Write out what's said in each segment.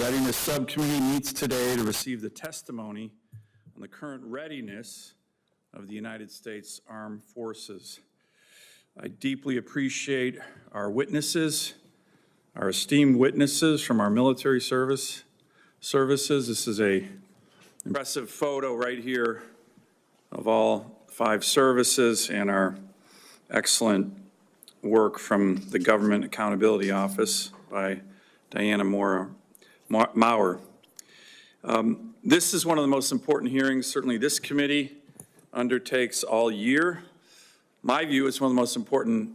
Readiness subcommittee meets today to receive the testimony on the current readiness of the United States Armed Forces. I deeply appreciate our witnesses, our esteemed witnesses from our military services. This is an impressive photo right here of all 5 services and our excellent work from the Government Accountability Office by Diana Maurer. This is one of the most important hearings certainly this committee undertakes all year. My view, it's one of the most important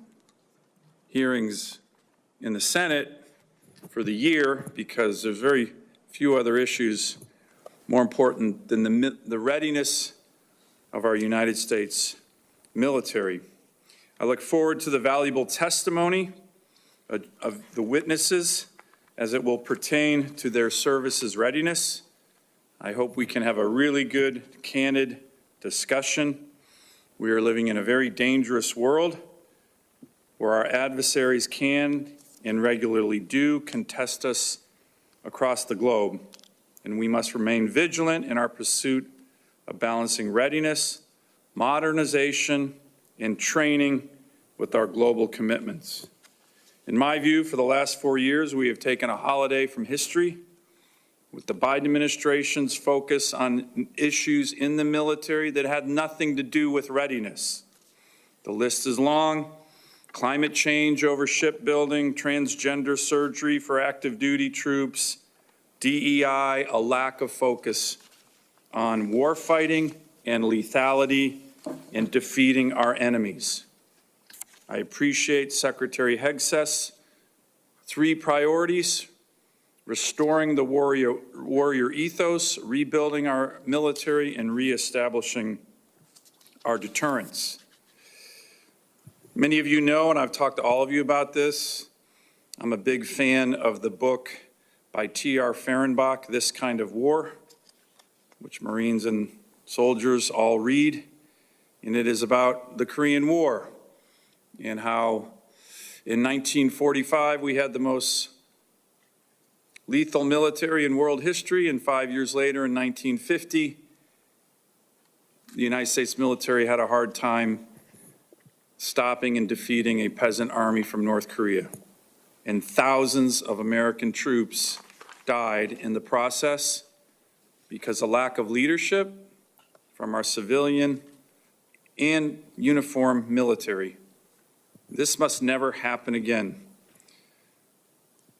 hearings in the Senate for the year because there's very few other issues more important than the readiness of our United States military. I look forward to the valuable testimony of the witnesses as it will pertain to their service's readiness. I hope we can have a really good, candid discussion. We are living in a very dangerous world where our adversaries can and regularly do contest us across the globe, and we must remain vigilant in our pursuit of balancing readiness, modernization, and training with our global commitments. In my view, for the last 4 years, we have taken a holiday from history with the Biden administration's focus on issues in the military that had nothing to do with readiness. The list is long: climate change over shipbuilding, transgender surgery for active duty troops, DEI, a lack of focus on warfighting and lethality in defeating our enemies. I appreciate Secretary Hegseth's 3 priorities: restoring the warrior ethos, rebuilding our military, and reestablishing our deterrence. Many of you know, and I've talked to all of you about this, I'm a big fan of the book by T.R. Fehrenbach, This Kind of War, which Marines and soldiers all read, and it is about the Korean War and how in 1945 we had the most lethal military in world history, and 5 years later in 1950, the United States military had a hard time stopping and defeating a peasant army from North Korea. And thousands of American troops died in the process because of lack of leadership from our civilian and uniformed military. This must never happen again.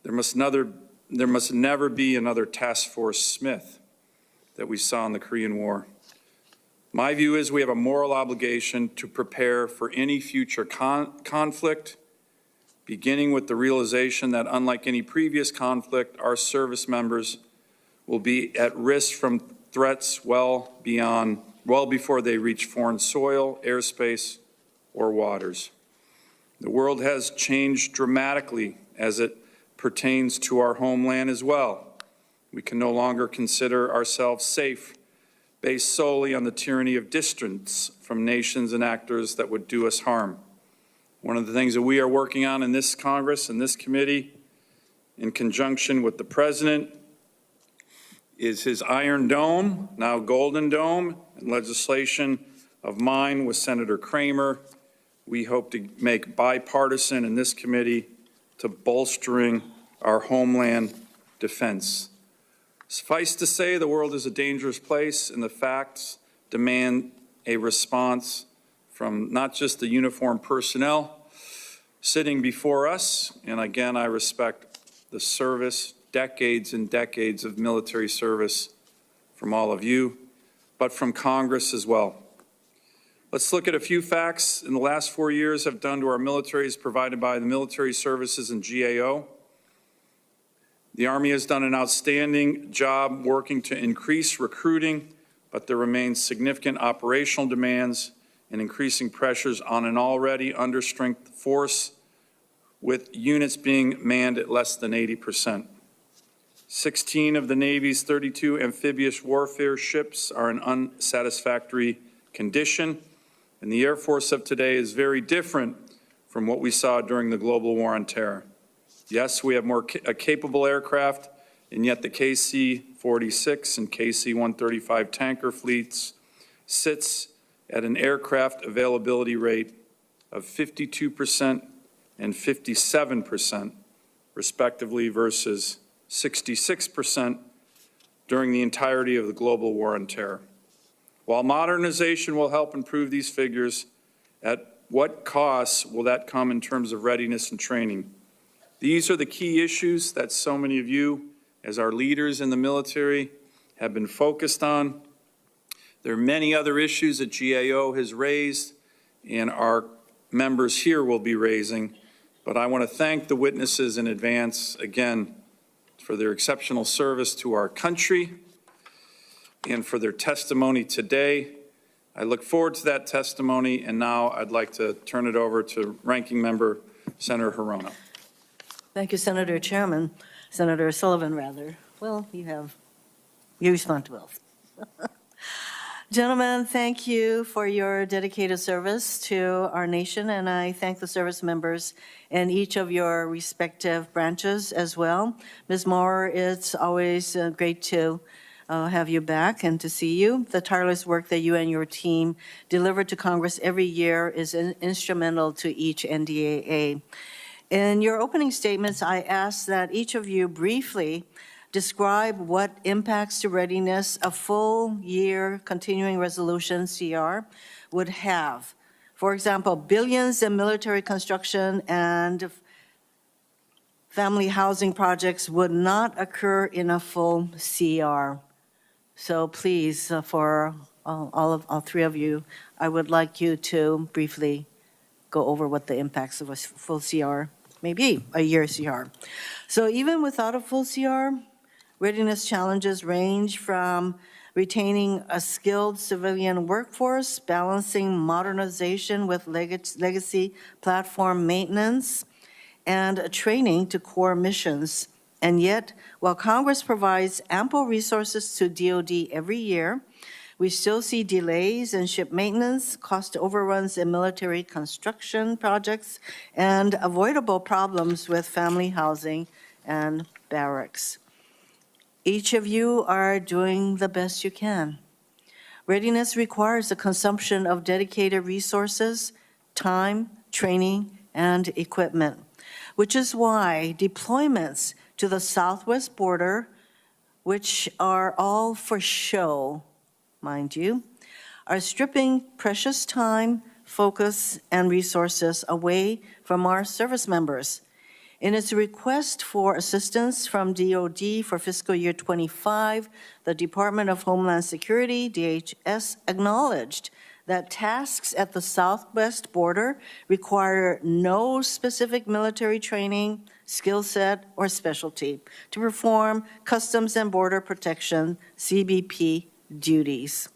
There must never be another Task Force Smith that we saw in the Korean War. My view is we have a moral obligation to prepare for any future conflict, beginning with the realization that unlike any previous conflict, our service members will be at risk from threats well before they reach foreign soil, airspace, or waters. The world has changed dramatically as it pertains to our homeland as well. We can no longer consider ourselves safe based solely on the tyranny of distance from nations and actors that would do us harm. One of the things that we are working on in this Congress and this committee, in conjunction with the President, is his Iron Dome, now Golden Dome, and legislation of mine with Senator Kramer. We hope to make bipartisan in this committee to bolstering our homeland defense. Suffice to say, the world is a dangerous place, and the facts demand a response from not just the uniformed personnel sitting before us, and again, I respect the service, decades and decades of military service from all of you, but from Congress as well. Let's look at a few facts in the last 4 years have done to our militaries provided by the military services and GAO. The Army has done an outstanding job working to increase recruiting, but there remains significant operational demands and increasing pressures on an already understrength force, with units being manned at less than 80%. 16 of the Navy's 32 amphibious warfare ships are in unsatisfactory condition, and the Air Force of today is very different from what we saw during the global war on terror. Yes, we have more capable aircraft and yet the KC-46 and KC-135 tanker fleets sits at an aircraft availability rate of 52% and 57%, respectively, versus 66% during the entirety of the global war on terror. While modernization will help improve these figures, at what costs will that come in terms of readiness and training? These are the key issues that so many of you, as our leaders in the military, have been focused on. There are many other issues that GAO has raised and our members here will be raising, but I want to thank the witnesses in advance again for their exceptional service to our country and for their testimony today. I look forward to that testimony, and now I'd like to turn it over to Ranking Member Senator Hirono. Thank you, Senator Sullivan, rather. Well, you respond to both. Gentlemen, thank you for your dedicated service to our nation, and I thank the service members in each of your respective branches as well. Ms. Maurer, it's always great to have you back and to see you. The tireless work that you and your team deliver to Congress every year is instrumental to each NDAA. In your opening statements, I asked that each of you briefly describe what impacts to readiness a full year continuing resolution, CR, would have. For example, billions in military construction and family housing projects would not occur in a full CR. So please, for all three of you, I would like you to briefly go over what the impacts of a full CR may be, a year CR. So even without a full CR, readiness challenges range from retaining a skilled civilian workforce, balancing modernization with legacy platform maintenance, and training to core missions. And yet, while Congress provides ample resources to DoD every year, we still see delays in ship maintenance, cost overruns in military construction projects, and avoidable problems with family housing and barracks. Each of you are doing the best you can. Readiness requires the consumption of dedicated resources, time, training, and equipment, which is why deployments to the southwest border, which are all for show, mind you, are stripping precious time, focus, and resources away from our service members. In its request for assistance from DoD for fiscal year 25, the Department of Homeland Security, DHS, acknowledged that tasks at the southwest border require no specific military training, skill set, or specialty to perform Customs and Border Protection, CBP, duties.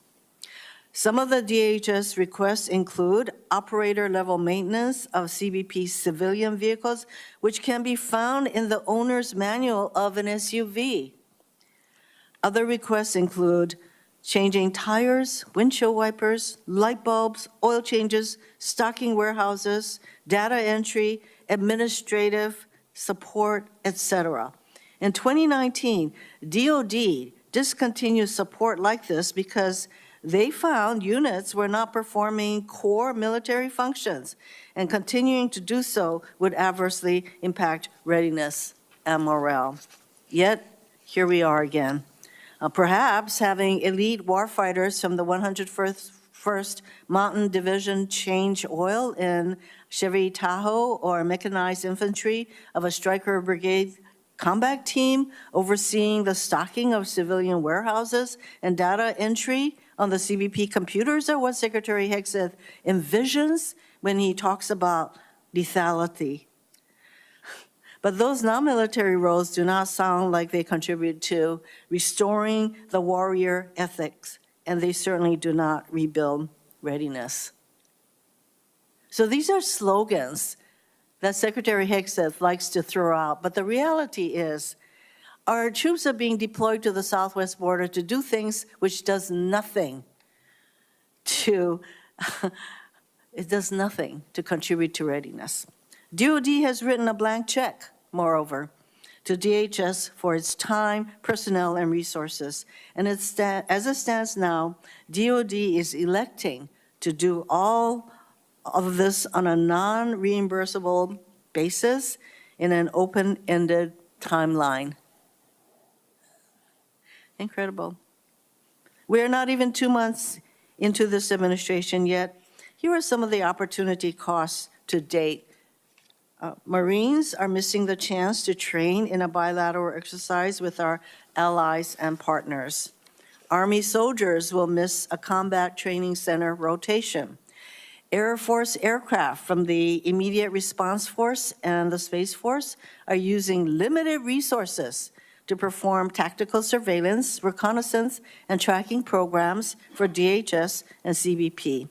Some of the DHS requests include operator-level maintenance of CBP civilian vehicles, which can be found in the owner's manual of an SUV. Other requests include changing tires, windshield wipers, light bulbs, oil changes, stocking warehouses, data entry, administrative support, etc. In 2019, DoD discontinued support like this because they found units were not performing core military functions, and continuing to do so would adversely impact readiness and morale. Yet, here we are again. Perhaps having elite warfighters from the 101st Mountain Division change oil in Chevy Tahoe, or mechanized infantry of a Stryker Brigade combat team overseeing the stocking of civilian warehouses and data entry on the CBP computers are what Secretary Hegseth envisions when he talks about lethality. But those non-military roles do not sound like they contribute to restoring the warrior ethics, and they certainly do not rebuild readiness. So these are slogans that Secretary Hegseth likes to throw out, but the reality is our troops are being deployed to the southwest border to do things which does nothing to, it does nothing to contribute to readiness. DoD has written a blank check, moreover, to DHS for its time, personnel, and resources. And as it stands now, DOD is electing to do all of this on a non-reimbursable basis in an open-ended timeline. Incredible. We are not even 2 months into this administration yet. Here are some of the opportunity costs to date. Marines are missing the chance to train in a bilateral exercise with our allies and partners. Army soldiers will miss a combat training center rotation. Air Force aircraft from the Immediate Response Force and the Space Force are using limited resources to perform tactical surveillance, reconnaissance, and tracking programs for DHS and CBP.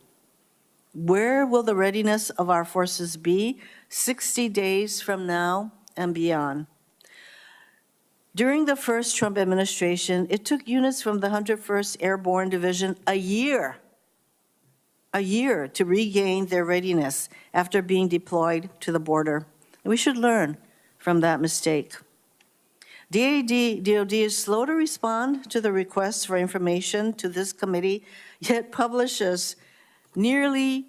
Where will the readiness of our forces be 60 days from now and beyond? During the first Trump administration, it took units from the 101st Airborne Division a year to regain their readiness after being deployed to the border. We should learn from that mistake. DOD is slow to respond to the requests for information to this committee, yet publishes nearly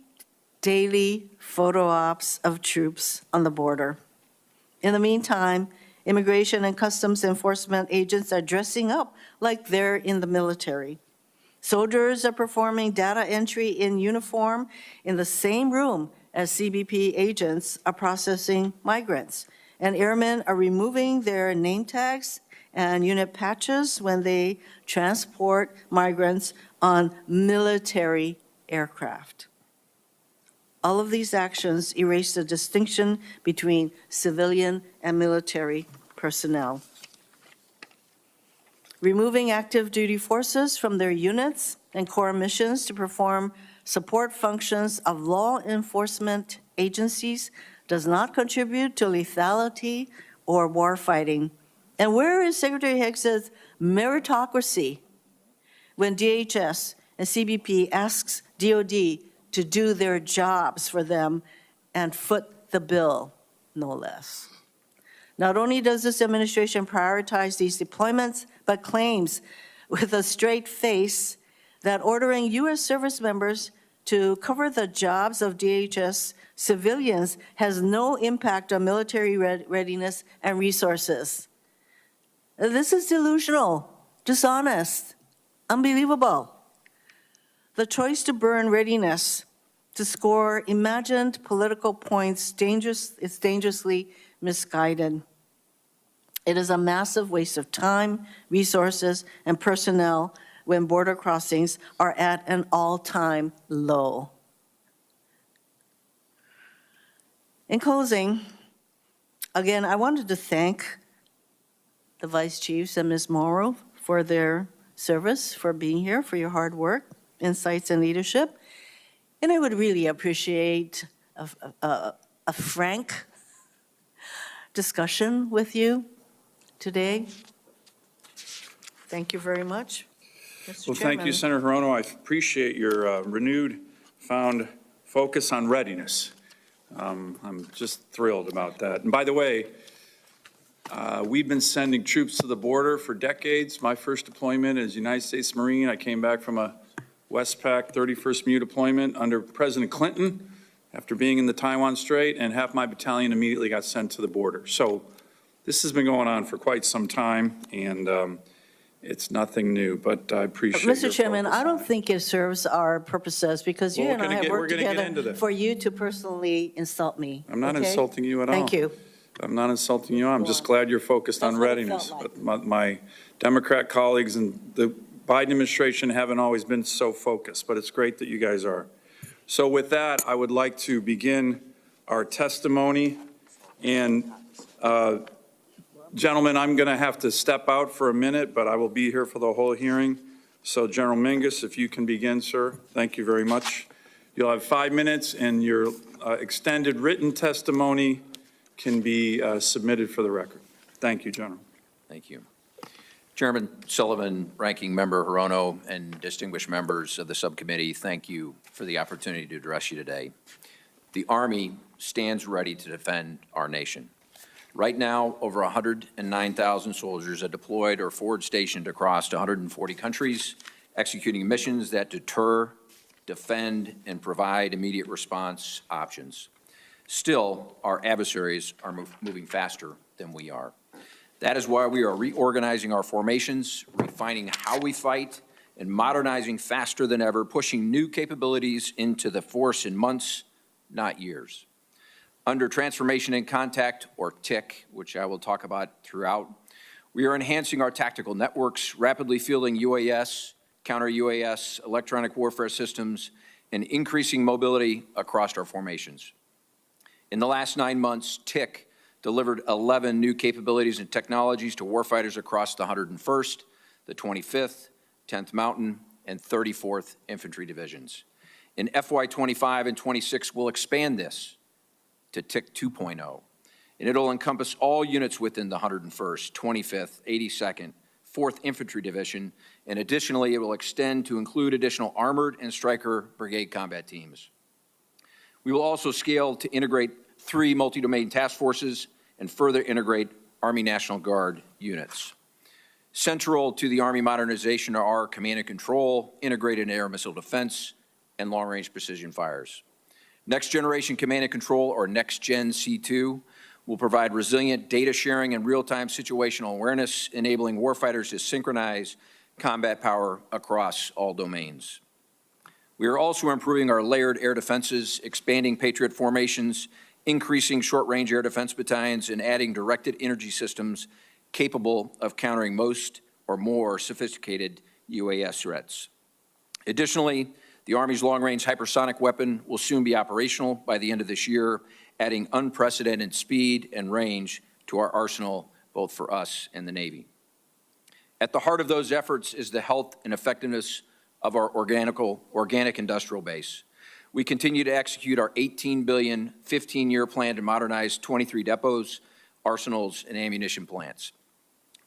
daily photo ops of troops on the border. In the meantime, Immigration and Customs Enforcement agents are dressing up like they're in the military. Soldiers are performing data entry in uniform in the same room as CBP agents are processing migrants. And airmen are removing their name tags and unit patches when they transport migrants on military aircraft. All of these actions erase the distinction between civilian and military personnel. Removing active duty forces from their units and core missions to perform support functions of law enforcement agencies does not contribute to lethality or warfighting. And where is Secretary Higgs's meritocracy when DHS and CBP asks DOD to do their jobs for them and foot the bill, no less? Not only does this administration prioritize these deployments, but claims with a straight face that ordering U.S. service members to cover the jobs of DHS civilians has no impact on military readiness and resources. This is delusional, dishonest, unbelievable. The choice to burn readiness to score imagined political points is dangerously misguided. It is a massive waste of time, resources, and personnel when border crossings are at an all-time low. In closing, again, I wanted to thank the Vice Chiefs and Ms. Maurer for their service, for being here, for your hard work, insights, and leadership. And I would really appreciate a frank discussion with you today. Thank you very much, Mr. Well, Chairman. thank you, Senator Hirono. I appreciate your renewed found focus on readiness. I'm just thrilled about that. And by the way, we've been sending troops to the border for decades. My first deployment as United States Marine, I came back from a Westpac 31st MU deployment under President Clinton after being in the Taiwan Strait, and half my battalion immediately got sent to the border. So this has been going on for quite some time, and it's nothing new, but I appreciate Mr. Chairman, I don't think it serves our purposes because you and I have worked together for you to personally insult me. I'm not insulting you at all. Thank you. I'm not insulting you. I'm just glad you're focused on readiness. But my Democrat colleagues and the Biden administration haven't always been so focused, but it's great that you guys are. So with that, I would like to begin our testimony. And gentlemen, I'm going to have to step out for a minute, but I will be here for the whole hearing. So General Mingus, if you can begin, sir. Thank you very much. You'll have 5 minutes, and your extended written testimony can be submitted for the record. Thank you, General. Thank you. Chairman Sullivan, Ranking Member Hirono, and distinguished members of the subcommittee, thank you for the opportunity to address you today. The Army stands ready to defend our nation. Right now, over 109,000 soldiers are deployed or forward stationed across 140 countries, executing missions that deter, defend, and provide immediate response options. Still, our adversaries are moving faster than we are. That is why we are reorganizing our formations, refining how we fight, and modernizing faster than ever, pushing new capabilities into the force in months, not years. Under Transformation in Contact, or TIC, which I will talk about throughout, we are enhancing our tactical networks, rapidly fielding UAS, counter-UAS, electronic warfare systems, and increasing mobility across our formations. In the last 9 months, TIC delivered 11 new capabilities and technologies to warfighters across the 101st, the 25th, 10th Mountain, and 34th Infantry Divisions. In FY25 and 26, we'll expand this to TIC 2.0, and it'll encompass all units within the 101st, 25th, 82nd, 4th Infantry Division, and additionally, it will extend to include additional armored and striker brigade combat teams. We will also scale to integrate 3 multi-domain task forces and further integrate Army National Guard units. Central to the Army modernization are command and control, integrated air missile defense, and long-range precision fires. Next Generation Command and Control, or Next Gen C2, will provide resilient data sharing and real-time situational awareness, enabling warfighters to synchronize combat power across all domains. We are also improving our layered air defenses, expanding Patriot formations, increasing short-range air defense battalions, and adding directed energy systems capable of countering most or more sophisticated UAS threats. Additionally, the Army's long-range hypersonic weapon will soon be operational by the end of this year, adding unprecedented speed and range to our arsenal, both for us and the Navy. At the heart of those efforts is the health and effectiveness of our organic industrial base. We continue to execute our $18 billion, 15-year plan to modernize 23 depots, arsenals, and ammunition plants.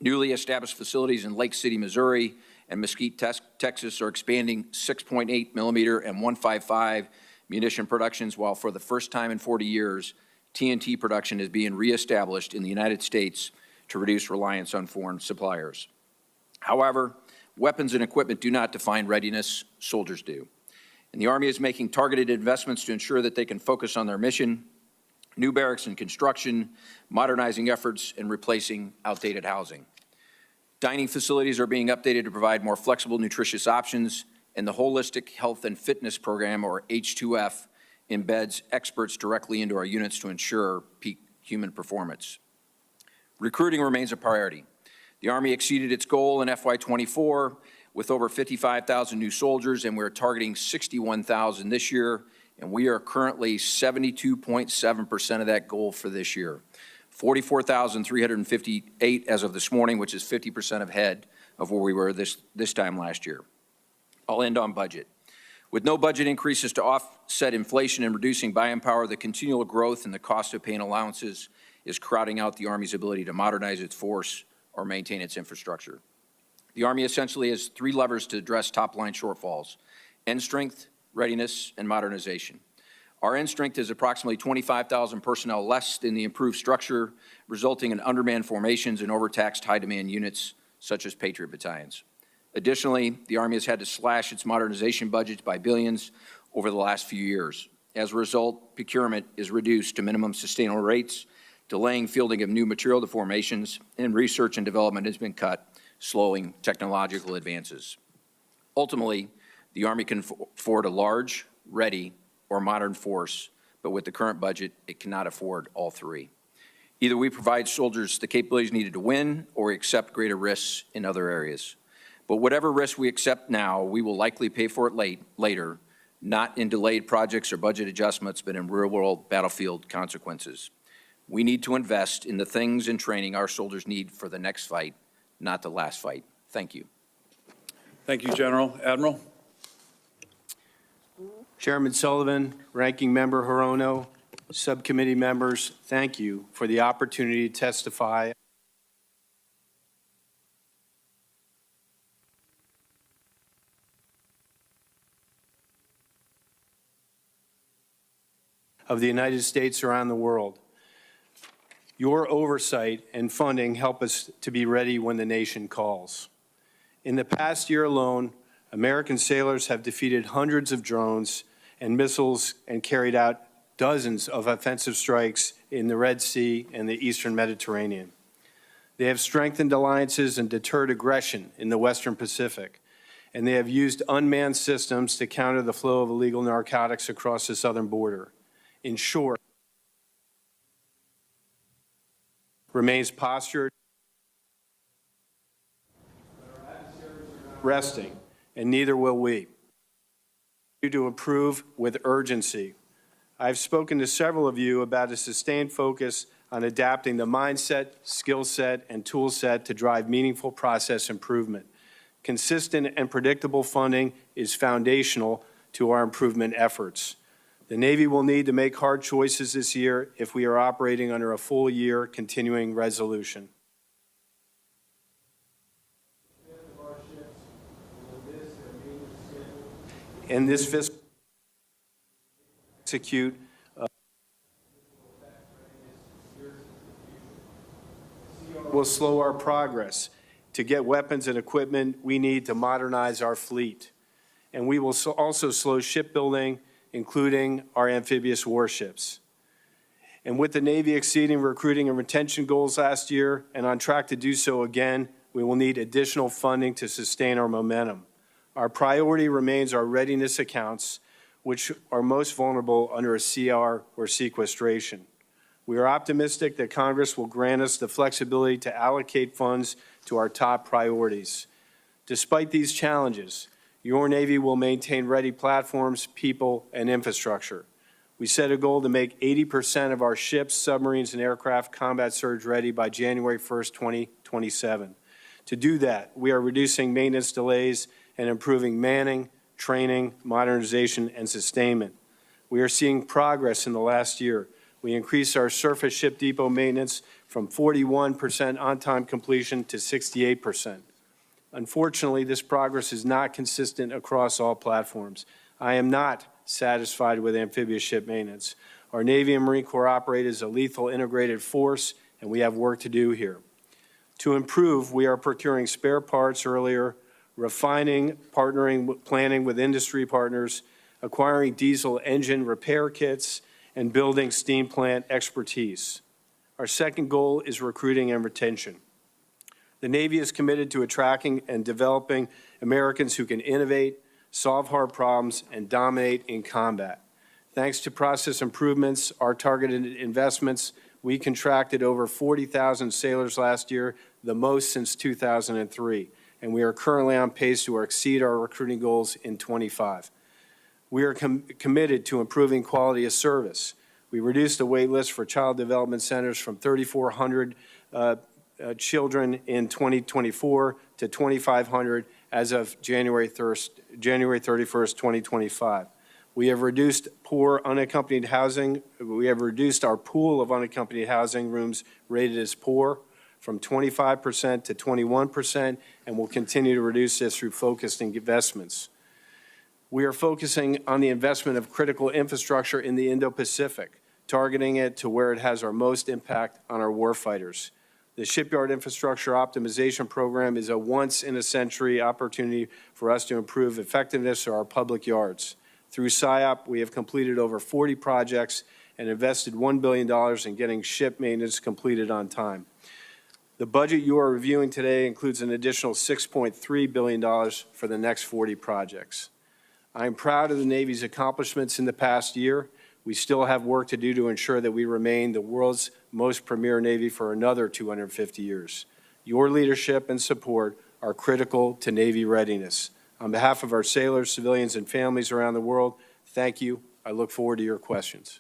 Newly established facilities in Lake City, Missouri, and Mesquite, Texas are expanding 6.8 millimeter and 155 munition productions, while for the first time in 40 years, TNT production is being reestablished in the United States to reduce reliance on foreign suppliers. However, weapons and equipment do not define readiness, soldiers do. And the Army is making targeted investments to ensure that they can focus on their mission, new barracks and construction, modernizing efforts, and replacing outdated housing. Dining facilities are being updated to provide more flexible, nutritious options, and the Holistic Health and Fitness Program, or H2F, embeds experts directly into our units to ensure peak human performance. Recruiting remains a priority. The Army exceeded its goal in FY24 with over 55,000 new soldiers, and we're targeting 61,000 this year, and we are currently 72.7% of that goal for this year. 44,358 as of this morning, which is 50% ahead of where we were this time last year. I'll end on budget. With no budget increases to offset inflation and reducing buying power, the continual growth in the cost of paying allowances is crowding out the Army's ability to modernize its force or maintain its infrastructure. The Army essentially has 3 levers to address top-line shortfalls: end strength, readiness, and modernization. Our end strength is approximately 25,000 personnel less than the improved structure, resulting in undermanned formations and overtaxed high-demand units, such as Patriot battalions. Additionally, the Army has had to slash its modernization budgets by billions over the last few years. As a result, procurement is reduced to minimum sustainable rates, delaying fielding of new material to formations, and research and development has been cut, slowing technological advances. Ultimately, the Army can afford a large, ready, or modern force, but with the current budget, it cannot afford all 3. Either we provide soldiers the capabilities needed to win, or we accept greater risks in other areas. But whatever risk we accept now, we will likely pay for it later, not in delayed projects or budget adjustments, but in real-world battlefield consequences. We need to invest in the things and training our soldiers need for the next fight, not the last fight. Thank you. Thank you, General. Admiral? Chairman Sullivan, Ranking Member Hirono, subcommittee members, thank you for the opportunity to testify of the United States around the world. Your oversight and funding help us to be ready when the nation calls. In the past year alone, American sailors have defeated hundreds of drones and missiles and carried out dozens of offensive strikes in the Red Sea and the Eastern Mediterranean. They have strengthened alliances and deterred aggression in the Western Pacific, and they have used unmanned systems to counter the flow of illegal narcotics across the southern border. In short, remains postured, resting, and neither will we. To improve with urgency. I've spoken to several of you about a sustained focus on adapting the mindset, skill set, and tool set to drive meaningful process improvement. Consistent and predictable funding is foundational to our improvement efforts. The Navy will need to make hard choices this year if we are operating under a full-year continuing resolution. In this fiscal execute will slow our progress to get weapons and equipment we need to modernize our fleet. And we will also slow shipbuilding, including our amphibious warships. And with the Navy exceeding recruiting and retention goals last year and on track to do so again, we will need additional funding to sustain our momentum. Our priority remains our readiness accounts, which are most vulnerable under a CR or sequestration. We are optimistic that Congress will grant us the flexibility to allocate funds to our top priorities. Despite these challenges, your Navy will maintain ready platforms, people, and infrastructure. We set a goal to make 80% of our ships, submarines, and aircraft combat surge ready by January 1st, 2027. To do that, we are reducing maintenance delays and improving manning, training, modernization, and sustainment. We are seeing progress in the last year. We increased our surface ship depot maintenance from 41% on-time completion to 68%. Unfortunately, this progress is not consistent across all platforms. I am not satisfied with amphibious ship maintenance. Our Navy and Marine Corps operate as a lethal integrated force, and we have work to do here. To improve, we are procuring spare parts earlier, refining, partnering, planning with industry partners, acquiring diesel engine repair kits, and building steam plant expertise. Our second goal is recruiting and retention. The Navy is committed to attracting and developing Americans who can innovate, solve hard problems, and dominate in combat. Thanks to process improvements, our targeted investments, we contracted over 40,000 sailors last year, the most since 2003. And we are currently on pace to exceed our recruiting goals in 25. We are committed to improving quality of service. We reduced the wait list for child development centers from 3,400 children in 2024 to 2,500 as of January 31st, 2025. We have reduced poor unaccompanied housing. We have reduced our pool of unaccompanied housing rooms rated as poor from 25% to 21%, and will continue to reduce this through focused investments. We are focusing on the investment of critical infrastructure in the Indo-Pacific, targeting it to where it has our most impact on our warfighters. The Shipyard Infrastructure Optimization Program is a once-in-a-century opportunity for us to improve effectiveness of our public yards. Through SIOP, we have completed over 40 projects and invested $1 billion in getting ship maintenance completed on time. The budget you are reviewing today includes an additional $6.3 billion for the next 40 projects. I am proud of the Navy's accomplishments in the past year. We still have work to do to ensure that we remain the world's most premier Navy for another 250 years. Your leadership and support are critical to Navy readiness. On behalf of our sailors, civilians, and families around the world, thank you. I look forward to your questions.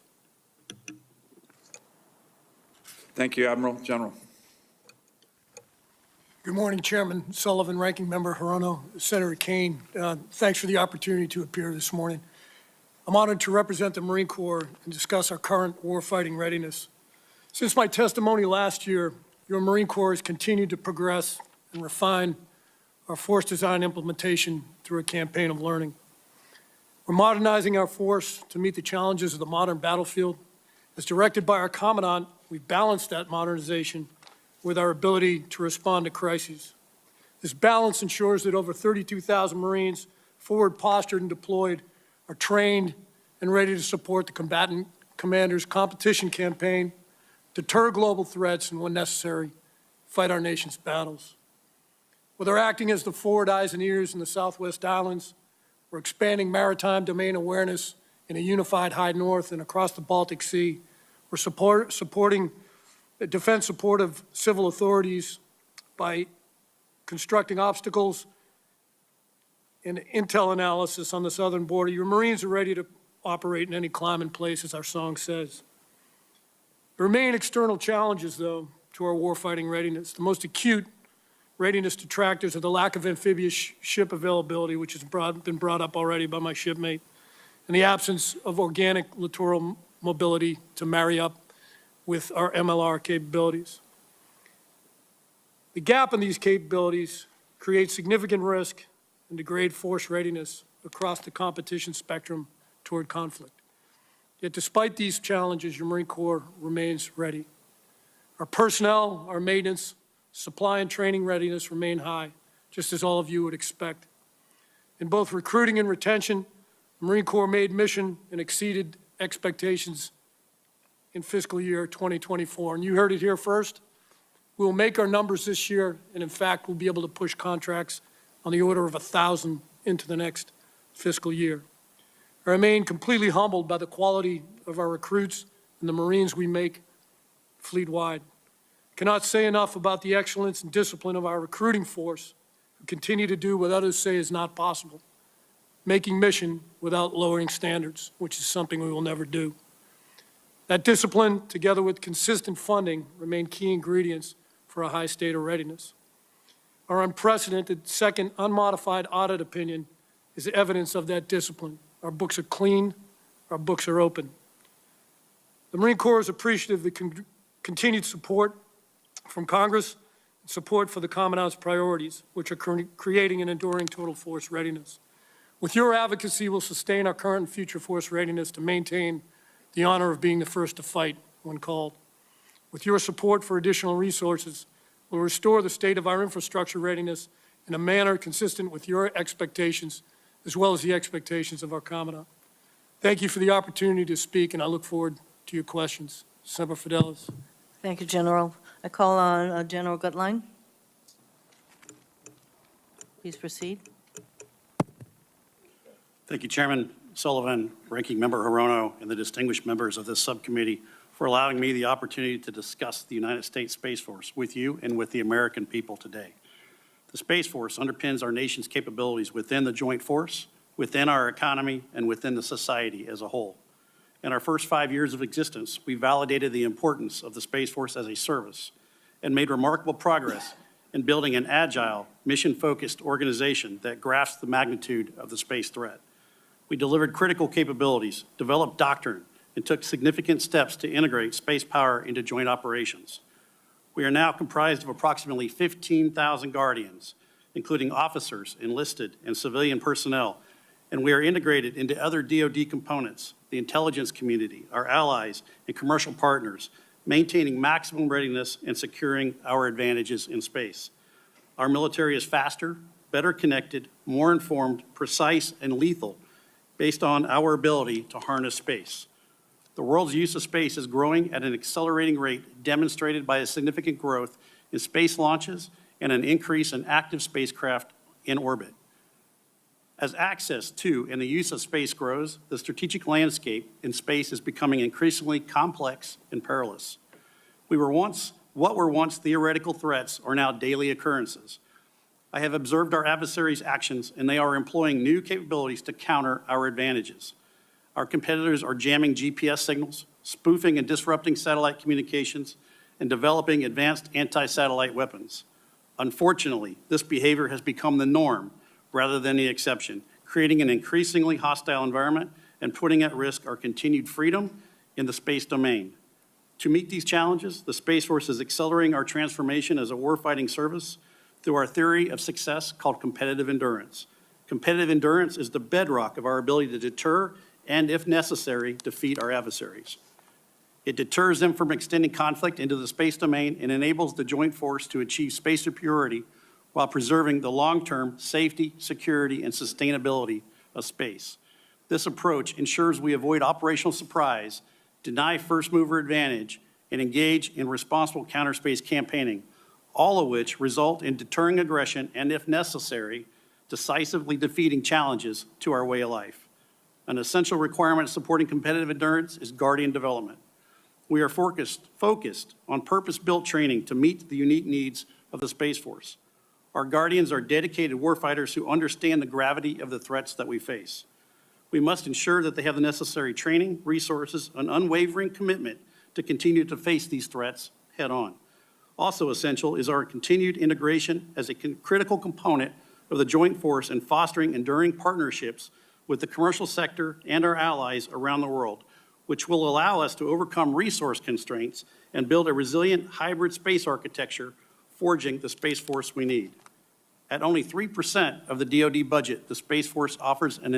Thank you, Admiral. General. Good morning, Chairman Sullivan, Ranking Member Hirono, Senator Kane. Thanks for the opportunity to appear this morning. I'm honored to represent the Marine Corps and discuss our current warfighting readiness. Since my testimony last year, your Marine Corps has continued to progress and refine our force design implementation through a campaign of learning. We're modernizing our force to meet the challenges of the modern battlefield. As directed by our commandant we've balanced that modernization with our ability to respond to crises. This balance ensures that over 32,000 Marines, forward postured and deployed, are trained and ready to support the combatant commander's competition campaign, deter global threats, and when necessary, fight our nation's battles. Whether acting as the forward eyes and ears in the Southwest Islands, or expanding maritime domain awareness in a unified High North and across the Baltic Sea, or supporting defense support of civil authorities by constructing obstacles and intel analysis on the southern border, your Marines are ready to operate in any climate and place, as our song says. There remain external challenges, though, to our warfighting readiness. The most acute readiness detractors are the lack of amphibious ship availability, which has been brought up already by my shipmate, and the absence of organic littoral mobility to marry up with our MLR capabilities. The gap in these capabilities creates significant risk and degrade force readiness across the competition spectrum toward conflict. Yet despite these challenges, your Marine Corps remains ready. Our personnel, our maintenance, supply and training readiness remain high, just as all of you would expect. In both recruiting and retention, the Marine Corps made mission and exceeded expectations in fiscal year 2024. And you heard it here first. We will make our numbers this year, and in fact, we'll be able to push contracts on the order of 1,000 into the next fiscal year. I remain completely humbled by the quality of our recruits and the Marines we make fleet-wide. Cannot say enough about the excellence and discipline of our recruiting force, who continue to do what others say is not possible, making mission without lowering standards, which is something we will never do. That discipline, together with consistent funding, remain key ingredients for a high state of readiness. Our unprecedented second unmodified audit opinion is evidence of that discipline. Our books are clean, our books are open. The Marine Corps is appreciative of the continued support from Congress and support for the Commandant's priorities, which are creating an enduring total force readiness. With your advocacy, we'll sustain our current and future force readiness to maintain the honor of being the first to fight when called. With your support for additional resources, we'll restore the state of our infrastructure readiness in a manner consistent with your expectations, as well as the expectations of our Commandant. Thank you for the opportunity to speak, and I look forward to your questions. Semper Fidelis. Thank you, General. I call on General Guetlein. Please proceed. Thank you, Chairman Sullivan, Ranking Member Hirono, and the distinguished members of this subcommittee for allowing me the opportunity to discuss the United States Space Force with you and with the American people today. The Space Force underpins our nation's capabilities within the joint force, within our economy, and within the society as a whole. In our first 5 years of existence, we validated the importance of the Space Force as a service and made remarkable progress in building an agile, mission-focused organization that grasps the magnitude of the space threat. We delivered critical capabilities, developed doctrine, and took significant steps to integrate space power into joint operations. We are now comprised of approximately 15,000 Guardians, including officers, enlisted, and civilian personnel, and we are integrated into other DoD components, the intelligence community, our allies, and commercial partners, maintaining maximum readiness and securing our advantages in space. Our military is faster, better connected, more informed, precise, and lethal based on our ability to harness space. The world's use of space is growing at an accelerating rate, demonstrated by a significant growth in space launches and an increase in active spacecraft in orbit. As access to and the use of space grows, the strategic landscape in space is becoming increasingly complex and perilous. What were once theoretical threats are now daily occurrences. I have observed our adversaries' actions, and they are employing new capabilities to counter our advantages. Our competitors are jamming GPS signals, spoofing and disrupting satellite communications, and developing advanced anti-satellite weapons. Unfortunately, this behavior has become the norm rather than the exception, creating an increasingly hostile environment and putting at risk our continued freedom in the space domain. To meet these challenges, the Space Force is accelerating our transformation as a warfighting service through our theory of success called competitive endurance. Competitive endurance is the bedrock of our ability to deter and, if necessary, defeat our adversaries. It deters them from extending conflict into the space domain and enables the joint force to achieve space superiority while preserving the long-term safety, security, and sustainability of space. This approach ensures we avoid operational surprise, deny first-mover advantage, and engage in responsible counterspace campaigning, all of which result in deterring aggression and, if necessary, decisively defeating challenges to our way of life. An essential requirement supporting competitive endurance is Guardian development. We are focused on purpose-built training to meet the unique needs of the Space Force. Our Guardians are dedicated warfighters who understand the gravity of the threats that we face. We must ensure that they have the necessary training, resources, and unwavering commitment to continue to face these threats head-on. Also essential is our continued integration as a critical component of the joint force in fostering enduring partnerships with the commercial sector and our allies around the world, which will allow us to overcome resource constraints and build a resilient hybrid space architecture, forging the Space Force we need. At only 3% of the DoD budget, the Space Force offers an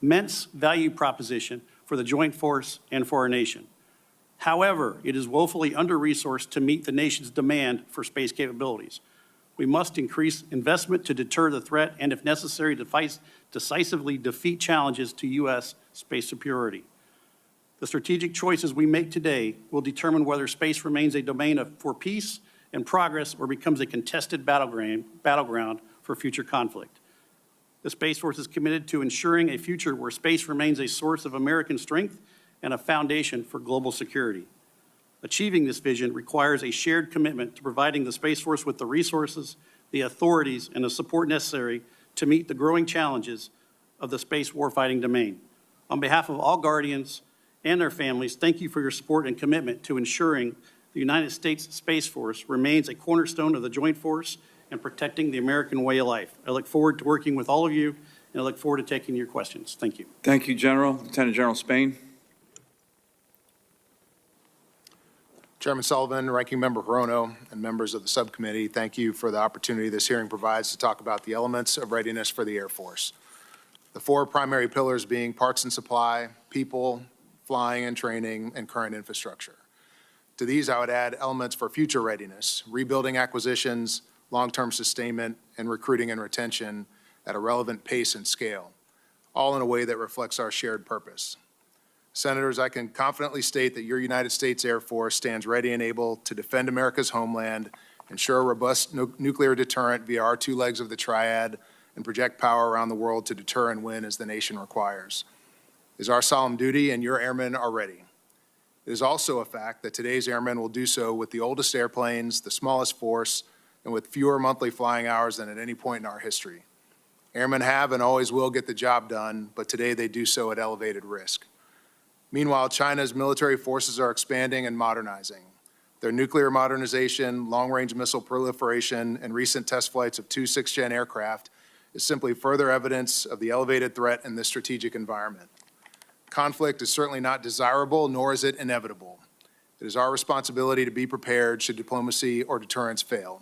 immense value proposition for the joint force and for our nation. However, it is woefully under-resourced to meet the nation's demand for space capabilities. We must increase investment to deter the threat and, if necessary, decisively defeat challenges to U.S. space superiority. The strategic choices we make today will determine whether space remains a domain for peace and progress or becomes a contested battleground for future conflict. The Space Force is committed to ensuring a future where space remains a source of American strength and a foundation for global security. Achieving this vision requires a shared commitment to providing the Space Force with the resources, the authorities, and the support necessary to meet the growing challenges of the space warfighting domain. On behalf of all Guardians and their families, thank you for your support and commitment to ensuring the United States Space Force remains a cornerstone of the joint force and protecting the American way of life. I look forward to working with all of you, and I look forward to taking your questions. Thank you. Thank you, General. Lieutenant General Spain. Chairman Sullivan, Ranking Member Hirono, and members of the subcommittee, thank you for the opportunity this hearing provides to talk about the elements of readiness for the Air Force. The four primary pillars being parts and supply, people, flying and training, and current infrastructure. To these, I would add elements for future readiness, rebuilding acquisitions, long-term sustainment, and recruiting and retention at a relevant pace and scale, all in a way that reflects our shared purpose. Senators, I can confidently state that your United States Air Force stands ready and able to defend America's homeland, ensure a robust nuclear deterrent via our two legs of the triad, and project power around the world to deter and win as the nation requires. It is our solemn duty, and your airmen are ready. It is also a fact that today's airmen will do so with the oldest airplanes, the smallest force, and with fewer monthly flying hours than at any point in our history. Airmen have and always will get the job done, but today they do so at elevated risk. Meanwhile, China's military forces are expanding and modernizing. Their nuclear modernization, long-range missile proliferation, and recent test flights of two sixth-gen aircraft is simply further evidence of the elevated threat in this strategic environment. Conflict is certainly not desirable, nor is it inevitable. It is our responsibility to be prepared should diplomacy or deterrence fail.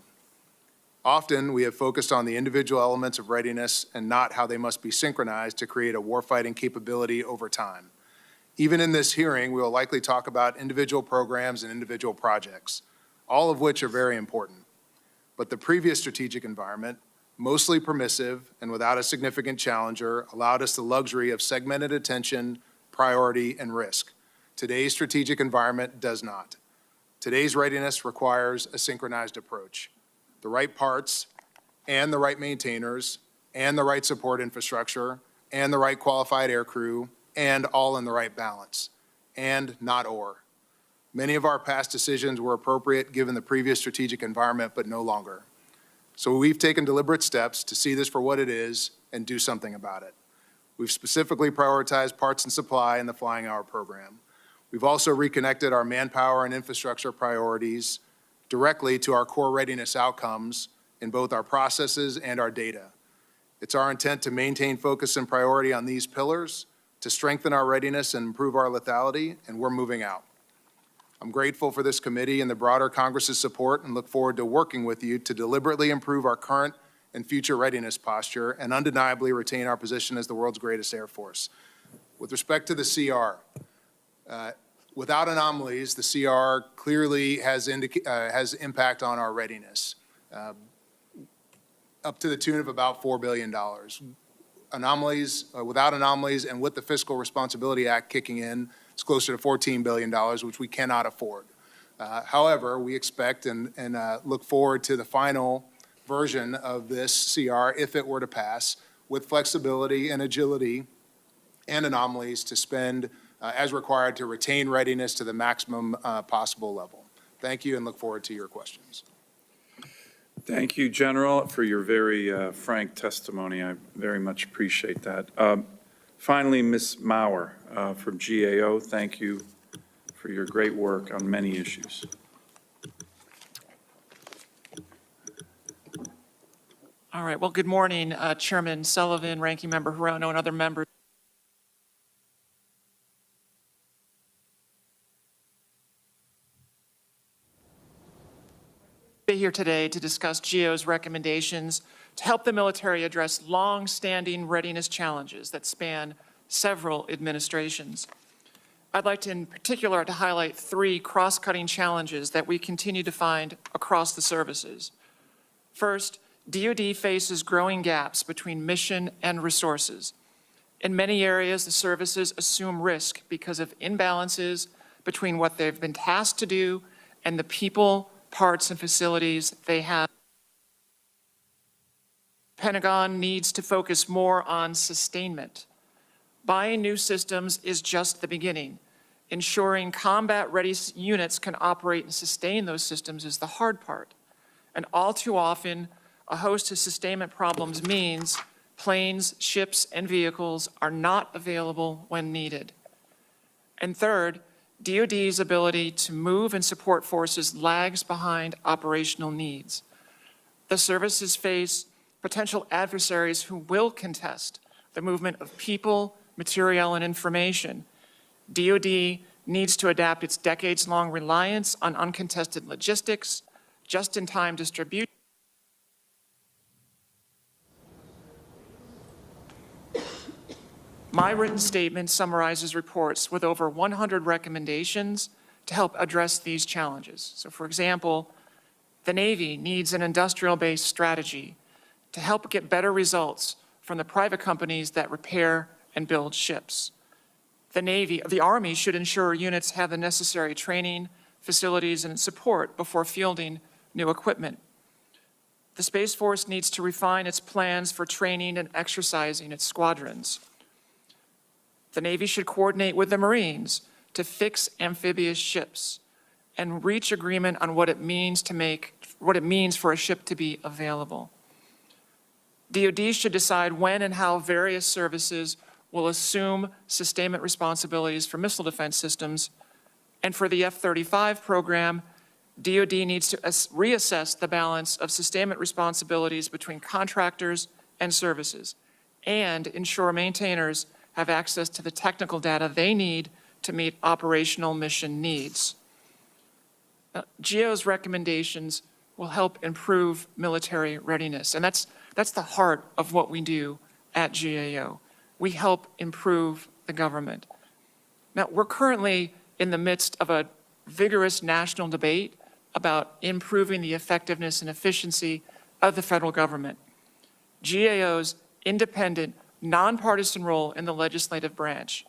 Often, we have focused on the individual elements of readiness and not how they must be synchronized to create a warfighting capability over time. Even in this hearing, we will likely talk about individual programs and individual projects, all of which are very important. But the previous strategic environment, mostly permissive and without a significant challenger, allowed us the luxury of segmented attention, priority, and risk. Today's strategic environment does not. Today's readiness requires a synchronized approach. The right parts and the right maintainers and the right support infrastructure and the right qualified aircrew and all in the right balance, and not or. Many of our past decisions were appropriate given the previous strategic environment, but no longer. So we've taken deliberate steps to see this for what it is and do something about it. We've specifically prioritized parts and supply in the flying hour program. We've also reconnected our manpower and infrastructure priorities directly to our core readiness outcomes in both our processes and our data. It's our intent to maintain focus and priority on these pillars, to strengthen our readiness and improve our lethality, and we're moving out. I'm grateful for this committee and the broader Congress's support and look forward to working with you to deliberately improve our current and future readiness posture and undeniably retain our position as the world's greatest Air Force. With respect to the CR, Without anomalies, the CR clearly has impact on our readiness, up to the tune of about $4 billion. Anomalies, without anomalies, and with the Fiscal Responsibility Act kicking in, it's closer to $14 billion, which we cannot afford. However, we expect and look forward to the final version of this CR, if it were to pass, with flexibility and agility and anomalies to spend as required to retain readiness to the maximum possible level. Thank you, and look forward to your questions. Thank you, General, for your very frank testimony. I very much appreciate that. Finally, Ms. Maurer from GAO, thank you for your great work on many issues. All right. Well, good morning, Chairman Sullivan, Ranking Member Hirono, and other members. Here today to discuss GAO's recommendations to help the military address long-standing readiness challenges that span several administrations. I'd like to, in particular, to highlight three cross-cutting challenges that we continue to find across the services. First, DoD faces growing gaps between mission and resources. In many areas, the services assume risk because of imbalances between what they've been tasked to do and the people, parts, and facilities they have. Pentagon needs to focus more on sustainment. Buying new systems is just the beginning. Ensuring combat-ready units can operate and sustain those systems is the hard part. And all too often, a host of sustainment problems means planes, ships, and vehicles are not available when needed. And third, DoD's ability to move and support forces lags behind operational needs. The services face potential adversaries who will contest the movement of people, material, and information. DoD needs to adapt its decades-long reliance on uncontested logistics, just-in-time distribution, My written statement summarizes reports with over 100 recommendations to help address these challenges. So, for example, the Navy needs an industrial-based strategy to help get better results from the private companies that repair and build ships. The Army should ensure units have the necessary training, facilities, and support before fielding new equipment. The Space Force needs to refine its plans for training and exercising its squadrons. The Navy should coordinate with the Marines to fix amphibious ships and reach agreement on what it means for a ship to be available. DoD should decide when and how various services will assume sustainment responsibilities for missile defense systems. And for the F-35 program, DoD needs to reassess the balance of sustainment responsibilities between contractors and services and ensure maintainers have access to the technical data they need to meet operational mission needs. GAO's recommendations will help improve military readiness, and that's the heart of what we do at GAO. We help improve the government. Now, we're currently in the midst of a vigorous national debate about improving the effectiveness and efficiency of the federal government. GAO's independent, nonpartisan role in the legislative branch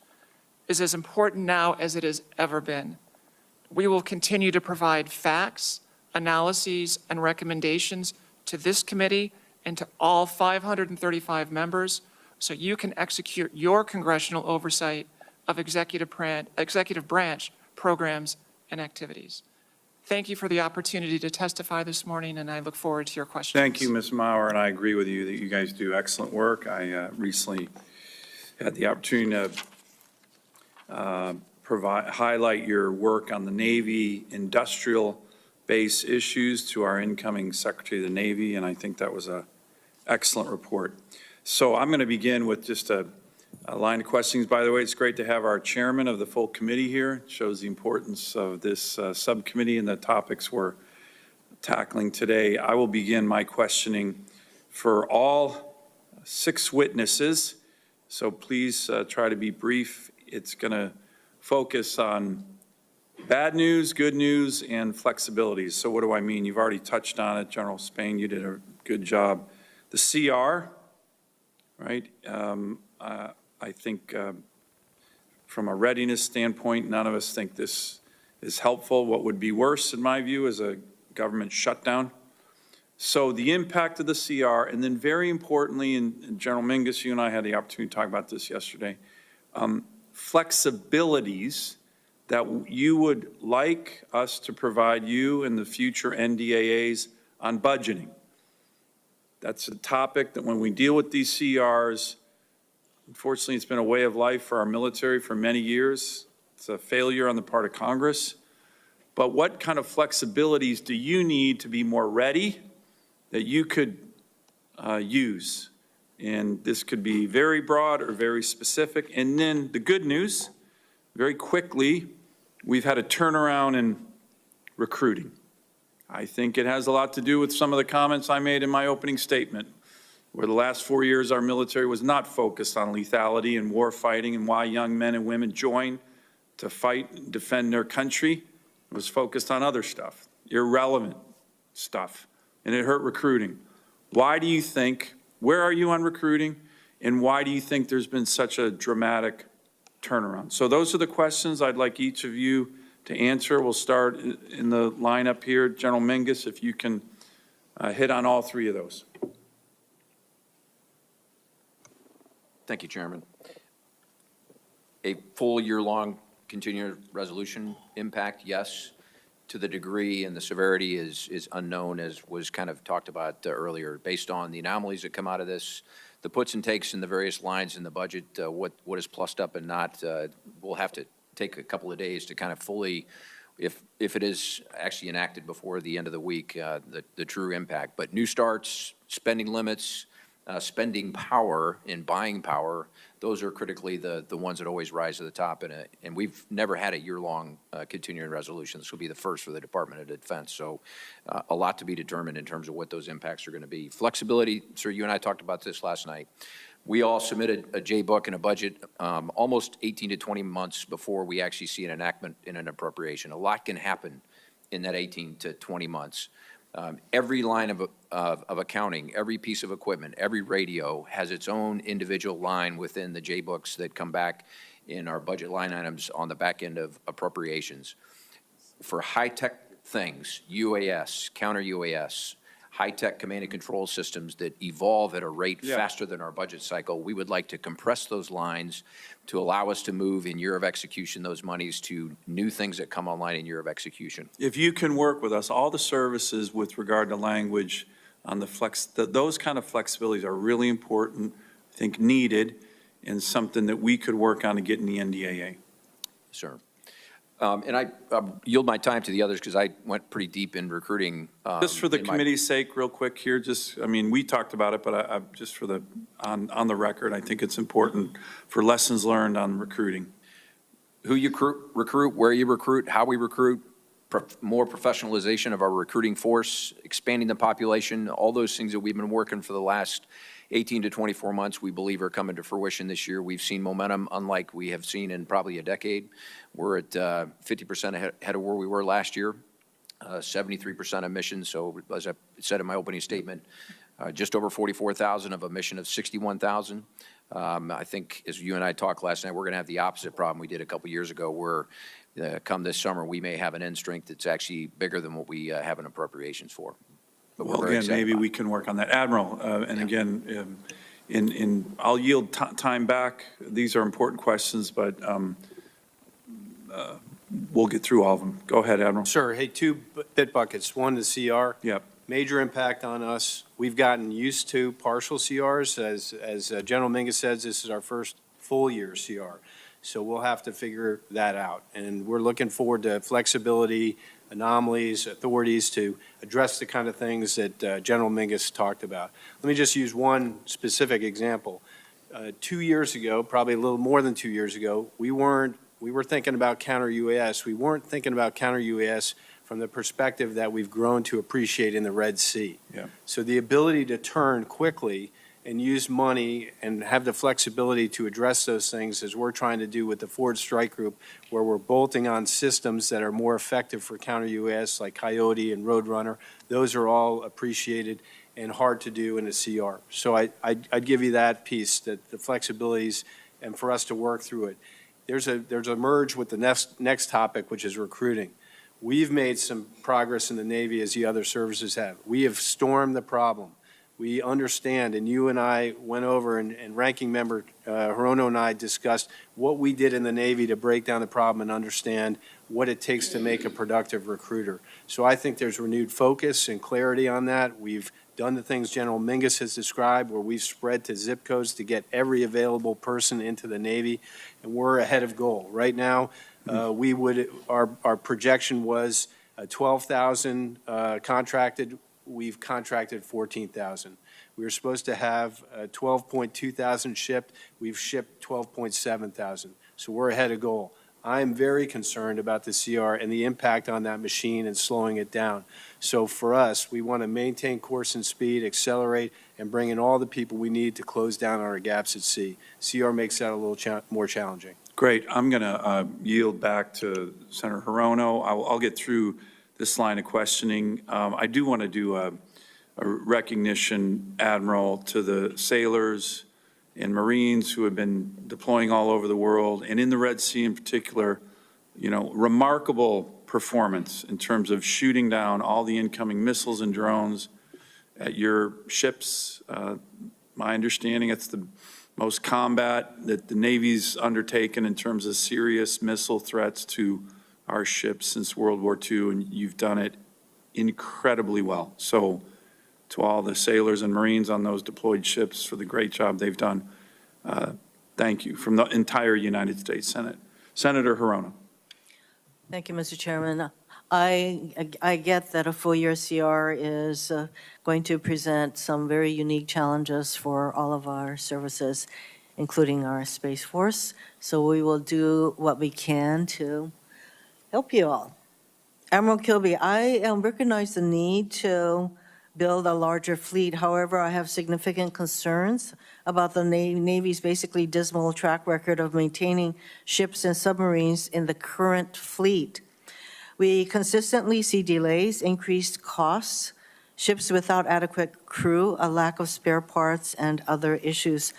is as important now as it has ever been. We will continue to provide facts, analyses, and recommendations to this committee and to all 535 members so you can execute your congressional oversight of executive branch programs and activities. Thank you for the opportunity to testify this morning, and I look forward to your questions. Thank you, Ms. Maurer, and I agree with you that you guys do excellent work. I recently had the opportunity to highlight your work on the Navy industrial base issues to our incoming Secretary of the Navy, and I think that was an excellent report. So I'm going to begin with just a line of questions. By the way, it's great to have our chairman of the full committee here. It shows the importance of this subcommittee and the topics we're tackling today. I will begin my questioning for all 6 witnesses, so please try to be brief. It's going to focus on Bad news, good news, and flexibilities. So what do I mean? You've already touched on it. General Spain, you did a good job. The CR, right? I think from a readiness standpoint, none of us think this is helpful. What would be worse, in my view, is a government shutdown. So the impact of the CR, and then very importantly, and General Mingus, you and I had the opportunity to talk about this yesterday, flexibilities that you would like us to provide you in the future NDAAs on budgeting. That's a topic that when we deal with these CRs, unfortunately, it's been a way of life for our military for many years. It's a failure on the part of Congress. But what kind of flexibilities do you need to be more ready that you could use? And this could be very broad or very specific. And then the good news, very quickly, we've had a turnaround in recruiting. I think it has a lot to do with some of the comments I made in my opening statement, where the last 4 years our military was not focused on lethality and war fighting and why young men and women join to fight and defend their country. It was focused on other stuff, irrelevant stuff, and it hurt recruiting. Why do you think, where are you on recruiting, and why do you think there's been such a dramatic turnaround? So those are the questions I'd like each of you to answer. We'll start in the lineup here. General Mingus, if you can hit on all three of those. Thank you, Chairman. A full year-long continuing resolution impact, yes. To the degree and the severity is unknown, as was kind of talked about earlier, based on the anomalies that come out of this, the puts and takes in the various lines in the budget, what is plussed up and not. We'll have to take a couple of days to kind of fully, if it is actually enacted before the end of the week, the true impact. But new starts, spending limits, spending power and buying power, those are critically the ones that always rise to the top. And we've never had a year-long continuing resolution. This will be the first for the Department of Defense. So a lot to be determined in terms of what those impacts are going to be. Flexibility, sir, you and I talked about this last night. We all submitted a J-book and a budget almost 18 to 20 months before we actually see an enactment in an appropriation. A lot can happen in that 18 to 20 months. Every line of accounting, every piece of equipment, every radio has its own individual line within the J-books that come back in our budget line items on the back end of appropriations. For high-tech things, UAS, counter-UAS, high-tech command and control systems that evolve at a rate faster than our budget cycle, we would like to compress those lines to allow us to move in year of execution those monies to new things that come online in year of execution. If you can work with us, all the services with regard to language on the those kind of flexibilities are really important, I think needed, and something that we could work on to get in the NDAA. Sir. And I yield my time to the others because I went pretty deep in recruiting. Just for the committee's sake, real quick here, I mean, we talked about it, but I just for on the record, I think it's important for lessons learned on recruiting. Who you recruit, where you recruit, how we recruit, more professionalization of our recruiting force, expanding the population, all those things that we've been working for the last 18 to 24 months, we believe are coming to fruition this year. We've seen momentum unlike we have seen in probably a decade. We're at 50% ahead of where we were last year, 73% of missions. So as I said in my opening statement, just over 44,000 of a mission of 61,000. I think as you and I talked last night, we're going to have the opposite problem we did a couple years ago where come this summer, we may have an end strength that's actually bigger than what we have an appropriations for. Well, again, maybe we can work on that. Admiral, and again, I'll yield time back. These are important questions, but we'll get through all of them. Go ahead, Admiral. Sure. Hey, two bit buckets. One, the CR. Yep. Major impact on us. We've gotten used to partial CRs. As General Mingus says, this is our first full year CR. So we'll have to figure that out. And we're looking forward to flexibility, anomalies, authorities to address the kind of things that General Mingus talked about. Let me just use one specific example. 2 years ago, probably a little more than 2 years ago, we were thinking about counter-UAS. We weren't thinking about counter-UAS from the perspective that we've grown to appreciate in the Red Sea. Yeah. So the ability to turn quickly and use money and have the flexibility to address those things as we're trying to do with the Forward Strike Group, where we're bolting on systems that are more effective for counter-UAS like Coyote and Roadrunner. Those are all appreciated and hard to do in a CR. So I'd give you that piece, that the flexibilities, and for us to work through it. There's a merge with the next topic, which is recruiting. We've made some progress in the Navy as the other services have. We have stormed the problem. We understand, and you and I went over, and Ranking Member Hirono and I discussed what we did in the Navy to break down the problem and understand what it takes to make a productive recruiter. So I think there's renewed focus and clarity on that. We've done the things General Mingus has described, where we've spread to zip codes to get every available person into the Navy, and we're ahead of goal. Right now, our projection was 12,000 contracted. We've contracted 14,000. We were supposed to have 12.2 thousand shipped. We've shipped 12.7 thousand. So we're ahead of goal. I am very concerned about the CR and the impact on that machine and slowing it down. So for us, we want to maintain course and speed, accelerate, and bring in all the people we need to close down our gaps at sea. CR makes that a little more challenging. Great. I'm going to yield back to Senator Hirono. I'll get through this line of questioning. I do want to do a recognition, Admiral, to the sailors and Marines who have been deploying all over the world, and in the Red Sea in particular. Remarkable performance in terms of shooting down all the incoming missiles and drones at your ships. My understanding, it's the most combat that the Navy's undertaken in terms of serious missile threats to our ships since World War II, and you've done it incredibly well. So to all the sailors and Marines on those deployed ships for the great job they've done, thank you from the entire United States Senate. Senator Hirono. Thank you, Mr. Chairman. I get that a full-year CR is going to present some very unique challenges for all of our services, including our Space Force. So we will do what we can to help you all. Admiral Kilby, I recognize the need to build a larger fleet. However, I have significant concerns about the Navy's basically dismal track record of maintaining ships and submarines in the current fleet. We consistently see delays, increased costs, ships without adequate crew, a lack of spare parts, and other issues.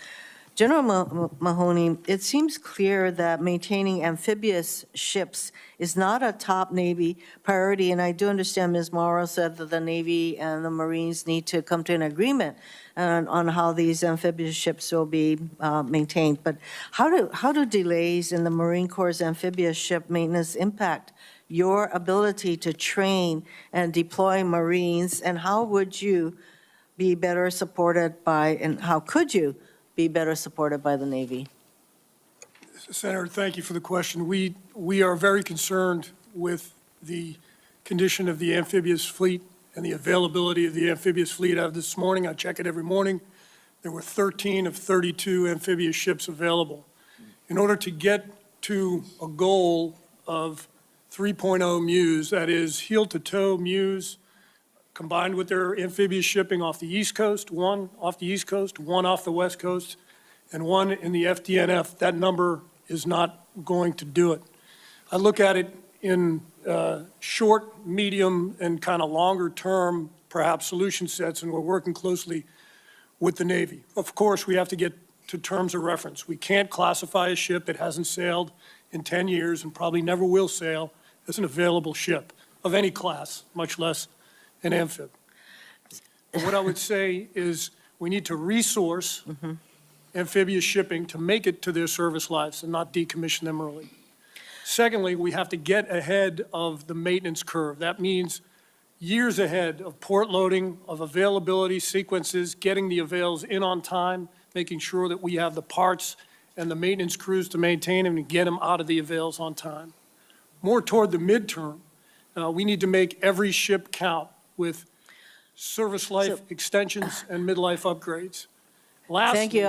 General Mahoney, it seems clear that maintaining amphibious ships is not a top Navy priority, and I do understand Ms. Maurer said that the Navy and the Marines need to come to an agreement on how these amphibious ships will be maintained. But how do delays in the Marine Corps' amphibious ship maintenance impact your ability to train and deploy Marines, and how would you be better supported by, and how could you be better supported by the Navy? Senator, thank you for the question. We are very concerned with the condition of the amphibious fleet and the availability of the amphibious fleet. This morning, I check it every morning, there were 13 of 32 amphibious ships available. In order to get to a goal of 3.0 MEUs, that is heel-to-toe MEUs, combined with their amphibious shipping off the East Coast, one off the East Coast, one off the West Coast, and one in the FDNF, that number is not going to do it. I look at it in short, medium, and kind of longer term, perhaps, solution sets, and we're working closely with the Navy. Of course, we have to get to terms of reference. We can't classify a ship that hasn't sailed in 10 years and probably never will sail as an available ship of any class, much less an amphib. But what I would say is we need to resource amphibious shipping to make it to their service lives and not decommission them early. Secondly, we have to get ahead of the maintenance curve. That means years ahead of port loading, of availability sequences, getting the avails in on time, making sure that we have the parts and the maintenance crews to maintain them and get them out of the avails on time. More toward the midterm, we need to make every ship count with service life extensions and midlife upgrades. Lastly, Thank you.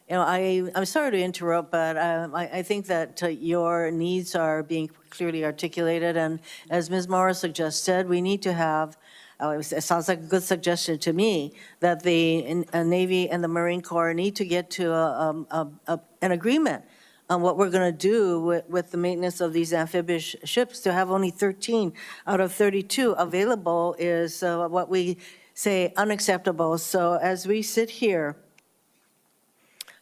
I'm sorry to interrupt, but I think that your needs are being clearly articulated. And as Ms. Maurer suggested, we need to have It sounds like a good suggestion to me, that the Navy and the Marine Corps need to get to an agreement on what we're going to do with the maintenance of these amphibious ships. To have only 13 out of 32 available is what we say unacceptable. So as we sit here,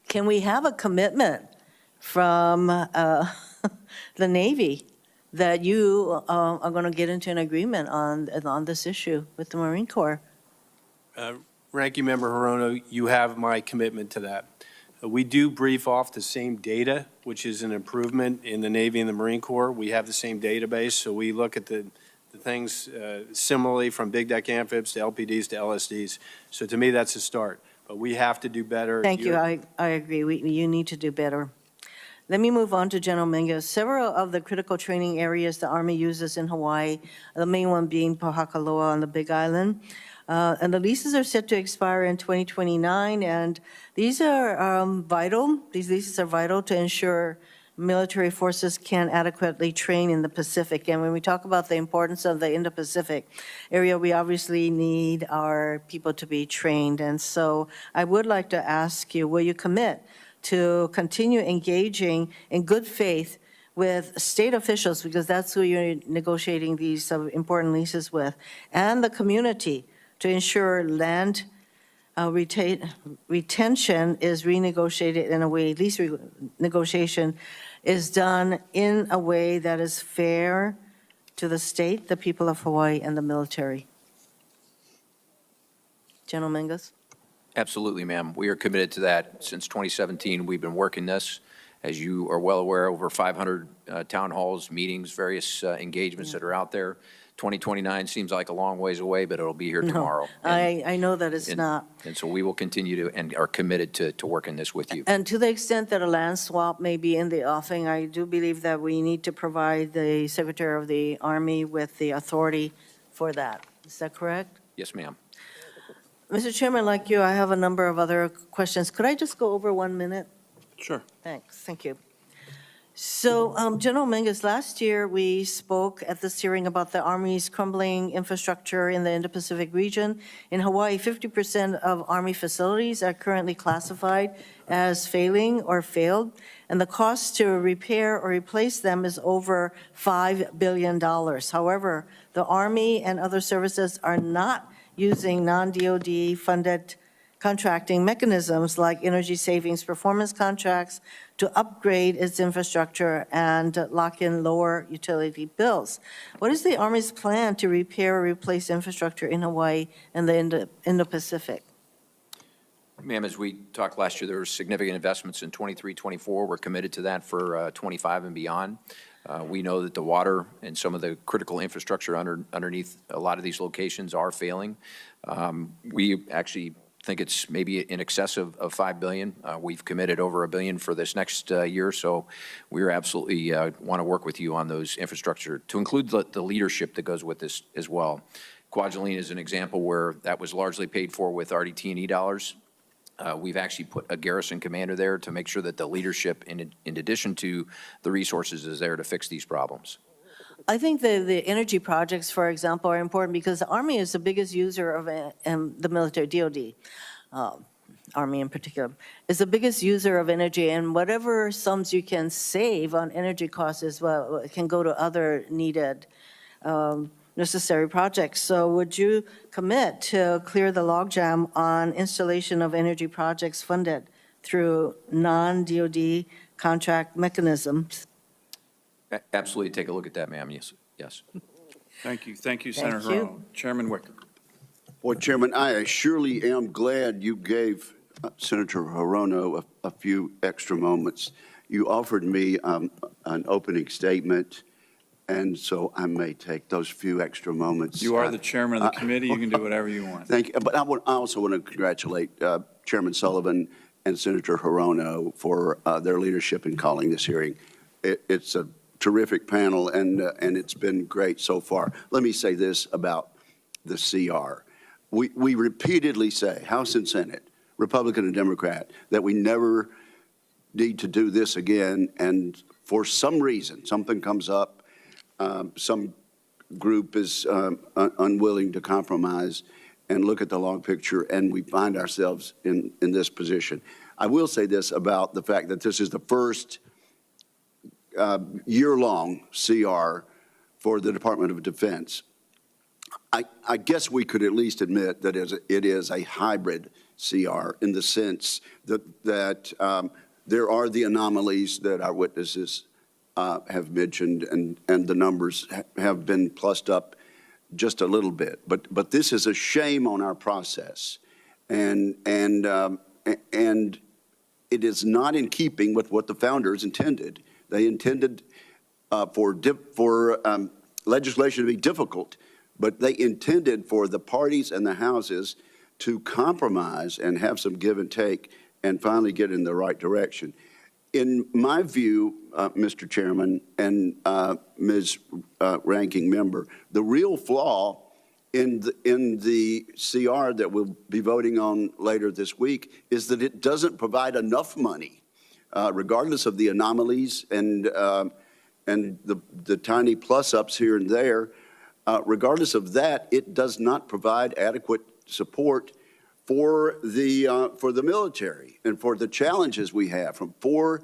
can we have a commitment from the Navy that you are going to get into an agreement on this issue with the Marine Corps? Ranking Member Hirono, you have my commitment to that. We do brief off the same data, which is an improvement in the Navy and the Marine Corps. We have the same database, so we look at the things similarly from big deck amphibs to LPDs to LSDs. So to me, that's a start. But we have to do better. Thank you. I agree. You need to do better. Let me move on to General Mingus. Several of the critical training areas the Army uses in Hawaii, the main one being Pohakaloa on the Big Island, and the leases are set to expire in 2029, and these are vital. These leases are vital to ensure military forces can adequately train in the Pacific. And when we talk about the importance of the Indo-Pacific area, we obviously need our people to be trained. And so I would like to ask you, will you commit to continue engaging in good faith with state officials, because that's who you're negotiating these important leases with, and the community to ensure land retention is renegotiated in a way, lease negotiation is done in a way that is fair to the state, the people of Hawaii, and the military? General Mingus? Absolutely, ma'am. We are committed to that. Since 2017, we've been working this. As you are well aware, over 500 town halls, meetings, various engagements that are out there. 2029 seems like a long ways away, but it'll be here tomorrow. I know that it's not. And so we will continue to, and are committed to working this with you. And to the extent that a land swap may be in the offing, I do believe that we need to provide the Secretary of the Army with the authority for that. Is that correct? Yes, ma'am. Mr. Chairman, like you, I have a number of other questions. Could I just go over 1 minute? Sure. Thanks. Thank you. So, General Mingus, last year we spoke at this hearing about the Army's crumbling infrastructure in the Indo-Pacific region. In Hawaii, 50% of Army facilities are currently classified as failing or failed, and the cost to repair or replace them is over $5 billion. However, the Army and other services are not using non-DOD funded contracting mechanisms like energy savings performance contracts to upgrade its infrastructure and lock in lower utility bills. What is the Army's plan to repair or replace infrastructure in Hawaii and the Indo-Pacific? Ma'am, as we talked last year, there were significant investments in 23, 24. We're committed to that for 25 and beyond. We know that the water and some of the critical infrastructure underneath a lot of these locations are failing. We actually think it's maybe in excess of $5 billion. We've committed over $1 billion for this next year, so we absolutely want to work with you on those infrastructure, to include the leadership that goes with this as well. Guetlein is an example where that was largely paid for with RDT&E dollars. We've actually put a garrison commander there to make sure that the leadership, in addition to the resources, is there to fix these problems. I think the energy projects, for example, are important because the Army is the biggest user of the military, DOD, Army in particular, is the biggest user of energy, and whatever sums you can save on energy costs as well can go to other needed necessary projects. So would you commit to clear the logjam on installation of energy projects funded through non-DOD contract mechanisms? Absolutely, take a look at that, ma'am. Yes, yes. Thank you. Thank you, Senator Thank you. Hirono. Chairman Wicker. Well, Chairman, I surely am glad you gave Senator Hirono a few extra moments. You offered me an opening statement, and so I may take those few extra moments. You are the chairman of the committee. You can do whatever you want. Thank you. But I also want to congratulate Chairman Sullivan and Senator Hirono for their leadership in calling this hearing. It's a terrific panel, and it's been great so far. Let me say this about the CR. We repeatedly say, House and Senate, Republican and Democrat, that we never need to do this again, and for some reason, something comes up, some group is unwilling to compromise and look at the long picture, and we find ourselves in this position. I will say this about the fact that this is the first year-long CR for the Department of Defense. I guess we could at least admit that it is a hybrid CR in the sense that there are the anomalies that our witnesses have mentioned, and the numbers have been plussed up just a little bit. But this is a shame on our process, and it is not in keeping with what the founders intended. They intended for legislation to be difficult, but they intended for the parties and the houses to compromise and have some give and take and finally get in the right direction. In my view, Mr. Chairman and Ms. Ranking Member, the real flaw in the CR that we'll be voting on later this week is that it doesn't provide enough money, regardless of the anomalies and the tiny plus-ups here and there. Regardless of that, it does not provide adequate support for the military and for the challenges we have from four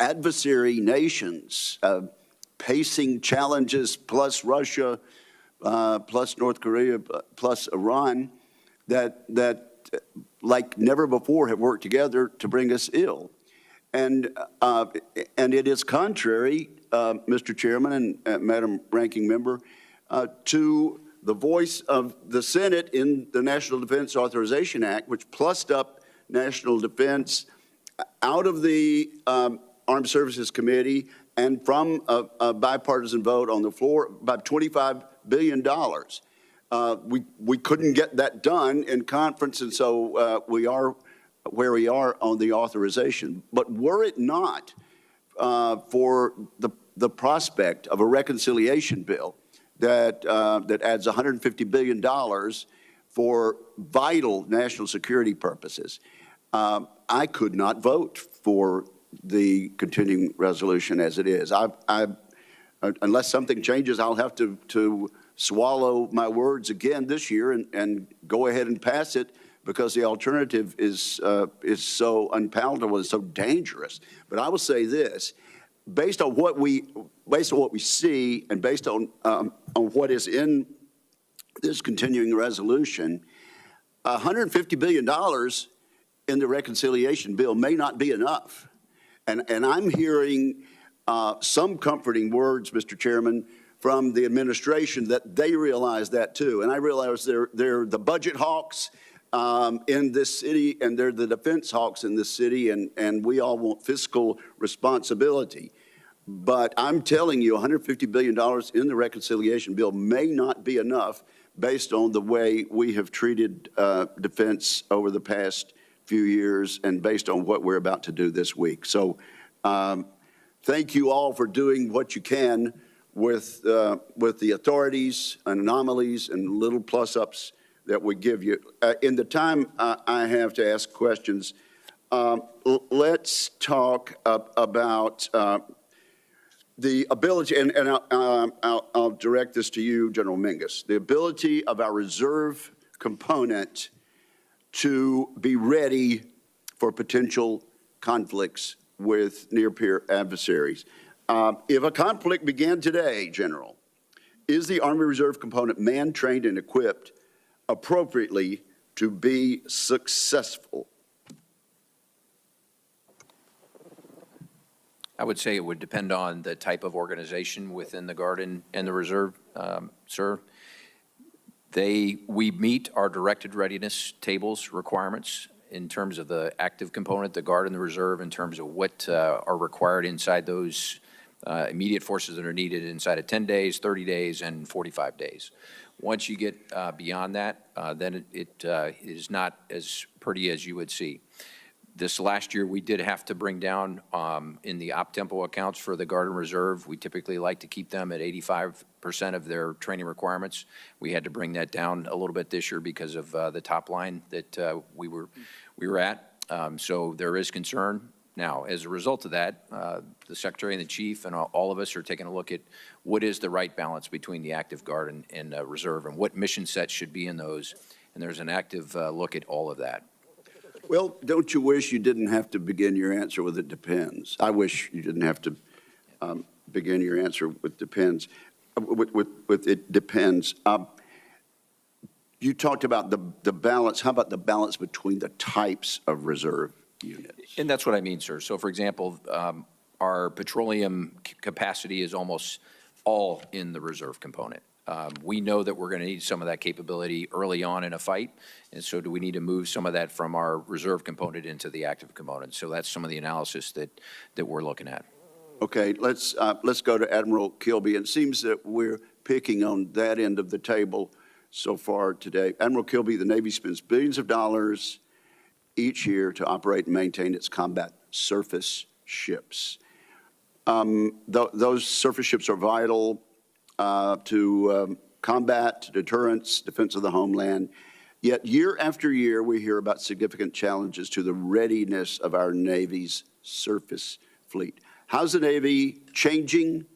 adversary nations, pacing challenges plus Russia, plus North Korea, plus Iran, that like never before have worked together to bring us ill. And it is contrary, Mr. Chairman and Madam Ranking Member, to the voice of the Senate in the National Defense Authorization Act, which plussed up national defense out of the Armed Services Committee and from a bipartisan vote on the floor by $25 billion. We couldn't get that done in conference, and so we are where we are on the authorization. But were it not for the prospect of a reconciliation bill that adds $150 billion for vital national security purposes, I could not vote for the continuing resolution as it is. Unless something changes, I'll have to swallow my words again this year and go ahead and pass it, because the alternative is so unpalatable and so dangerous. But I will say this: based on what we see, and based on what is in this continuing resolution, $150 billion in the reconciliation bill may not be enough. And I'm hearing some comforting words, Mr. Chairman, from the administration that they realize that too. And I realize they're the budget hawks in this city, and they're the defense hawks in this city, and we all want fiscal responsibility. But I'm telling you, $150 billion in the reconciliation bill may not be enough based on the way we have treated defense over the past few years and based on what we're about to do this week. So thank you all for doing what you can with the authorities and anomalies and little plus-ups that we give you. In the time I have to ask questions, let's talk about the ability, and I'll direct this to you, General Mingus, the ability of our reserve component to be ready for potential conflicts with near-peer adversaries. If a conflict began today, General, is the Army Reserve component manned, trained, and equipped appropriately to be successful? I would say it would depend on the type of organization within the Guard and the Reserve, sir. We meet our directed readiness tables requirements in terms of the active component, the Guard and the Reserve, in terms of what are required inside those immediate forces that are needed inside of 10 days, 30 days, and 45 days. Once you get beyond that, then it is not as pretty as you would see. This last year, we did have to bring down in the op-tempo accounts for the Guard and Reserve. We typically like to keep them at 85% of their training requirements. We had to bring that down a little bit this year because of the top line that we were at. So there is concern Now, as a result of that, the Secretary and the Chief and all of us are taking a look at what is the right balance between the active guard and reserve, and what mission sets should be in those. And there's an active look at all of that. Well, don't you wish you didn't have to begin your answer with "it depends"? I wish you didn't have to begin your answer with "depends." With "it depends." You talked about the balance. How about the balance between the types of reserve units? And that's what I mean, sir. So, for example, our petroleum capacity is almost all in the reserve component. We know that we're going to need some of that capability early on in a fight, and so do we need to move some of that from our reserve component into the active component? So that's some of the analysis that we're looking at. Okay, let's go to Admiral Kilby. It seems that we're picking on that end of the table so far today. Admiral Kilby, the Navy spends billions of dollars each year to operate and maintain its combat surface ships. Those surface ships are vital to combat, to deterrence, defense of the homeland. Yet year after year, we hear about significant challenges to the readiness of our Navy's surface fleet. How's the Navy changing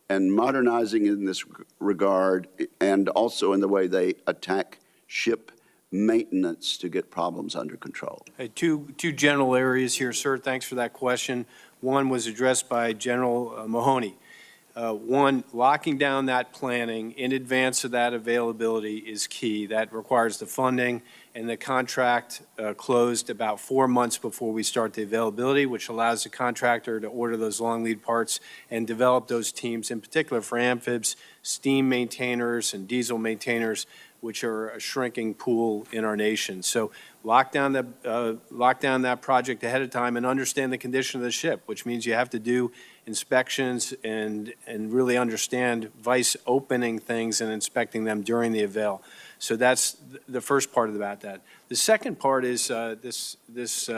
and modernizing in this regard, and also in the way they attack ship maintenance to get problems under control? Hey, two general areas here, sir. Thanks for that question. One was addressed by General Mahoney. One, locking down that planning in advance of that availability is key. That requires the funding, and the contract closed about 4 months before we start the availability, which allows the contractor to order those long lead parts and develop those teams, in particular for amphibs, steam maintainers, and diesel maintainers, which are a shrinking pool in our nation. So lock down that project ahead of time and understand the condition of the ship, which means you have to do inspections and really understand vice opening things and inspecting them during the avail. So that's the first part about that. The second part is this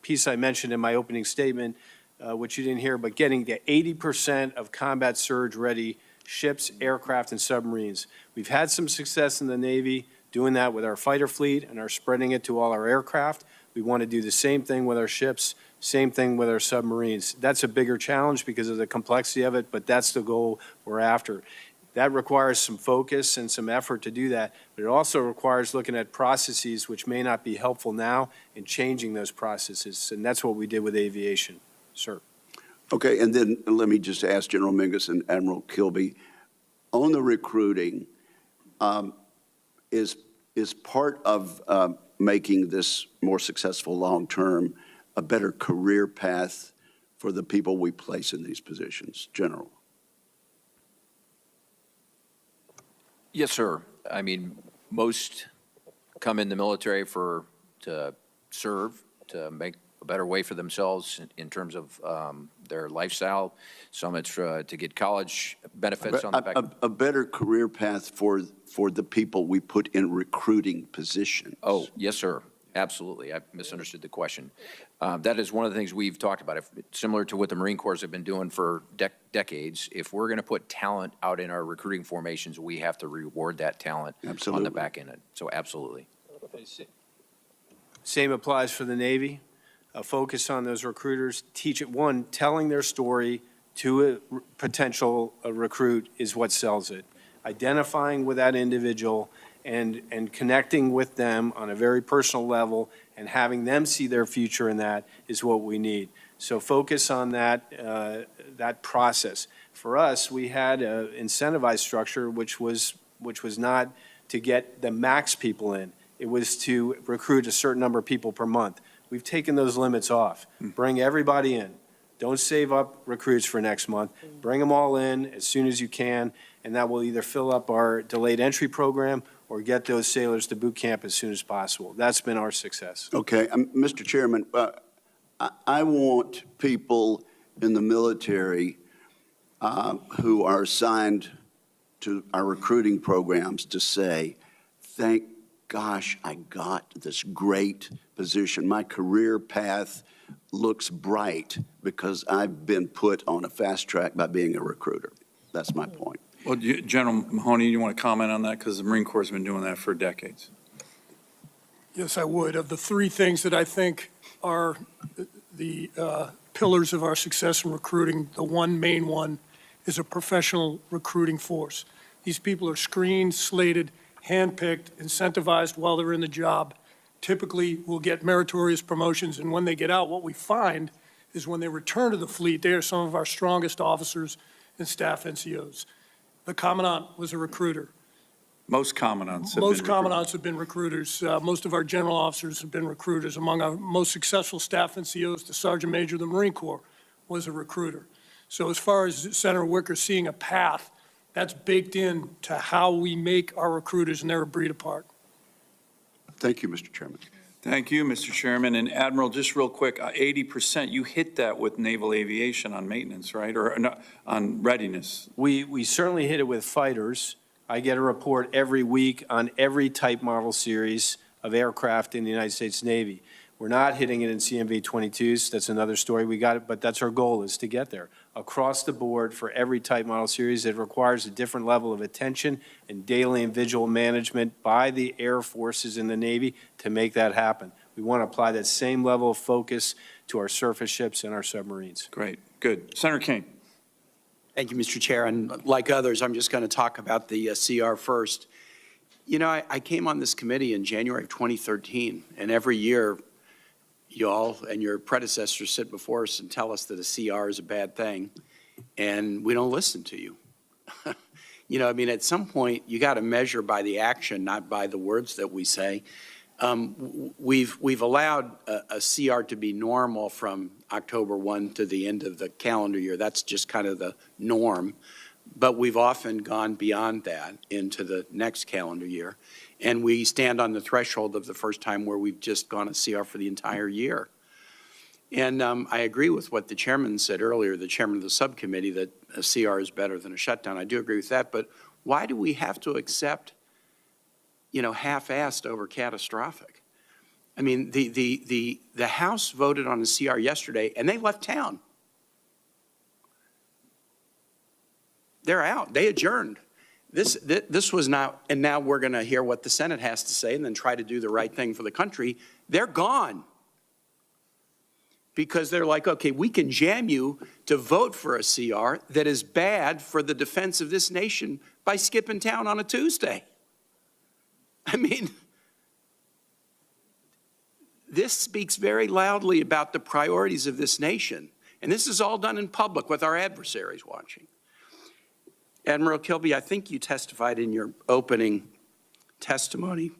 piece I mentioned in my opening statement, which you didn't hear, but getting to 80% of combat surge ready ships, aircraft, and submarines. We've had some success in the Navy doing that with our fighter fleet and are spreading it to all our aircraft. We want to do the same thing with our ships, same thing with our submarines. That's a bigger challenge because of the complexity of it, but that's the goal we're after. That requires some focus and some effort to do that, but it also requires looking at processes which may not be helpful now and changing those processes, and that's what we did with aviation, sir. Okay, and then let me just ask General Mingus and Admiral Kilby, on the recruiting, is part of making this more successful long-term a better career path for the people we place in these positions, General? Yes, sir. I mean, most come in the military to serve, to make a better way for themselves in terms of their lifestyle. Some it's to get college benefits on the back. A better career path for the people we put in recruiting positions. Oh, yes, sir. Absolutely. I misunderstood the question. That is one of the things we've talked about. Similar to what the Marine Corps have been doing for decades, if we're going to put talent out in our recruiting formations, we have to reward that talent on the back end. So absolutely. Same applies for the Navy. Focus on those recruiters. Teach it. One, telling their story to a potential recruit is what sells it. Identifying with that individual and connecting with them on a very personal level and having them see their future in that is what we need. So focus on that process. For us, we had an incentivized structure which was not to get the max people in. It was to recruit a certain number of people per month. We've taken those limits off. Bring everybody in. Don't save up recruits for next month. Bring them all in as soon as you can, and that will either fill up our delayed entry program or get those sailors to boot camp as soon as possible. That's been our success. Okay, Mr. Chairman, I want people in the military who are assigned to our recruiting programs to say, thank gosh, I got this great position. My career path looks bright because I've been put on a fast track by being a recruiter. That's my point. Well, General Mahoney, you want to comment on that? Because the Marine Corps has been doing that for decades. Yes, I would. Of the three things that I think are the pillars of our success in recruiting, the one main one is a professional recruiting force. These people are screened, slated, handpicked, incentivized while they're in the job. Typically will get meritorious promotions, and when they get out, what we find is when they return to the fleet, they are some of our strongest officers and staff NCOs. The commandant was a recruiter. Most commandants have been Most recruited. commandants have been recruiters. Most of our general officers have been recruiters. Among our most successful staff NCOs, the Sergeant Major of the Marine Corps was a recruiter. So as far as Senator Wicker seeing a path, that's baked in to how we make our recruiters, and they're a breed apart. Thank you, Mr. Chairman. Thank you, Mr. Chairman. And Admiral, just real quick, 80%, you hit that with naval aviation on maintenance, right? Or no, on readiness? We certainly hit it with fighters. I get a report every week on every type model series of aircraft in the United States Navy. We're not hitting it in CMV-22s. That's another story. We got it, but that's our goal, is to get there. Across the board for every type model series, it requires a different level of attention and daily and visual management by the Air Forces in the Navy to make that happen. We want to apply that same level of focus to our surface ships and our submarines. Great, good. Senator Kane. Thank you, Mr. Chair. And like others, I'm just going to talk about the CR first. You know, I came on this committee in January of 2013, and every year you all and your predecessors sit before us and tell us that a CR is a bad thing, and we don't listen to you. You know, I mean, at some point, you got to measure by the action, not by the words that we say. We've allowed a CR to be normal from October 1 to the end of the calendar year. That's just kind of the norm. But we've often gone beyond that into the next calendar year. And we stand on the threshold of the first time where we've just gone a CR for the entire year. And I agree with what the chairman said earlier, the chairman of the subcommittee, that a CR is better than a shutdown. I do agree with that. But why do we have to accept, you know, half-assed over catastrophic? I mean, the House voted on a CR yesterday, and they left town. They're out. They adjourned. This was not, and now we're going to hear what the Senate has to say and then try to do the right thing for the country. They're gone. Because they're like, okay, we can jam you to vote for a CR that is bad for the defense of this nation by skipping town on a Tuesday. I mean, this speaks very loudly about the priorities of this nation. And this is all done in public with our adversaries watching. Admiral Kilby, I think you testified in your opening testimony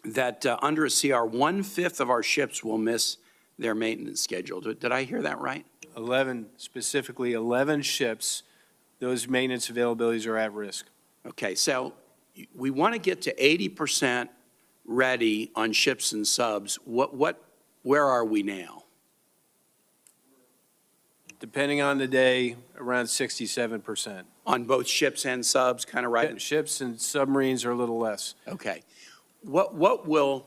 that under a CR, 1/5 of our ships will miss their maintenance schedule. Did I hear that right? 11, specifically 11 ships, those maintenance availabilities are at risk. Okay, so we want to get to 80% ready on ships and subs. Where are we now? Depending on the day, around 67%. On both ships and subs, kind of right? Ships and submarines are a little less. Okay. What will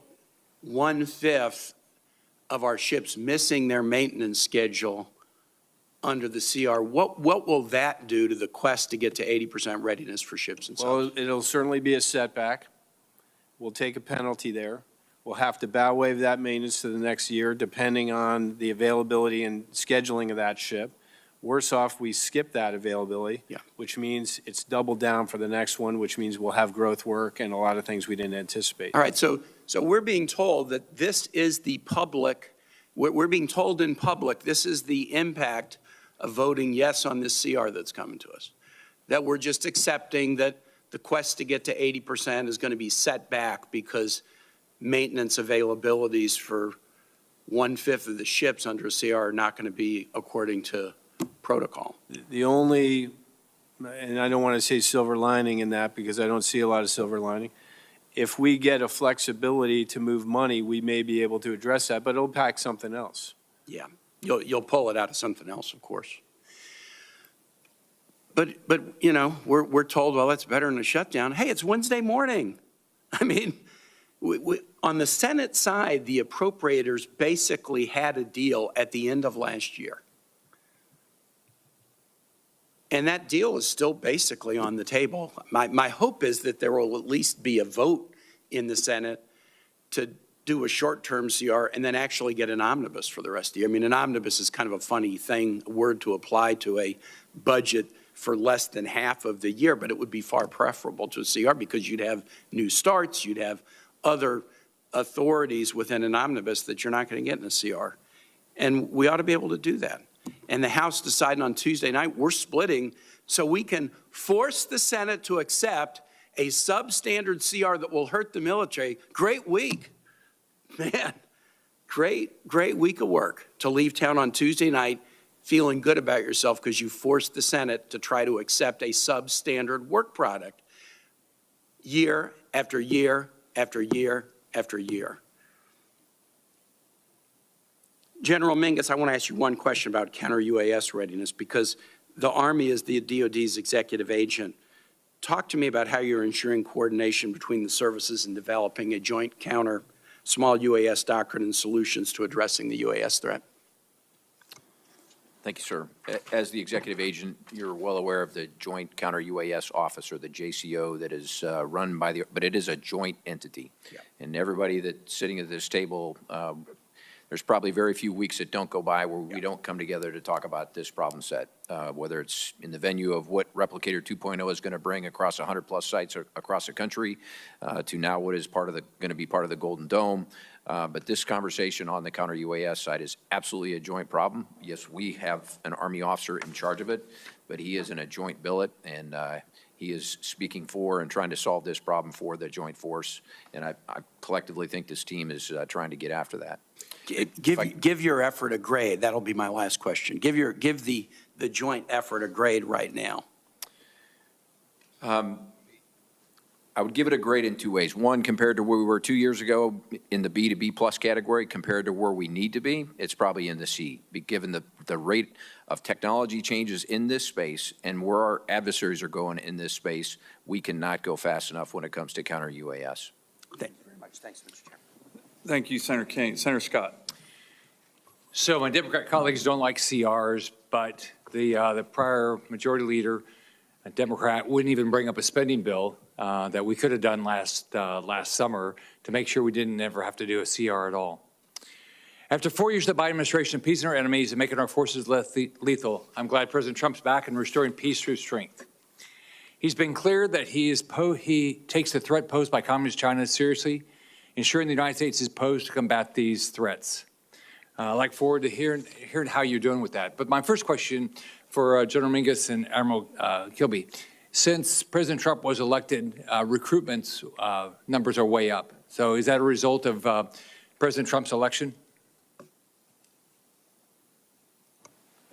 1/5 of our ships missing their maintenance schedule under the CR, what will that do to the quest to get to 80% readiness for ships and subs? Well, it'll certainly be a setback. We'll take a penalty there. We'll have to bow wave that maintenance to the next year, depending on the availability and scheduling of that ship. Worse off, we skip that availability, which means it's doubled down for the next one, which means we'll have growth work and a lot of things we didn't anticipate. All right, so we're being told that this is the public, we're being told in public, this is the impact of voting yes on this CR that's coming to us. That we're just accepting that the quest to get to 80% is going to be set back because maintenance availabilities for 1/5 of the ships under a CR are not going to be according to protocol. The only, and I don't want to say silver lining in that because I don't see a lot of silver lining, if we get a flexibility to move money, we may be able to address that, but it'll pack something else. Yeah, you'll pull it out of something else, of course. But you know, we're told, well, that's better than a shutdown. Hey, it's Wednesday morning. I mean, on the Senate side, the appropriators basically had a deal at the end of last year. And that deal is still basically on the table. My hope is that there will at least be a vote in the Senate to do a short-term CR and then actually get an omnibus for the rest of the year. I mean, an omnibus is kind of a funny thing, a word to apply to a budget for less than half of the year, but it would be far preferable to a CR because you'd have new starts, you'd have other authorities within an omnibus that you're not going to get in a CR. And we ought to be able to do that. And the House decided on Tuesday night, we're splitting so we can force the Senate to accept a substandard CR that will hurt the military. Great week. Man, great week of work to leave town on Tuesday night feeling good about yourself because you forced the Senate to try to accept a substandard work product year after year after year after year. General Mingus, I want to ask you one question about counter-UAS readiness because the Army is the DOD's executive agent. Talk to me about how you're ensuring coordination between the services in developing a joint counter small UAS doctrine and solutions to addressing the UAS threat. Thank you, sir. As the executive agent, you're well aware of the Joint Counter-UAS Office, or the JCO, that is run by but it is a joint entity. Yeah. And everybody that's sitting at this table, there's probably very few weeks that don't go by where we don't come together to talk about this problem set, whether it's in the venue of what Replicator 2.0 is going to bring across 100-plus sites across the country, to now what is going to be part of the Golden Dome. But this conversation on the counter-UAS side is absolutely a joint problem. Yes, we have an Army officer in charge of it, but he is in a joint billet, and he is speaking for and trying to solve this problem for the joint force. And I collectively think this team is trying to get after that. Give your effort a grade. That'll be my last question. Give the joint effort a grade right now. I would give it a grade in two ways. One, compared to where we were 2 years ago in the B to B plus category, compared to where we need to be, it's probably in the C, given the rate of technology changes in this space and where our adversaries are going in this space. We cannot go fast enough when it comes to counter UAS. Thank you very much. Thanks, Mr. Chairman. Thank you, Senator Kane. Senator Scott. So my Democrat colleagues don't like CRs, but the prior majority leader, a Democrat, wouldn't even bring up a spending bill that we could have done last summer to make sure we didn't ever have to do a CR at all. After 4 years of the Biden administration appeasing our enemies and making our forces less lethal, I'm glad President Trump's back and restoring peace through strength. He's been clear that he takes the threat posed by Communist China seriously, ensuring the United States is posed to combat these threats. I look forward to hearing how you're doing with that. But my first question for General Mingus and Admiral Kilby: since President Trump was elected, recruitment numbers are way up. So is that a result of President Trump's election?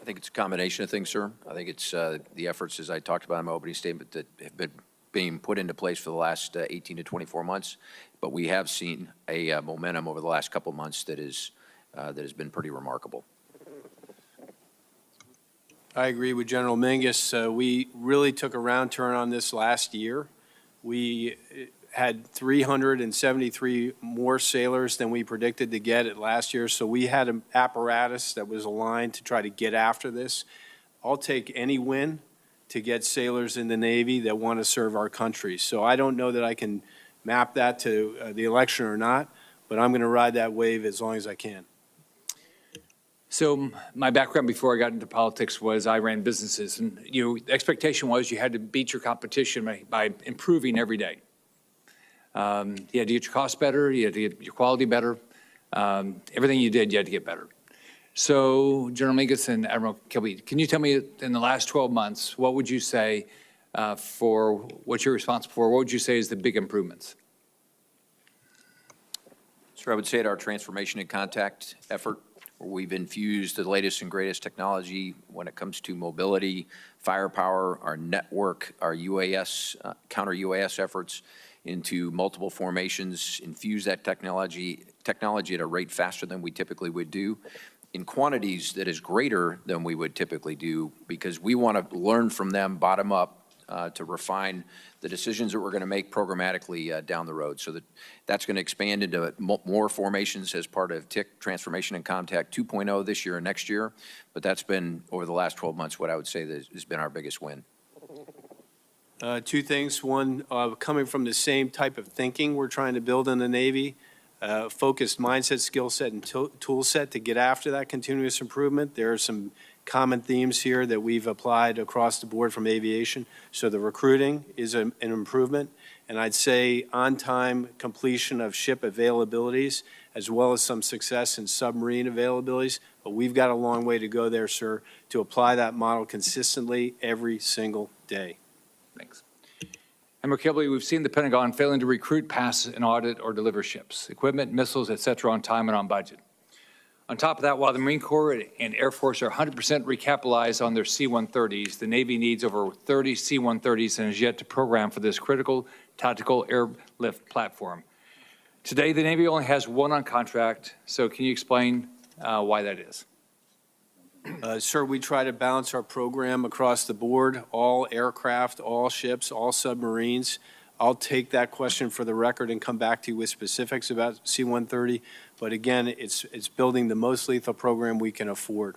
I think it's a combination of things, sir. I think it's the efforts, as I talked about in my opening statement, that have been being put into place for the last 18 to 24 months. But we have seen a momentum over the last couple of months that has been pretty remarkable. I agree with General Mingus. We really took a round turn on this last year. We had 373 more sailors than we predicted to get it last year, so we had an apparatus that was aligned to try to get after this. I'll take any win to get sailors in the Navy that want to serve our country. So I don't know that I can map that to the election or not, but I'm going to ride that wave as long as I can. So my background before I got into politics was I ran businesses, and the expectation was you had to beat your competition by improving every day. You had to get your costs better, you had to get your quality better. Everything you did, you had to get better. So General Mingus and Admiral Kilby, can you tell me in the last 12 months, what would you say for what you're responsible for? What would you say is the big improvements? Sir, I would say at our transformation and contact effort, where we've infused the latest and greatest technology when it comes to mobility, firepower, our network, our UAS, counter-UAS efforts into multiple formations, infuse that technology at a rate faster than we typically would do, in quantities that is greater than we would typically do, because we want to learn from them bottom up to refine the decisions that we're going to make programmatically down the road. So that's going to expand into more formations as part of TIC, Transformation and Contact 2.0 this year and next year. But that's been, over the last 12 months, what I would say that has been our biggest win. Two things. One, coming from the same type of thinking we're trying to build in the Navy. focused mindset, skill set, and tool set to get after that continuous improvement. There are some common themes here that we've applied across the board from aviation. So the recruiting is an improvement, and I'd say on-time completion of ship availabilities, as well as some success in submarine availabilities. But we've got a long way to go there, sir, to apply that model consistently every single day. Thanks. Admiral Kilby, we've seen the Pentagon failing to recruit, pass an audit, or deliver ships, equipment, missiles, et cetera, on time and on budget. On top of that, while the Marine Corps and Air Force are 100% recapitalized on their C-130s, the Navy needs over 30 C-130s and is yet to program for this critical tactical airlift platform. Today, the Navy only has one on contract, so can you explain why that is? Sir, we try to balance our program across the board, all aircraft, all ships, all submarines. I'll take that question for the record and come back to you with specifics about C-130. But again, it's building the most lethal program we can afford.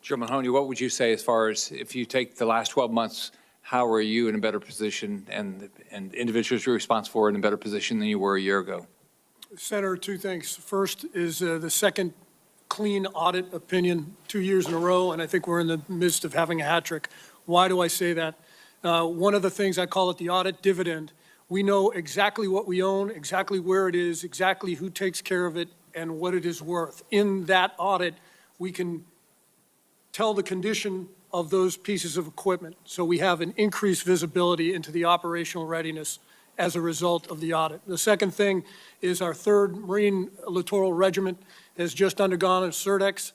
General Mahoney, what would you say as far as if you take the last 12 months, how are you in a better position and individuals you're responsible for in a better position than you were a year ago? Senator, two things. First is the second clean audit opinion 2 years in a row, and I think we're in the midst of having a hat trick. Why do I say that? One of the things, I call it the audit dividend. We know exactly what we own, exactly where it is, exactly who takes care of it, and what it is worth. In that audit, we can tell the condition of those pieces of equipment. So we have an increased visibility into the operational readiness as a result of the audit. The second thing is our 3rd Marine Littoral Regiment has just undergone a CERDEX.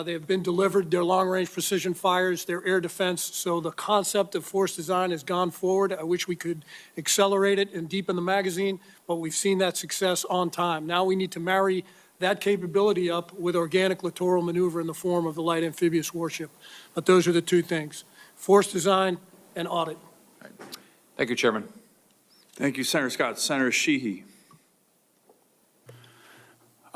They have been delivered their long-range precision fires, their air defense. So the concept of force design has gone forward. I wish we could accelerate it and deepen the magazine, but we've seen that success on time. Now we need to marry that capability up with organic littoral maneuver in the form of the light amphibious warship. But those are the two things, force design and audit. Thank you, Chairman. Thank you, Senator Scott. Senator Sheehy.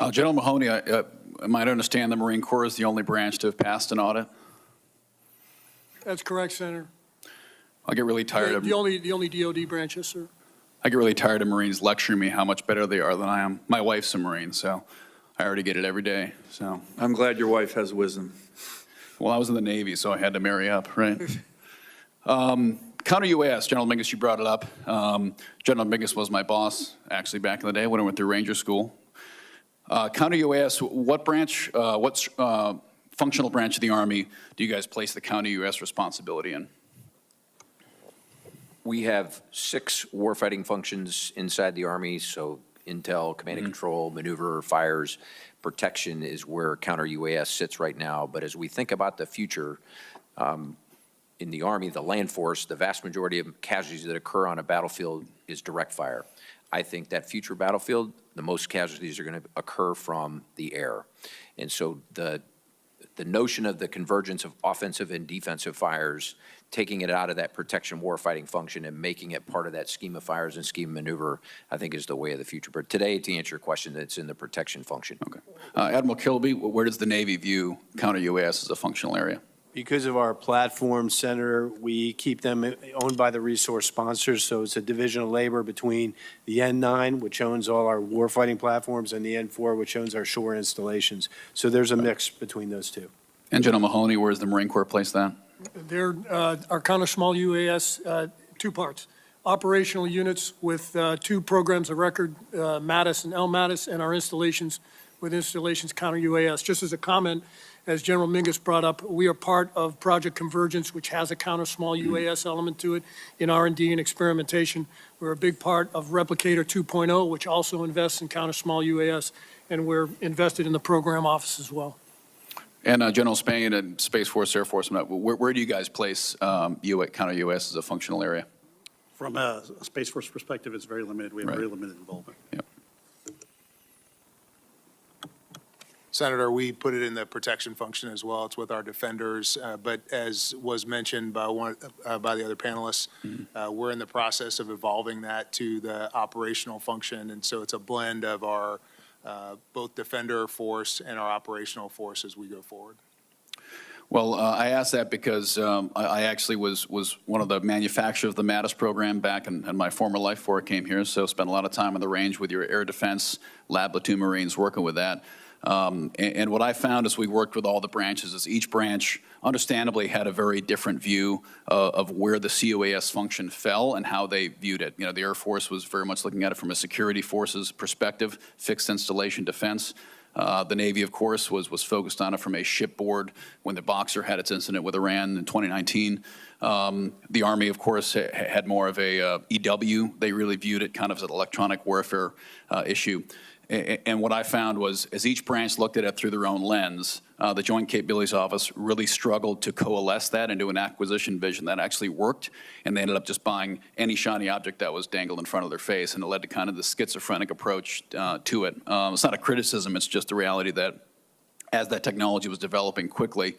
General Mahoney, I might understand the Marine Corps is the only branch to have passed an audit. That's correct, Senator. I get really tired of the only DOD branch, yes, sir. I get really tired of Marines lecturing me how much better they are than I am. My wife's a Marine, so I already get it every day. So I'm glad your wife has wisdom. Well, I was in the Navy, so I had to marry up, right? Counter-UAS, General Mingus, you brought it up. General Mingus was my boss, actually, back in the day when I went through Ranger School. Counter-UAS, what branch, what functional branch of the Army do you guys place the counter-UAS responsibility in? We have 6 warfighting functions inside the Army, so intel, command and control, maneuver, fires, protection is where counter-UAS sits right now. But as we think about the future, in the Army, the land force, the vast majority of casualties that occur on a battlefield is direct fire. I think that future battlefield, the most casualties are going to occur from the air. And so the notion of the convergence of offensive and defensive fires, taking it out of that protection warfighting function and making it part of that scheme of fires and scheme of maneuver, I think is the way of the future. But today, to answer your question, it's in the protection function. Okay. Admiral Kilby, where does the Navy view counter-UAS as a functional area? Because of our platform, Senator, we keep them owned by the resource sponsors, so it's a division of labor between the N9, which owns all our warfighting platforms, and the N4, which owns our shore installations. So there's a mix between those two. And General Mahoney, where does the Marine Corps place that? There are counter small UAS, 2 parts. Operational units with 2 programs of record, MATIS and LMATIS, and our installations with installations counter UAS. Just as a comment, as General Mingus brought up, we are part of Project Convergence, which has a counter small UAS element to it in R&D and experimentation. We're a big part of Replicator 2.0, which also invests in counter small UAS, and we're invested in the program office as well. And General Spain and Space Force, Air Force, where do you guys place counter-UAS as a functional area? From a Space Force perspective, it's very limited. We have very limited involvement. Yep. Senator, we put it in the protection function as well. It's with our defenders, but as was mentioned by the other panelists, we're in the process of evolving that to the operational function, and so it's a blend of our both defender force and our operational force as we go forward. Well, I asked that because I actually was one of the manufacturers of the MADIS program back in my former life before I came here, so spent a lot of time on the range with your air defense, lab platoon Marines working with that. And what I found as we worked with all the branches is each branch understandably had a very different view of where the COAS function fell and how they viewed it. You know, the Air Force was very much looking at it from a security forces perspective, fixed installation defense. The Navy, of course, was focused on it from a shipboard when the Boxer had its incident with Iran in 2019. The Army, of course, had more of a EW. They really viewed it kind of as an electronic warfare issue. And what I found was, as each branch looked at it through their own lens, the Joint Capabilities Office really struggled to coalesce that into an acquisition vision that actually worked, and they ended up just buying any shiny object that was dangled in front of their face, and it led to kind of the schizophrenic approach to it. It's not a criticism, it's just the reality that as that technology was developing quickly,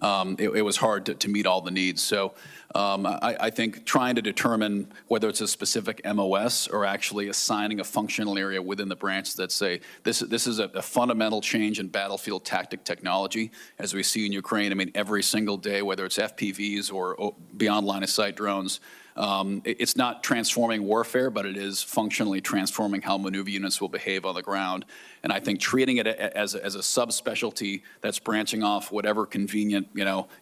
it was hard to meet all the needs. So I think trying to determine whether it's a specific MOS or actually assigning a functional area within the branch that say this is a fundamental change in battlefield tactic technology, as we see in Ukraine. I mean, every single day, whether it's FPVs or beyond line of sight drones, it's not transforming warfare, but it is functionally transforming how maneuver units will behave on the ground. And I think treating it as a subspecialty that's branching off whatever convenient,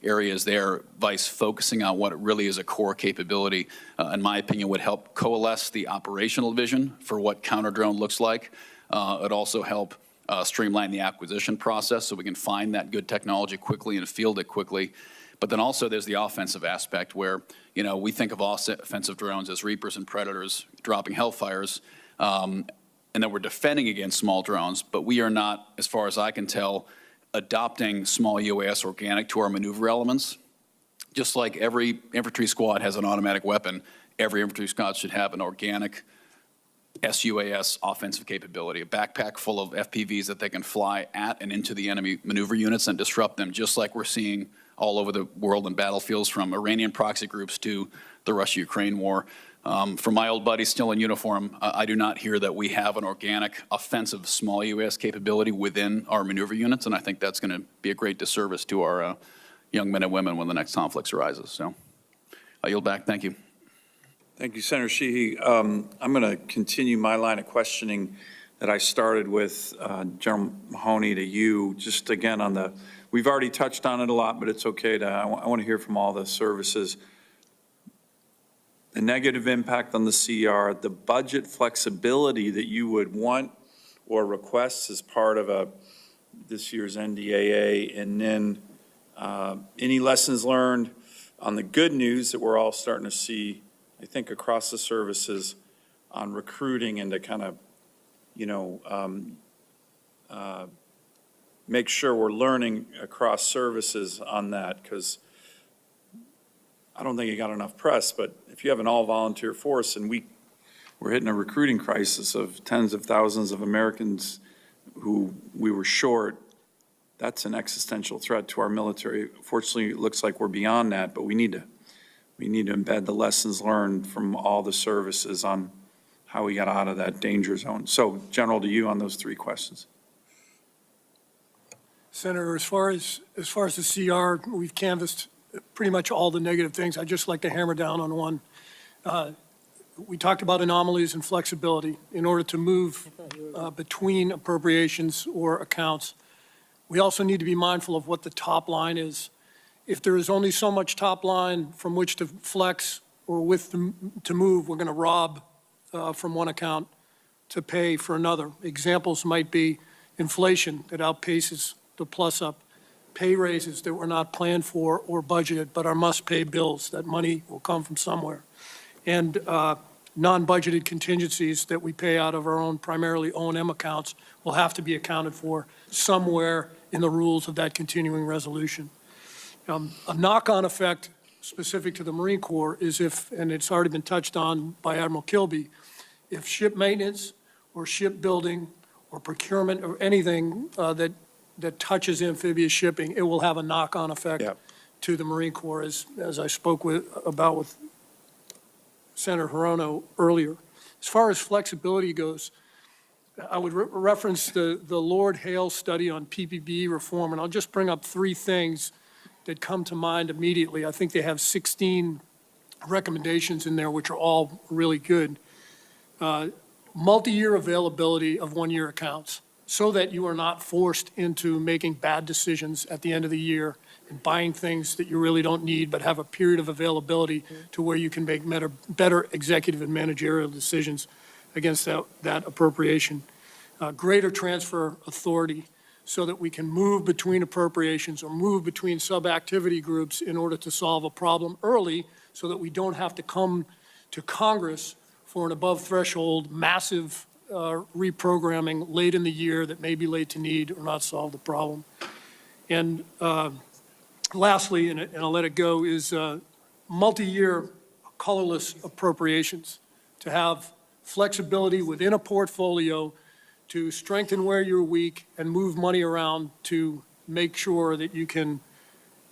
area is there, vice focusing on what really is a core capability, in my opinion, would help coalesce the operational vision for what counter-drone looks like. It'd also help streamline the acquisition process so we can find that good technology quickly and field it quickly. But then also there's the offensive aspect where, we think of offensive drones as Reapers and Predators dropping Hellfires, and that we're defending against small drones, but we are not, as far as I can tell, adopting small UAS organic to our maneuver elements. Just like every infantry squad has an automatic weapon, every infantry squad should have an organic SUAS offensive capability, a backpack full of FPVs that they can fly at and into the enemy maneuver units and disrupt them, just like we're seeing all over the world in battlefields, from Iranian proxy groups to the Russia-Ukraine war. For my old buddies still in uniform, I do not hear that we have an organic offensive small UAS capability within our maneuver units, and I think that's going to be a great disservice to our young men and women when the next conflicts arises. So I yield back. Thank you. Thank you, Senator Sheehy. I'm going to continue my line of questioning that I started with General Mahoney to you, just again on the, we've already touched on it a lot, but it's okay I want to hear from all the services. The negative impact on the CR, the budget flexibility that you would want or request as part of this year's NDAA, and then any lessons learned on the good news that we're all starting to see, I think, across the services on recruiting and to kind of, make sure we're learning across services on that, because I don't think it got enough press, but if you have an all-volunteer force and we're hitting a recruiting crisis of tens of thousands of Americans who we were short, that's an existential threat to our military. Fortunately, it looks like we're beyond that, but we need to embed the lessons learned from all the services on how we got out of that danger zone. So, General, to you on those three questions. Senator, as far as the CR, we've canvassed pretty much all the negative things. I'd just like to hammer down on one. We talked about anomalies and flexibility. In order to move between appropriations or accounts, we also need to be mindful of what the top line is. If there is only so much top line from which to flex or to move, we're going to rob from one account to pay for another. Examples might be inflation that outpaces the plus up, pay raises that were not planned for or budgeted but are must-pay bills. That money will come from somewhere. And non-budgeted contingencies that we pay out of our own primarily O&M accounts will have to be accounted for somewhere in the rules of that continuing resolution. A knock-on effect specific to the Marine Corps is if, and it's already been touched on by Admiral Kilby, if ship maintenance or shipbuilding or procurement or anything that touches amphibious shipping, it will have a knock-on effect to the Marine Corps, as I spoke about with Senator Hirono earlier. As far as flexibility goes, I would reference the Lord Hale study on PPB reform, and I'll just bring up three things that come to mind immediately. I think they have 16 recommendations in there, which are all really good. Multi-year availability of one-year accounts so that you are not forced into making bad decisions at the end of the year and buying things that you really don't need, but have a period of availability to where you can make better executive and managerial decisions against that appropriation. Greater transfer authority so that we can move between appropriations or move between sub-activity groups in order to solve a problem early so that we don't have to come to Congress for an above-threshold massive reprogramming late in the year that may be late to need or not solve the problem. And lastly, and I'll let it go, is multi-year colorless appropriations, to have flexibility within a portfolio to strengthen where you're weak and move money around to make sure that you can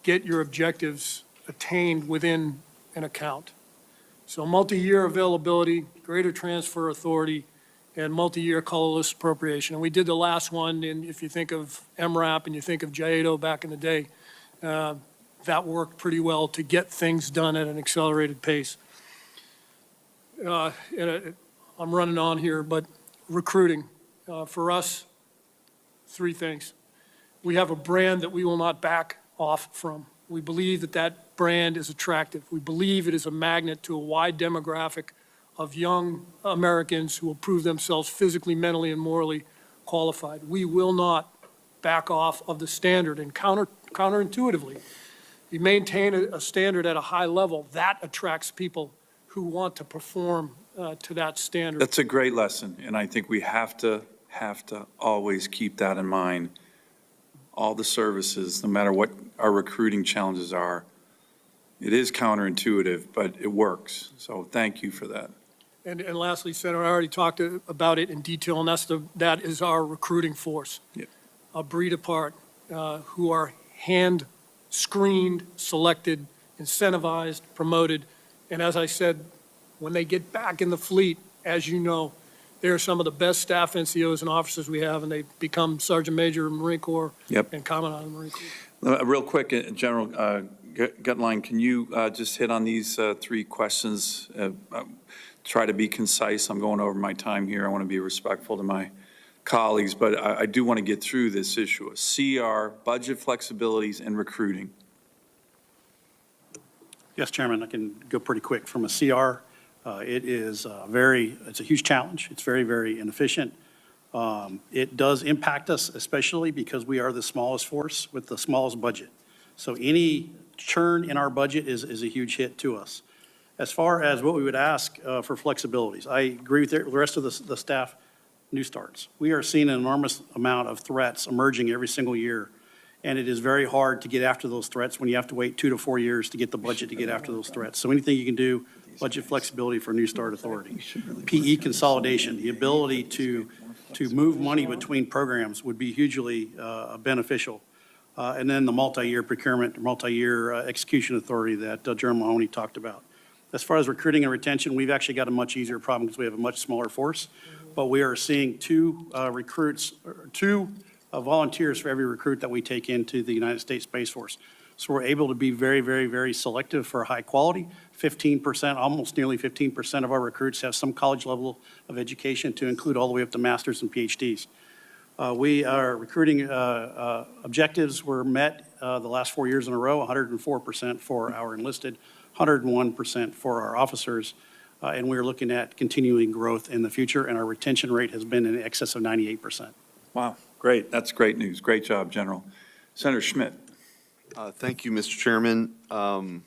get your objectives attained within an account. So multi-year availability, greater transfer authority, and multi-year colorless appropriation. And we did the last one, and if you think of MRAP and you think of JADO back in the day, that worked pretty well to get things done at an accelerated pace. I'm running on here, but recruiting. For us, three things. We have a brand that we will not back off from. We believe that that brand is attractive. We believe it is a magnet to a wide demographic of young Americans who will prove themselves physically, mentally, and morally qualified. We will not back off of the standard, and counterintuitively, we maintain a standard at a high level. That attracts people who want to perform to that standard. That's a great lesson, and I think we have to always keep that in mind. All the services, no matter what our recruiting challenges are, it is counterintuitive, but it works. So thank you for that. And lastly, Senator, I already talked about it in detail, and that is our recruiting force. Yep. A breed apart, who are hand-screened, selected, incentivized, promoted. And as I said, when they get back in the fleet, as you know, they're some of the best staff NCOs and officers we have, and they become Sergeant Major of the Marine Corps and Commandant of the Marine Corps. Real quick, General Guetlein, can you just hit on these three questions? Try to be concise. I'm going over my time here. I want to be respectful to my colleagues, but I do want to get through this issue of CR, budget flexibilities, and recruiting. Yes, Chairman, I can go pretty quick. From a CR, it's a huge challenge. It's very, very inefficient. It does impact us, especially because we are the smallest force with the smallest budget. So any churn in our budget is a huge hit to us. As far as what we would ask for flexibilities, I agree with the rest of the staff, new starts. We are seeing an enormous amount of threats emerging every single year, and it is very hard to get after those threats when you have to wait 2 to 4 years to get the budget to get after those threats. So anything you can do, budget flexibility for New Start Authority. PE consolidation, the ability to move money between programs would be hugely beneficial. And then the multi-year procurement, multi-year execution authority that General Mahoney talked about. As far as recruiting and retention, we've actually got a much easier problem because we have a much smaller force. But we are seeing two volunteers for every recruit that we take into the United States Space Force. So we're able to be very, very, very selective for high quality. 15%, almost nearly 15% of our recruits have some college level of education, to include all the way up to masters and PhDs. Our recruiting objectives were met the last 4 years in a row, 104% for our enlisted, 101% for our officers, and we're looking at continuing growth in the future, and our retention rate has been in excess of 98%. Wow, great. That's great news. Great job, General. Senator Schmidt. Thank you, Mr. Chairman. And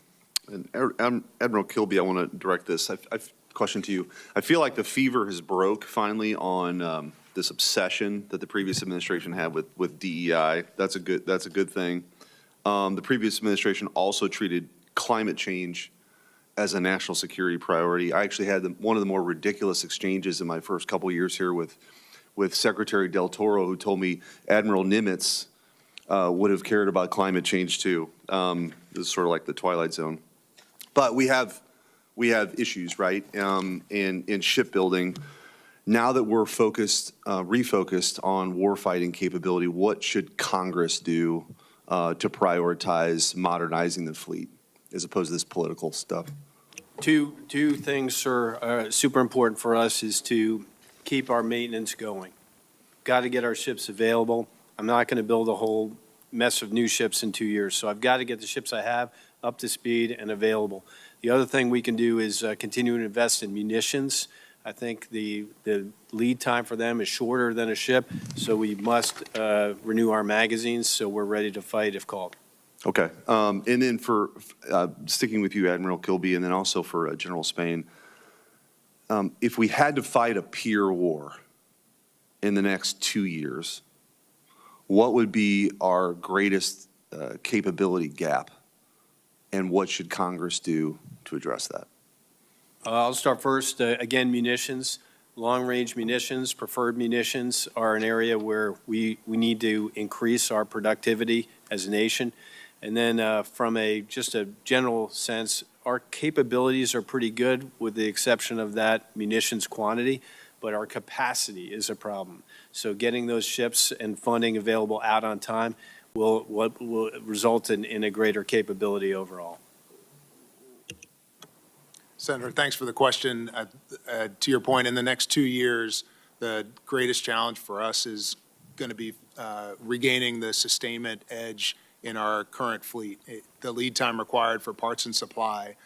Admiral Kilby, I want to direct this. I've question to you. I feel like the fever has broke finally on this obsession that the previous administration had with DEI. That's a good thing. The previous administration also treated climate change as a national security priority. I actually had one of the more ridiculous exchanges in my first couple of years here with Secretary Del Toro, who told me Admiral Nimitz would have cared about climate change too. This is sort of like the Twilight Zone. But we have issues, right, in shipbuilding. Now that we're refocused on warfighting capability, what should Congress do to prioritize modernizing the fleet as opposed to this political stuff? Two things, sir, super important for us is to keep our maintenance going. Got to get our ships available. I'm not going to build a whole mess of new ships in 2 years, so I've got to get the ships I have up to speed and available. The other thing we can do is continue to invest in munitions. I think the lead time for them is shorter than a ship, so we must renew our magazines so we're ready to fight if called. Okay. And then for sticking with you, Admiral Kilby, and then also for General Spain, if we had to fight a peer war in the next 2 years, what would be our greatest capability gap, and what should Congress do to address that? I'll start first. Again, munitions, long-range munitions, preferred munitions are an area where we need to increase our productivity as a nation. And then from just a general sense, our capabilities are pretty good with the exception of that munitions quantity, but our capacity is a problem. So getting those ships and funding available out on time will result in a greater capability overall. Senator, thanks for the question. To your point, in the next 2 years, the greatest challenge for us is going to be regaining the sustainment edge in our current fleet. The lead time required for parts and supply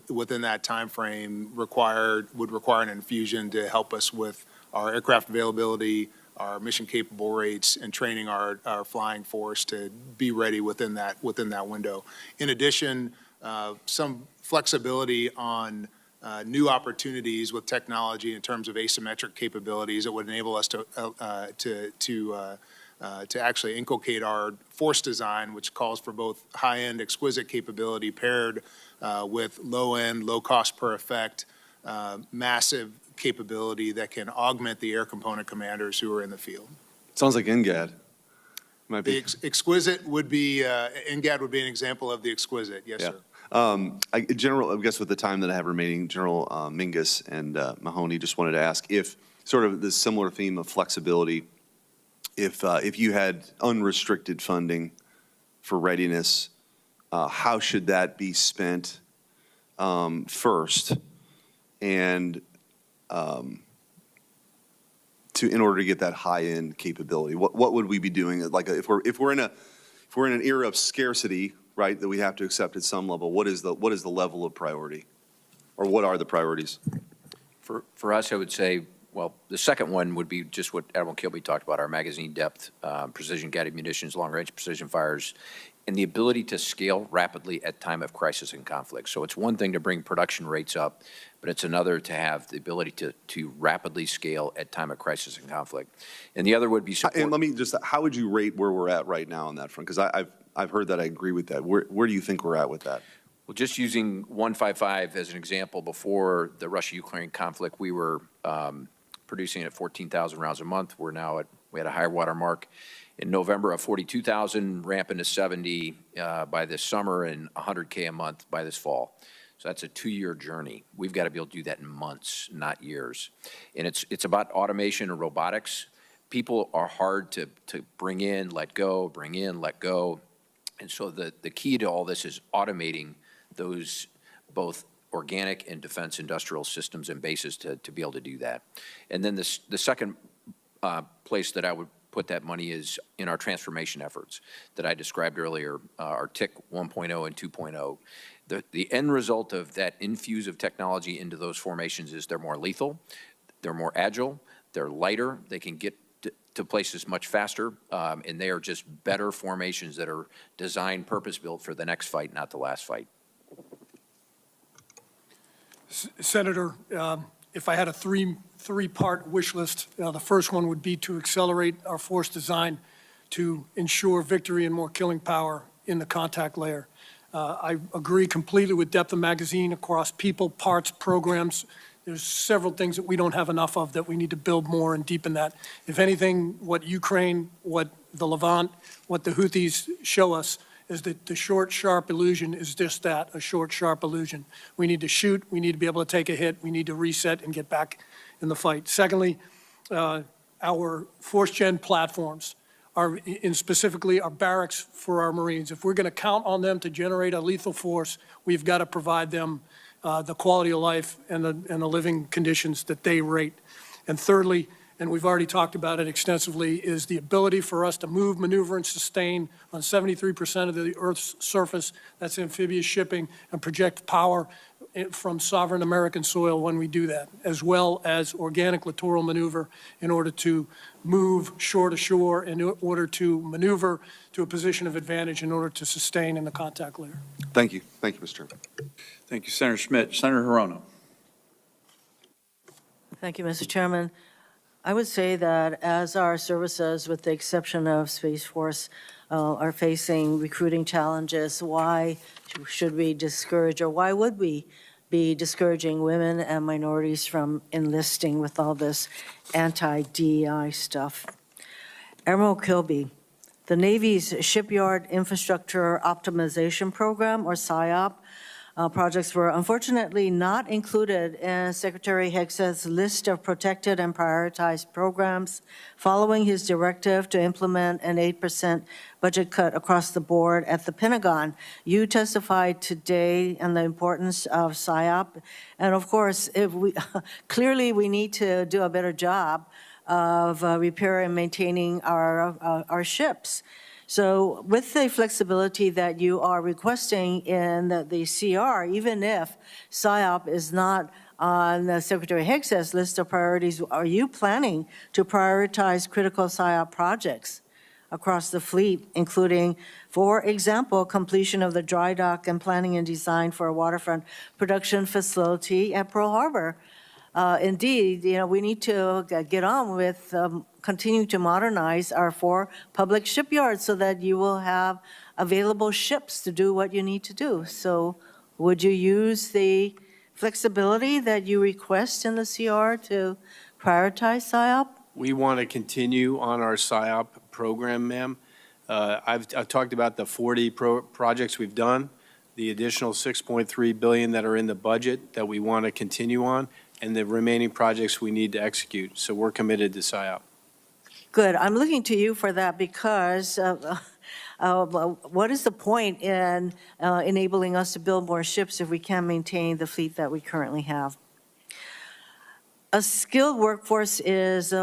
within that time frame would require an infusion to help us with our aircraft availability, our mission capable rates, and training our flying force to be ready within that window. In addition, some flexibility on new opportunities with technology in terms of asymmetric capabilities that would enable us to actually inculcate our force design, which calls for both high-end exquisite capability paired with low-end, low-cost per effect, massive capability that can augment the air component commanders who are in the field. Sounds like NGAD. Might be. The exquisite would be, NGAD would be an example of the exquisite, yes, Yeah. sir. General, I guess with the time that I have remaining, General Mingus and Mahoney, just wanted to ask if sort of the similar theme of flexibility, if you had unrestricted funding for readiness, how should that be spent first, and in order to get that high-end capability? What would we be doing? Like if we're in an era of scarcity, right, that we have to accept at some level, what is the level of priority, or what are the priorities? For us, I would say, well, the second one would be just what Admiral Kilby talked about, our magazine depth, precision-guided munitions, long-range precision fires, and the ability to scale rapidly at time of crisis and conflict. So it's one thing to bring production rates up, but it's another to have the ability to rapidly scale at time of crisis and conflict. And the other would be support. And let me just, how would you rate where we're at right now on that front? Because I've heard that, I agree with that. Where do you think we're at with that? Well, just using 155 as an example, before the Russia-Ukraine conflict, we were producing at 14,000 rounds a month. We had a high water mark in November of 42,000, ramping to 70 by this summer, and 100K a month by this fall. So that's a 2-year journey. We've got to be able to do that in months, not years. And it's about automation and robotics. People are hard to bring in, let go, bring in, let go. And so the key to all this is automating those both organic and defense industrial systems and bases to be able to do that. And then the second place that I would put that money is in our transformation efforts that I described earlier, our TIC 1.0 and 2.0. The end result of that infuse of technology into those formations is they're more lethal, they're more agile, they're lighter, they can get to places much faster, and they are just better formations that are designed, purpose-built for the next fight, not the last fight. Senator, if I had a three-part wish list, the first one would be to accelerate our force design to ensure victory and more killing power in the contact layer. I agree completely with depth of magazine across people, parts, programs. There's several things that we don't have enough of that we need to build more and deepen that. If anything, what Ukraine, what the Levant, what the Houthis show us is that the short, sharp illusion is just that, a short, sharp illusion. We need to shoot, we need to be able to take a hit, we need to reset and get back in the fight. Secondly, our force gen platforms specifically our barracks for our Marines. If we're going to count on them to generate a lethal force, we've got to provide them the quality of life and the living conditions that they rate. And thirdly, and we've already talked about it extensively, is the ability for us to move, maneuver, and sustain on 73% of the Earth's surface. That's amphibious shipping, and project power from sovereign American soil when we do that, as well as organic littoral maneuver in order to move shore to shore, in order to maneuver to a position of advantage in order to sustain in the contact layer. Thank you. Thank you, Mr. Chairman. Thank you, Senator Schmidt. Senator Hirono. Thank you, Mr. Chairman. I would say that as our services, with the exception of Space Force, are facing recruiting challenges, why should we discourage, or why would we be discouraging women and minorities from enlisting with all this anti-DEI stuff? Admiral Kilby, the Navy's Shipyard Infrastructure Optimization Program, or SIOP, projects were unfortunately not included in Secretary Hegseth's list of protected and prioritized programs following his directive to implement an 8% budget cut across the board at the Pentagon. You testified today on the importance of SIOP, and of course, clearly we need to do a better job of repair and maintaining our ships. So with the flexibility that you are requesting in the CR, even if SIOP is not on the Secretary Hegseth's list of priorities, are you planning to prioritize critical SIOP projects across the fleet, including, for example, completion of the dry dock and planning and design for a waterfront production facility at Pearl Harbor? Indeed, we need to get on with continuing to modernize our 4 public shipyards so that you will have available ships to do what you need to do. So would you use the flexibility that you request in the CR to prioritize SIOP? We want to continue on our SIOP program, ma'am. I've talked about the 40 projects we've done, the additional $6.3 billion that are in the budget that we want to continue on, and the remaining projects we need to execute. So we're committed to SIOP. Good. I'm looking to you for that because what is the point in enabling us to build more ships if we can't maintain the fleet that we currently have? A skilled workforce is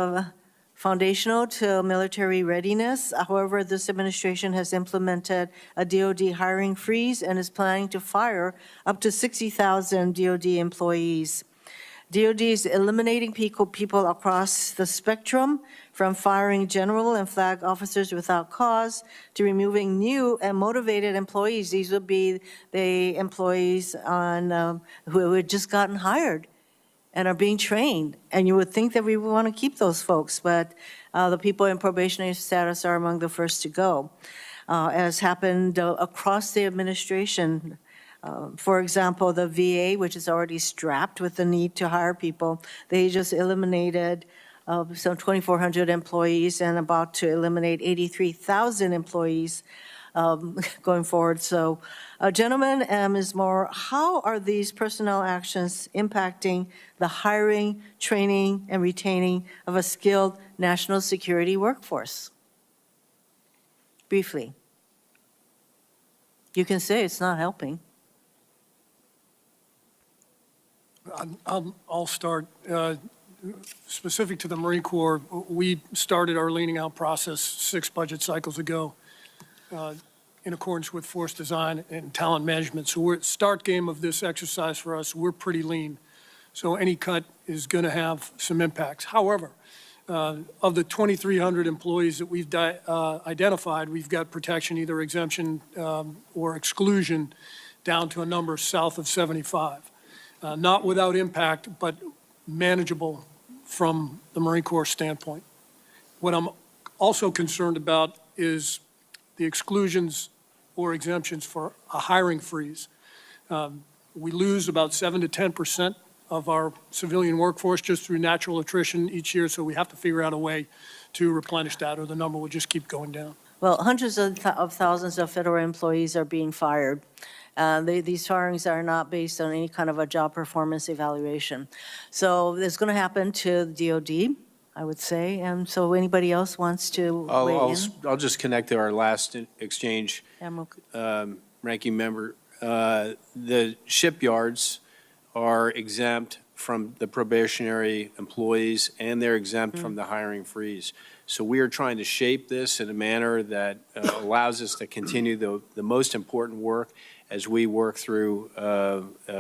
foundational to military readiness. However, this administration has implemented a DoD hiring freeze and is planning to fire up to 60,000 DoD employees. DoD is eliminating people across the spectrum, from firing general and flag officers without cause to removing new and motivated employees. These would be the employees who had just gotten hired and are being trained. And you would think that we would want to keep those folks, but the people in probationary status are among the first to go, as happened across the administration. For example, the VA, which is already strapped with the need to hire people, they just eliminated some 2,400 employees and about to eliminate 83,000 employees going forward. So, gentlemen and Ms. Maurer, how are these personnel actions impacting the hiring, training, and retaining of a skilled national security workforce? Briefly. You can say it's not helping. I'll start. Specific to the Marine Corps, we started our leaning out process 6 budget cycles ago in accordance with force design and talent management. So we're at the start game of this exercise for us. We're pretty lean. So any cut is going to have some impacts. However, of the 2,300 employees that we've identified, we've got protection, either exemption or exclusion, down to a number south of 75. Not without impact, but manageable from the Marine Corps standpoint. What I'm also concerned about is the exclusions or exemptions for a hiring freeze. We lose about 7 to 10% of our civilian workforce just through natural attrition each year, so we have to figure out a way to replenish that, or the number will just keep going down. Well, hundreds of thousands of federal employees are being fired. These firings are not based on any kind of a job performance evaluation. So it's going to happen to the DoD. I would say. And so anybody else wants to weigh in? I'll just connect to our last exchange, Admiral, ranking member. The shipyards are exempt from the probationary employees, and they're exempt from the hiring freeze. So we are trying to shape this in a manner that allows us to continue the most important work as we work through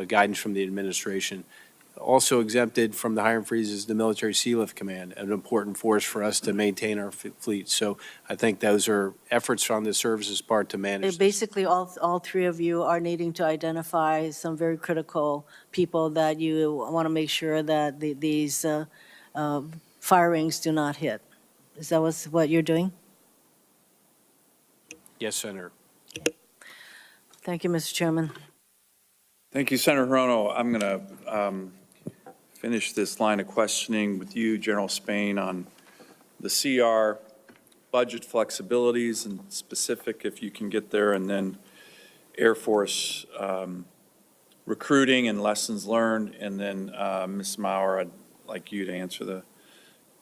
guidance from the administration. Also exempted from the hiring freeze is the Military Sea Lift Command, an important force for us to maintain our fleet. So I think those are efforts on the services part to manage this. basically, all three of you are needing to identify some very critical people that you want to make sure that these firings do not hit. Is that what you're doing? Yes, Senator. Thank you, Mr. Chairman. Thank you, Senator Hirono. I'm going to finish this line of questioning with you, General Spain, on the CR budget flexibilities and specific, if you can get there, and then Air Force recruiting and lessons learned, and then Ms. Maurer, I'd like you to answer the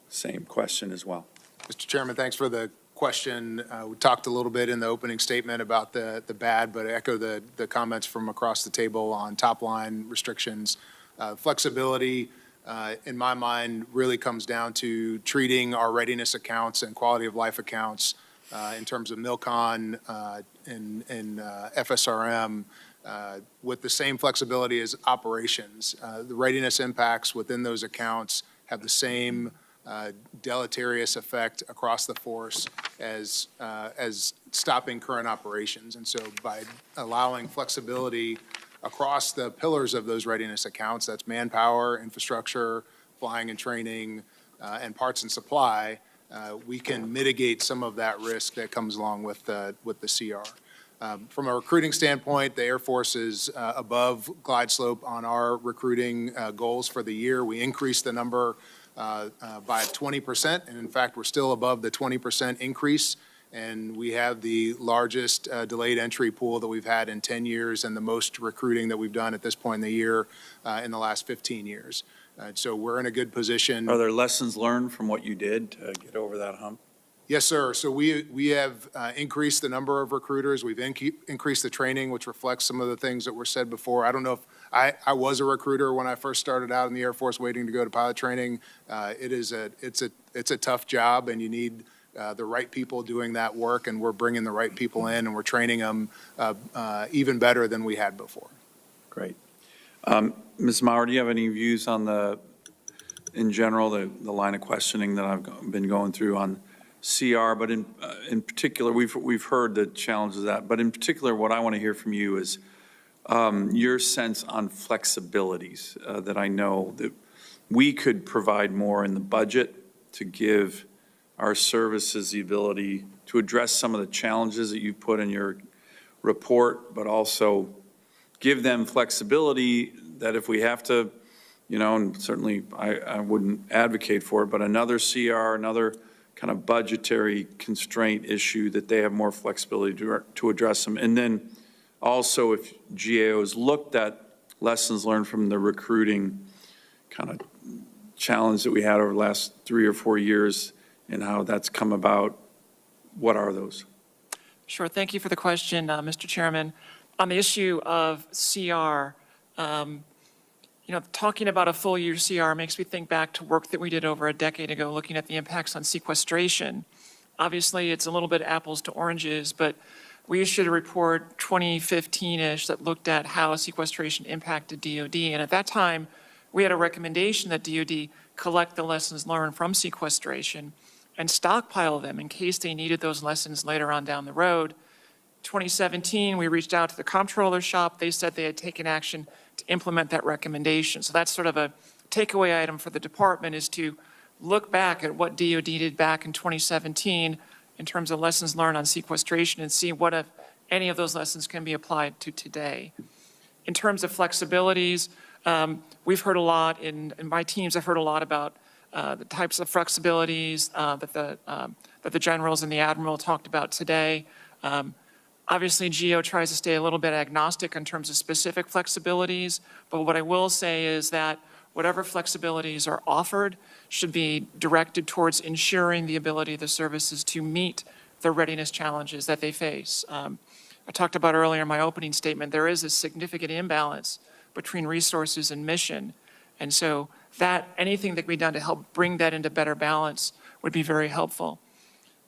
same question as well. Mr. Chairman, thanks for the question. We talked a little bit in the opening statement about the bad, but I echo the comments from across the table on top line restrictions. Flexibility, in my mind, really comes down to treating our readiness accounts and quality of life accounts in terms of MILCON and FSRM with the same flexibility as operations. The readiness impacts within those accounts have the same deleterious effect across the force as stopping current operations. And so by allowing flexibility across the pillars of those readiness accounts, that's manpower, infrastructure, flying and training, and parts and supply, we can mitigate some of that risk that comes along with the CR. From a recruiting standpoint, the Air Force is above glide slope on our recruiting goals for the year. We increased the number by 20%, and in fact, we're still above the 20% increase, and we have the largest delayed entry pool that we've had in 10 years and the most recruiting that we've done at this point in the year in the last 15 years. So we're in a good position. Are there lessons learned from what you did to get over that hump? Yes, sir. So we have increased the number of recruiters. We've increased the training, which reflects some of the things that were said before. I don't know if I was a recruiter when I first started out in the Air Force waiting to go to pilot training. It's a tough job, and you need the right people doing that work, and we're bringing the right people in, and we're training them even better than we had before. Great. Ms. Maurer, do you have any views on in general, the line of questioning that I've been going through on CR, but in particular, we've heard the challenges of that, but in particular, what I want to hear from you is your sense on flexibilities that I know that we could provide more in the budget to give our services the ability to address some of the challenges that you put in your report, but also give them flexibility that if we have to, and certainly I wouldn't advocate for it, but another CR, another kind of budgetary constraint issue, that they have more flexibility to address them. And then also if GAO has looked at lessons learned from the recruiting kind of challenge that we had over the last 3 or 4 years and how that's come about, what are those? Sure. Thank you for the question, Mr. Chairman. On the issue of CR, talking about a full year CR makes me think back to work that we did over a decade ago looking at the impacts on sequestration. Obviously, it's a little bit apples to oranges, but we issued a report 2015-ish that looked at how sequestration impacted DOD. And at that time, we had a recommendation that DOD collect the lessons learned from sequestration and stockpile them in case they needed those lessons later on down the road. 2017, we reached out to the comptroller shop. They said they had taken action to implement that recommendation. So that's sort of a takeaway item for the department, is to look back at what DOD did back in 2017 in terms of lessons learned on sequestration and see what, if any, of those lessons can be applied to today. In terms of flexibilities, we've heard a lot, in my teams have heard a lot about the types of flexibilities that the generals and the admiral talked about today. Obviously, GAO tries to stay a little bit agnostic in terms of specific flexibilities, but what I will say is that whatever flexibilities are offered should be directed towards ensuring the ability of the services to meet the readiness challenges that they face. I talked about earlier in my opening statement, there is a significant imbalance between resources and mission. And so that anything that can be done to help bring that into better balance would be very helpful.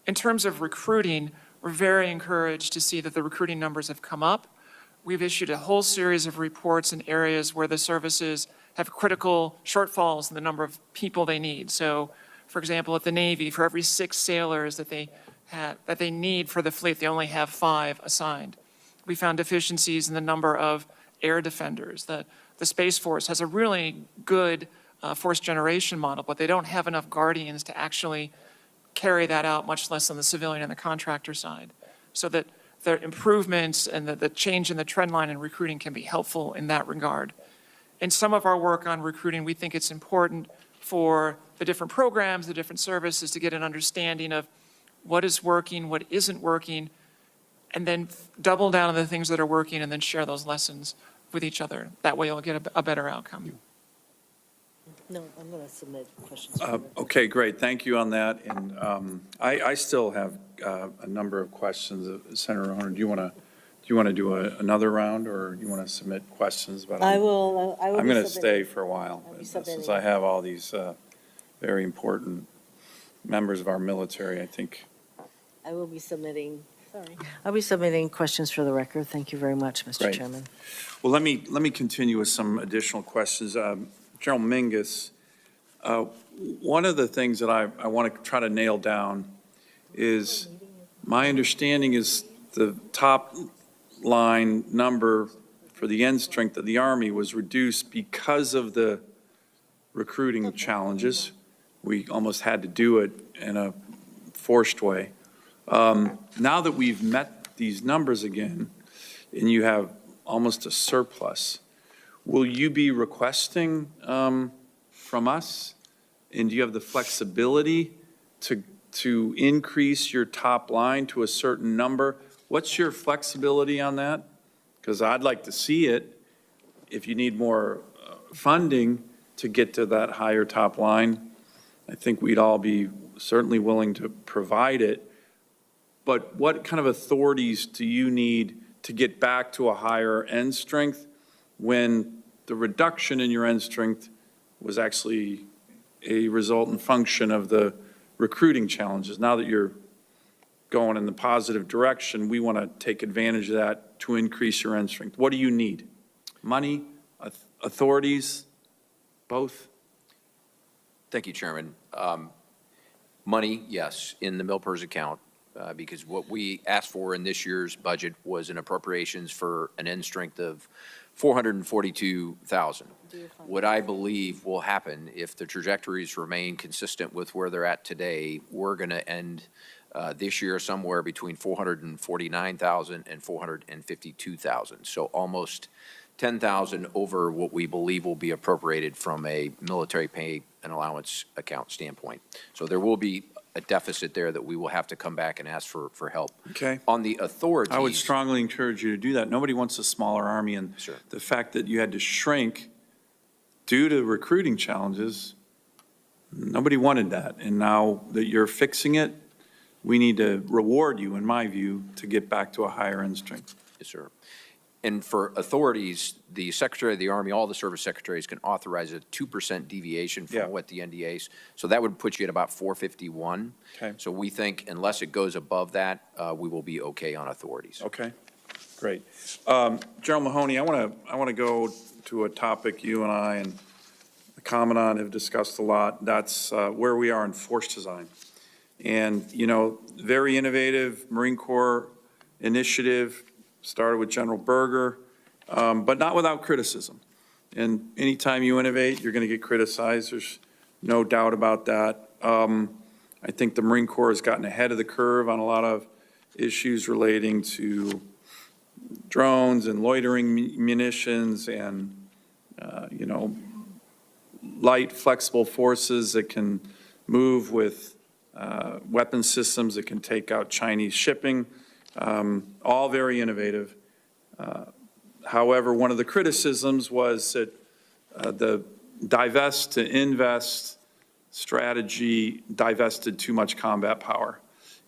In terms of recruiting, we're very encouraged to see that the recruiting numbers have come up. We've issued a whole series of reports in areas where the services have critical shortfalls in the number of people they need. So, for example, at the Navy, for every 6 sailors that they need for the fleet, they only have 5 assigned. We found deficiencies in the number of air defenders. The Space Force has a really good force generation model, but they don't have enough guardians to actually carry that out, much less on the civilian and the contractor side. So that the improvements and the change in the trend line in recruiting can be helpful in that regard. In some of our work on recruiting, we think it's important for the different programs, the different services to get an understanding of what is working, what isn't working, and then double down on the things that are working and then share those lessons with each other. That way you'll get a better outcome. No, I'm going to submit questions. Okay, great. Thank you on that. And I still have a number of questions. Senator Mahoney, do you want to do another round, or do you want to submit questions? But I will I'm going to submitting. stay for a while, I'll be since submitting. I have all these very important members of our military, I think. I will be submitting, sorry. I'll be submitting questions for the record. Thank you very much, Mr. Great. Chairman. Well, let me continue with some additional questions. General Mingus, one of the things that I want to try to nail down is, my understanding is the top line number for the end strength of the Army was reduced because of the recruiting challenges. We almost had to do it in a forced way. Now that we've met these numbers again, and you have almost a surplus, will you be requesting from us? And do you have the flexibility to increase your top line to a certain number? What's your flexibility on that? Because I'd like to see it. If you need more funding to get to that higher top line, I think we'd all be certainly willing to provide it. But what kind of authorities do you need to get back to a higher end strength when the reduction in your end strength was actually a resultant function of the recruiting challenges? Now that you're going in the positive direction, we want to take advantage of that to increase your end strength. What do you need? Money, authorities, both? Thank you, Chairman. Money, yes, in the MilPERS account, because what we asked for in this year's budget was an appropriations for an end strength of 442,000. What I believe will happen if the trajectories remain consistent with where they're at today, we're going to end this year somewhere between 449,000 and 452,000. So almost 10,000 over what we believe will be appropriated from a military pay and allowance account standpoint. So there will be a deficit there that we will have to come back and ask for help. Okay. On the authorities. I would strongly encourage you to do that. Nobody wants a smaller Army, and Sure. the fact that you had to shrink due to recruiting challenges, nobody wanted that. And now that you're fixing it, we need to reward you, in my view, to get back to a higher end strength. Yes, sir. And for authorities, the Secretary of the Army, all the service secretaries can authorize a 2% deviation from Yeah. what the NDAs. So that would put you at about 451. Okay. So we think unless it goes above that, we will be okay on authorities. Okay, great. General Mahoney, I want to go to a topic you and I and the Commandant have discussed a lot. That's where we are in force design. And, you know, very innovative Marine Corps initiative, started with General Berger, but not without criticism. And anytime you innovate, you're going to get criticized. There's no doubt about that. I think the Marine Corps has gotten ahead of the curve on a lot of issues relating to drones and loitering munitions and, you know, light, flexible forces that can move with weapon systems that can take out Chinese shipping. All very innovative. However, one of the criticisms was that the divest to invest strategy divested too much combat power.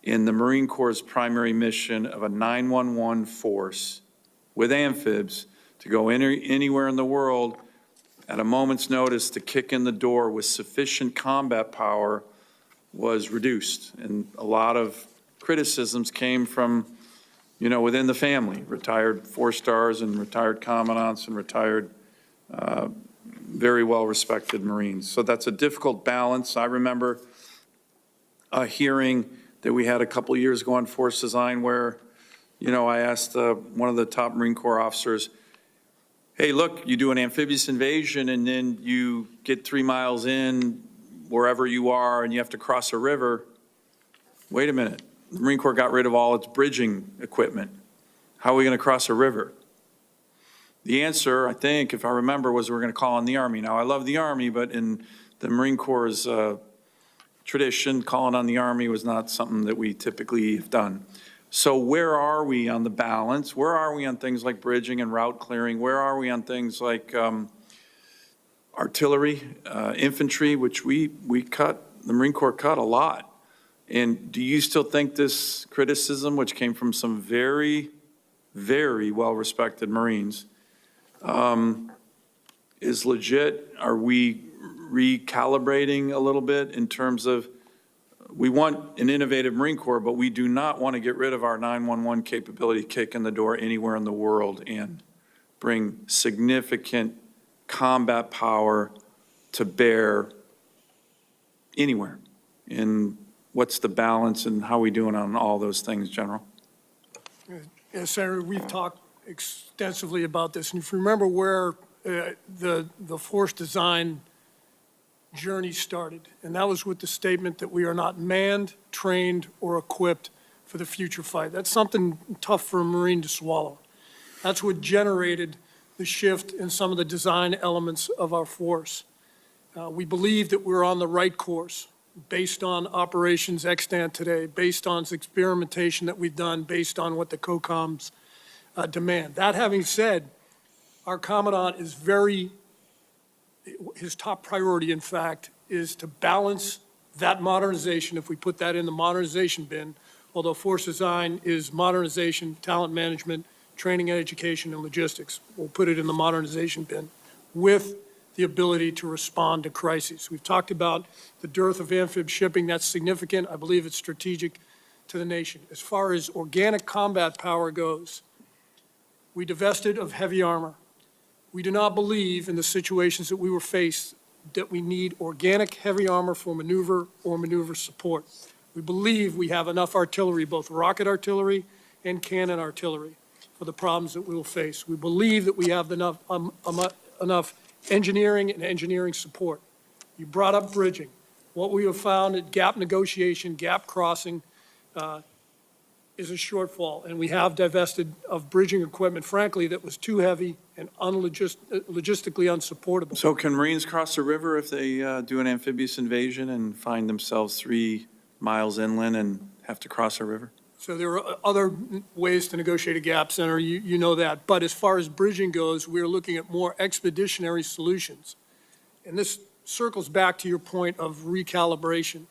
In the Marine Corps' primary mission of a 911 force with amphibs to go anywhere in the world at a moment's notice to kick in the door with sufficient combat power was reduced. And a lot of criticisms came from, within the family, retired 4-stars and retired commandants and retired very well-respected Marines. So that's a difficult balance. I remember a hearing that we had a couple of years ago on force design where, I asked one of the top Marine Corps officers, hey, look, you do an amphibious invasion and then you get 3 miles in wherever you are and you have to cross a river. Wait a minute. The Marine Corps got rid of all its bridging equipment. How are we going to cross a river? The answer, I think, if I remember, was we're going to call on the Army. Now, I love the Army, but in the Marine Corps' tradition, calling on the Army was not something that we typically have done. So where are we on the balance? Where are we on things like bridging and route clearing? Where are we on things like artillery, infantry, which we cut, the Marine Corps cut a lot? And do you still think this criticism, which came from some very, very well-respected Marines, is legit? Are we recalibrating a little bit in terms of, we want an innovative Marine Corps, but we do not want to get rid of our 911 capability, kick in the door anywhere in the world and bring significant combat power to bear anywhere? And what's the balance and how are we doing on all those things, General? Yes, Senator, we've talked extensively about this. And if you remember where the force design journey started, and that was with the statement that we are not manned, trained, or equipped for the future fight. That's something tough for a Marine to swallow. That's what generated the shift in some of the design elements of our force. We believe that we're on the right course based on operations extant today, based on experimentation that we've done, based on what the COCOMs demand. That having said, our Commandant is his top priority, in fact, is to balance that modernization, if we put that in the modernization bin, although force design is modernization, talent management, training and education, and logistics. We'll put it in the modernization bin with the ability to respond to crises. We've talked about the dearth of amphib shipping. That's significant. I believe it's strategic to the nation. As far as organic combat power goes, we divested of heavy armor. We do not believe in the situations that we were faced that we need organic heavy armor for maneuver or maneuver support. We believe we have enough artillery, both rocket artillery and cannon artillery, for the problems that we will face. We believe that we have enough engineering and engineering support. You brought up bridging. What we have found at gap negotiation, gap crossing, is a shortfall, and we have divested of bridging equipment, frankly, that was too heavy and logistically unsupportable. So can Marines cross the river if they do an amphibious invasion and find themselves 3 miles inland and have to cross a river? So there are other ways to negotiate a gap, Senator, you know that. But as far as bridging goes, we're looking at more expeditionary solutions. And this circles back to your point of recalibration.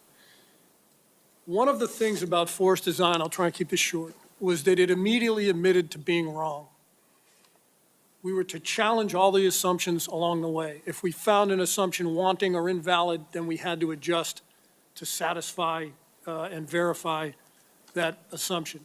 One of the things about force design, I'll try and keep this short, was that it immediately admitted to being wrong. We were to challenge all the assumptions along the way. If we found an assumption wanting or invalid, then we had to adjust to satisfy and verify that assumption.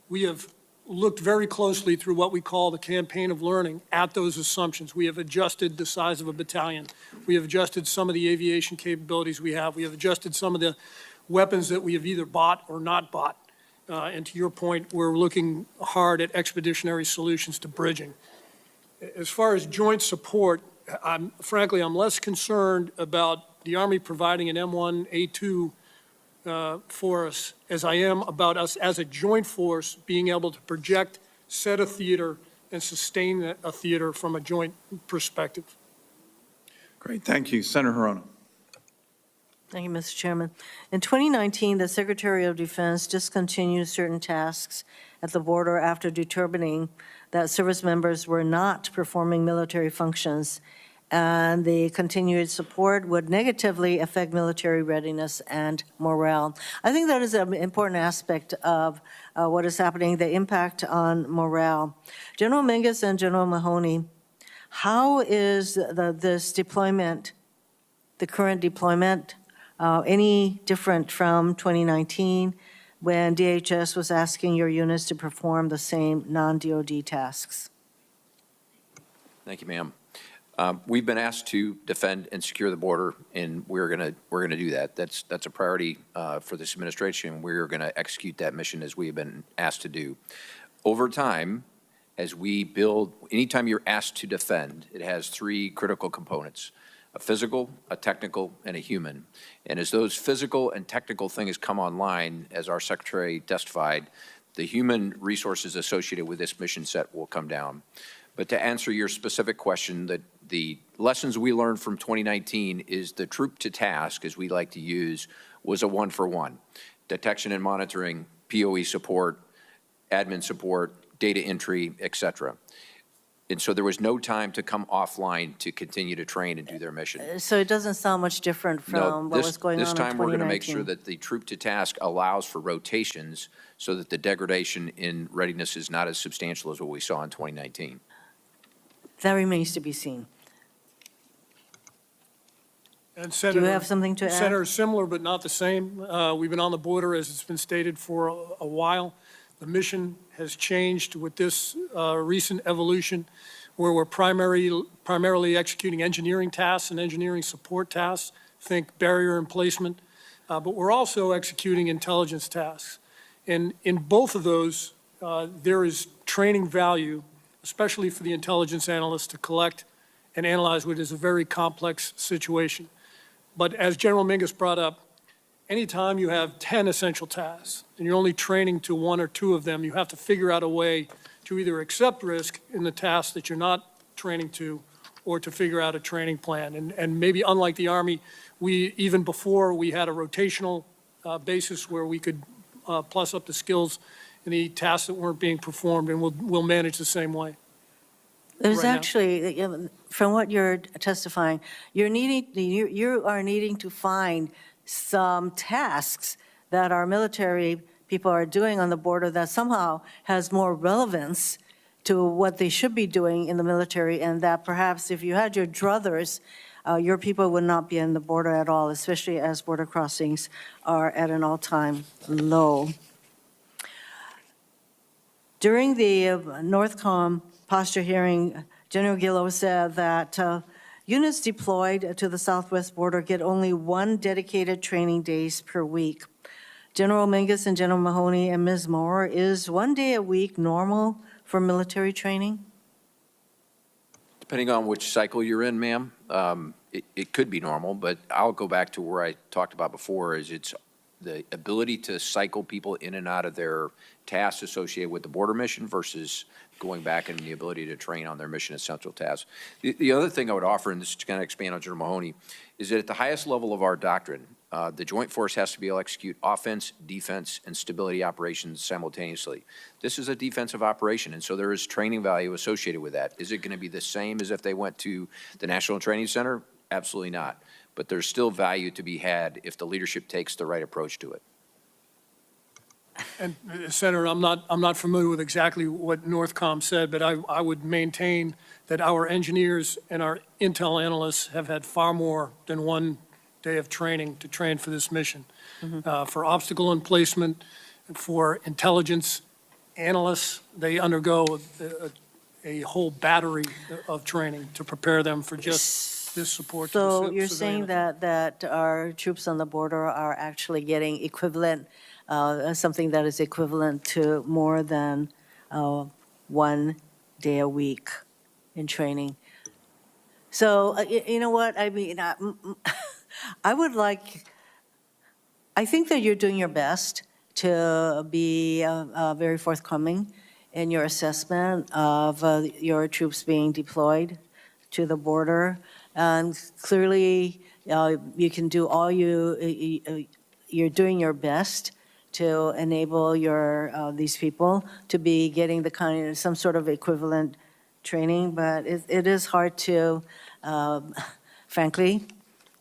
We have looked very closely through what we call the campaign of learning at those assumptions. We have adjusted the size of a battalion. We have adjusted some of the aviation capabilities we have. We have adjusted some of the weapons that we have either bought or not bought. And to your point, we're looking hard at expeditionary solutions to bridging. As far as joint support, frankly, I'm less concerned about the Army providing an M1A2 for us as I am about us as a joint force being able to project, set a theater, and sustain a theater from a joint perspective. Great, thank you. Senator Hirono. Thank you, Mr. Chairman. In 2019, the Secretary of Defense discontinued certain tasks at the border after determining that service members were not performing military functions and the continued support would negatively affect military readiness and morale. I think that is an important aspect of what is happening, the impact on morale. General Mingus and General Mahoney, how is this deployment, the current deployment, any different from 2019 when DHS was asking your units to perform the same non-DOD tasks? Thank you, ma'am. We've been asked to defend and secure the border, and we're gonna do that. That's a priority for this administration. We're gonna execute that mission as we have been asked to do. Over time, as we build, anytime you're asked to defend, it has three critical components: a physical, a technical, and a human. And as those physical and technical things come online, as our secretary testified, the human resources associated with this mission set will come down. But to answer your specific question, the lessons we learned from 2019 is the troop to task, as we like to use, was a 1-for-1. Detection and monitoring, POE support, admin support, data entry, et cetera. And so there was no time to come offline to continue to train and do their mission. So it doesn't sound much different from what was going on in 2019. This time, we're going to make sure that the troop to task allows for rotations so that the degradation in readiness is not as substantial as what we saw in 2019. That remains to be seen. And Do Senator, you have something to add? Senator, similar but not the same. We've been on the border, as it's been stated, for a while. The mission has changed with this recent evolution, where we're primarily executing engineering tasks and engineering support tasks, think barrier emplacement, but we're also executing intelligence tasks. And in both of those, there is training value, especially for the intelligence analysts, to collect and analyze what is a very complex situation. But as General Mingus brought up, anytime you have 10 essential tasks and you're only training to 1 or 2 of them, you have to figure out a way to either accept risk in the tasks that you're not training to, or to figure out a training plan. And maybe unlike the Army, even before we had a rotational basis where we could plus up the skills in the tasks that weren't being performed, and we'll manage the same way. There's right now. actually, from what you're testifying, you are needing to find some tasks that our military people are doing on the border that somehow has more relevance to what they should be doing in the military, and that perhaps if you had your druthers, your people would not be in the border at all, especially as border crossings are at an all-time low. During the Northcom posture hearing, General Guetlein said that units deployed to the southwest border get only 1 dedicated training days per week. General Mingus and General Mahoney and Ms. Maurer, is 1 day a week normal for military training? Depending on which cycle you're in, ma'am, it could be normal, but I'll go back to where I talked about before, is it's the ability to cycle people in and out of their tasks associated with the border mission versus going back and the ability to train on their mission essential tasks. The other thing I would offer, and this is going to expand on General Mahoney, is that at the highest level of our doctrine, the Joint Force has to be able to execute offense, defense, and stability operations simultaneously. This is a defensive operation, and so there is training value associated with that. Is it going to be the same as if they went to the National Training Center? Absolutely not. But there's still value to be had if the leadership takes the right approach to it. And Senator, I'm not familiar with exactly what Northcom said, but I would maintain that our engineers and our intel analysts have had far more than 1 day of training to train for this mission. For obstacle emplacement, for intelligence analysts, they undergo a whole battery of training to prepare them for just this support. So you're saying that our troops on the border are actually getting equivalent, something that is equivalent to more than 1 day a week in training. So, you know what, I mean, I think that you're doing your best to be very forthcoming in your assessment of your troops being deployed to the border. And clearly, you can do all you're doing your best to enable these people to be getting some sort of equivalent training, but it is hard to, frankly,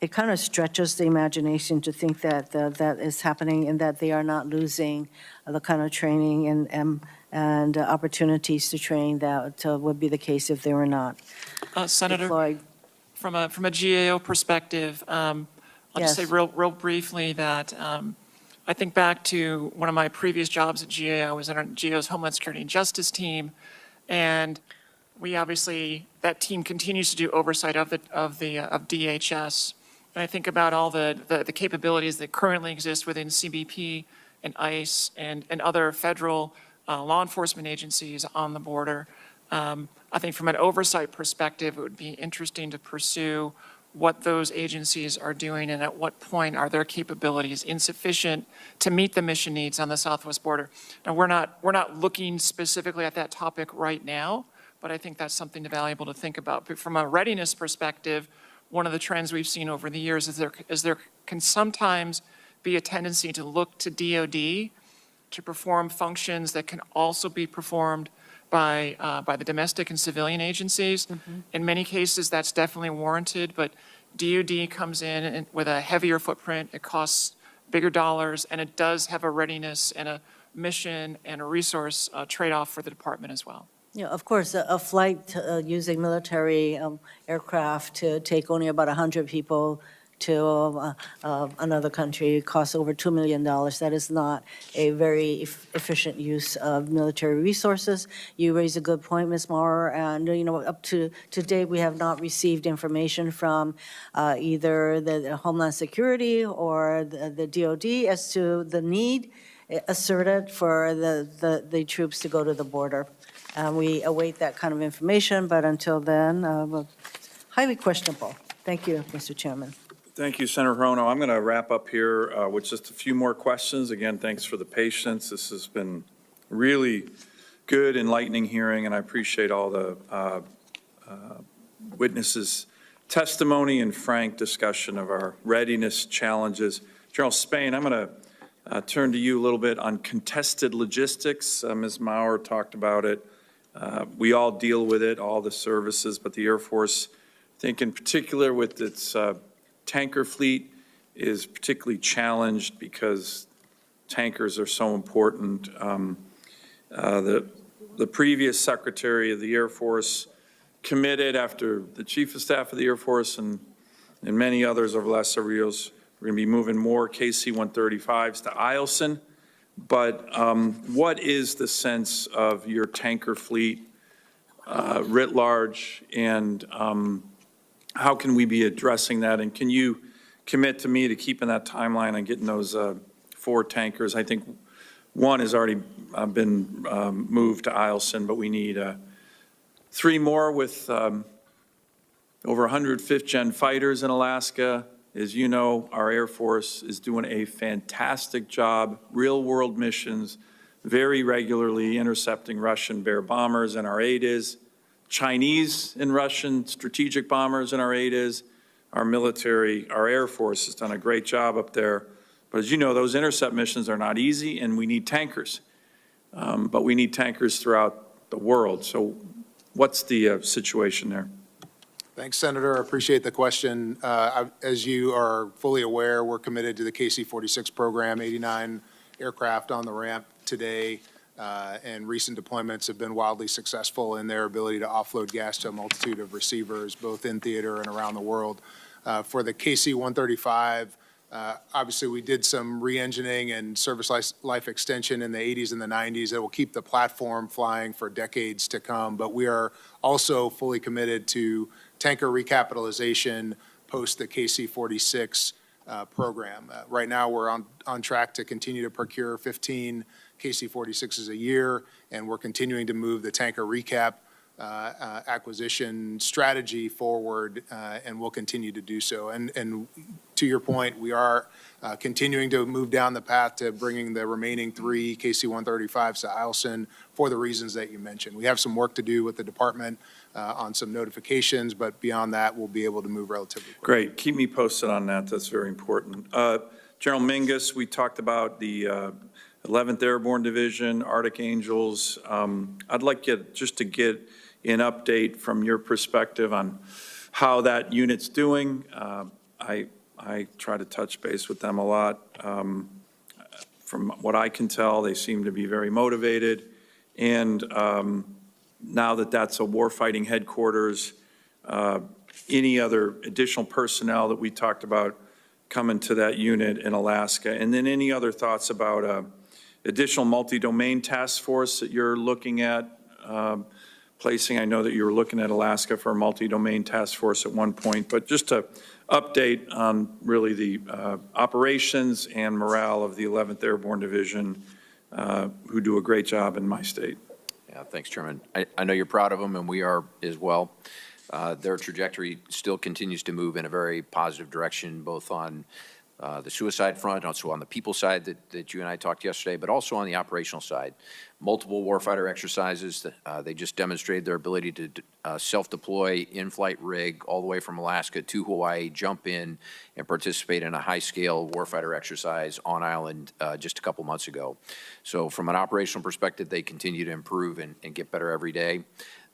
it kind of stretches the imagination to think that that is happening and that they are not losing the kind of training and opportunities to train that would be the case if they were not Senator, deployed. from a GAO perspective, I'll just say Yes. real briefly that I think back to one of my previous jobs at GAO. I was in our GAO's Homeland Security and Justice team, and we obviously, that team continues to do oversight of DHS. And I think about all the capabilities that currently exist within CBP and ICE and other federal law enforcement agencies on the border. I think from an oversight perspective, it would be interesting to pursue what those agencies are doing and at what point are their capabilities insufficient to meet the mission needs on the southwest border. Now, we're not looking specifically at that topic right now, but I think that's something valuable to think about. But from a readiness perspective, one of the trends we've seen over the years is there can sometimes be a tendency to look to DOD to perform functions that can also be performed by the domestic and civilian agencies. Mm-hmm. In many cases, that's definitely warranted, but DOD comes in with a heavier footprint, it costs bigger dollars, and it does have a readiness and a mission and a resource trade-off for the department as well. Yeah, of course, a flight using military aircraft to take only about 100 people to another country costs over $2 million. That is not a very efficient use of military resources. You raise a good point, Ms. Maurer, and up to date, we have not received information from either the Homeland Security or the DOD as to the need asserted for the troops to go to the border. We await that kind of information, but until then, highly questionable. Thank you, Mr. Chairman. Thank you, Senator Hirono. I'm going to wrap up here with just a few more questions. Again, thanks for the patience. This has been really good, enlightening hearing, and I appreciate all the witnesses' testimony and frank discussion of our readiness challenges. General Spain, I'm going to turn to you a little bit on contested logistics. Ms. Maurer talked about it. We all deal with it, all the services, but the Air Force, I think in particular with its tanker fleet, is particularly challenged because tankers are so important. The previous Secretary of the Air Force committed, after the Chief of Staff of the Air Force and many others over the last several years, we're going to be moving more KC-135s to Eielson. But what is the sense of your tanker fleet writ large, and how can we be addressing that? And can you commit to me to keeping that timeline on getting those 4 tankers? I think one has already been moved to Eielson, but we need 3 more with over 100 fifth-gen fighters in Alaska. As you know, our Air Force is doing a fantastic job, real-world missions, very regularly intercepting Russian Bear bombers in our ADIS, Chinese and Russian strategic bombers in our ADIS. Our military, our Air Force has done a great job up there. But as you know, those intercept missions are not easy, and we need tankers. But we need tankers throughout the world. So what's the situation there? Thanks, Senator. I appreciate the question. As you are fully aware, we're committed to the KC-46 program, 89 aircraft on the ramp today, and recent deployments have been wildly successful in their ability to offload gas to a multitude of receivers, both in theater and around the world. For the KC-135, obviously we did some re-engineering and service life extension in the 80s and the 90s that will keep the platform flying for decades to come, but we are also fully committed to tanker recapitalization post the KC-46 program. Right now, we're on track to continue to procure 15 KC-46s a year, and we're continuing to move the tanker recap acquisition strategy forward, and we'll continue to do so. And to your point, we are continuing to move down the path to bringing the remaining 3 KC-135s to Eielson for the reasons that you mentioned. We have some work to do with the department on some notifications, but beyond that, we'll be able to move relatively quickly. Great. Keep me posted on that. That's very important. General Mingus, we talked about the 11th Airborne Division, Arctic Angels. I'd like just to get an update from your perspective on how that unit's doing. I try to touch base with them a lot. From what I can tell, they seem to be very motivated. And now that that's a warfighting headquarters, any other additional personnel that we talked about coming to that unit in Alaska? And then any other thoughts about additional multi-domain task force that you're looking at placing? I know that you were looking at Alaska for a multi-domain task force at one point, but just to update on really the operations and morale of the 11th Airborne Division, who do a great job in my state. Yeah, thanks, Chairman. I know you're proud of them, and we are as well. Their trajectory still continues to move in a very positive direction, both on the suicide front, also on the people side that you and I talked yesterday, but also on the operational side. Multiple warfighter exercises. They just demonstrated their ability to self-deploy in-flight rig all the way from Alaska to Hawaii, jump in and participate in a high-scale warfighter exercise on island just a couple months ago. So from an operational perspective, they continue to improve and get better every day.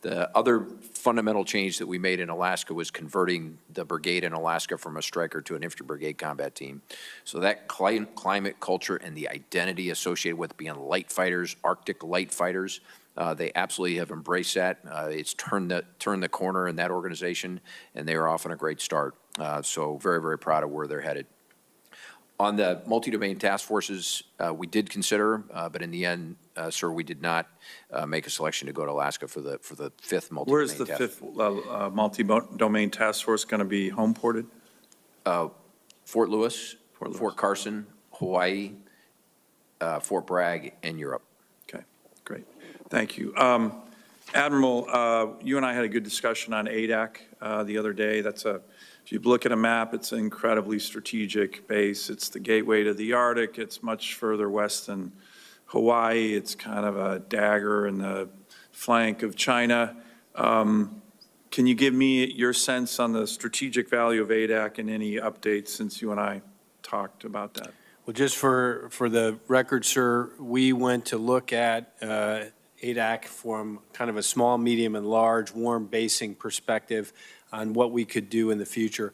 The other fundamental change that we made in Alaska was converting the brigade in Alaska from a striker to an infantry brigade combat team. So that climate, culture, and the identity associated with being light fighters, Arctic light fighters, they absolutely have embraced that. It's turned the corner in that organization, and they are off on a great start. So very, very proud of where they're headed. On the multi-domain task forces, we did consider, but in the end, sir, we did not make a selection to go to Alaska for the fifth multi-domain. Where's the fifth multi-domain task force going to be home ported? Fort Lewis, Fort Carson, Hawaii, Fort Bragg, and Europe. Okay, great. Thank you. Admiral, you and I had a good discussion on ADAC the other day. If you look at a map, it's an incredibly strategic base. It's the gateway to the Arctic. It's much further west than Hawaii. It's kind of a dagger in the flank of China. Can you give me your sense on the strategic value of ADAC and any updates since you and I talked about that? Well, just for the record, sir, we went to look at ADAC from kind of a small, medium, and large warm basing perspective on what we could do in the future.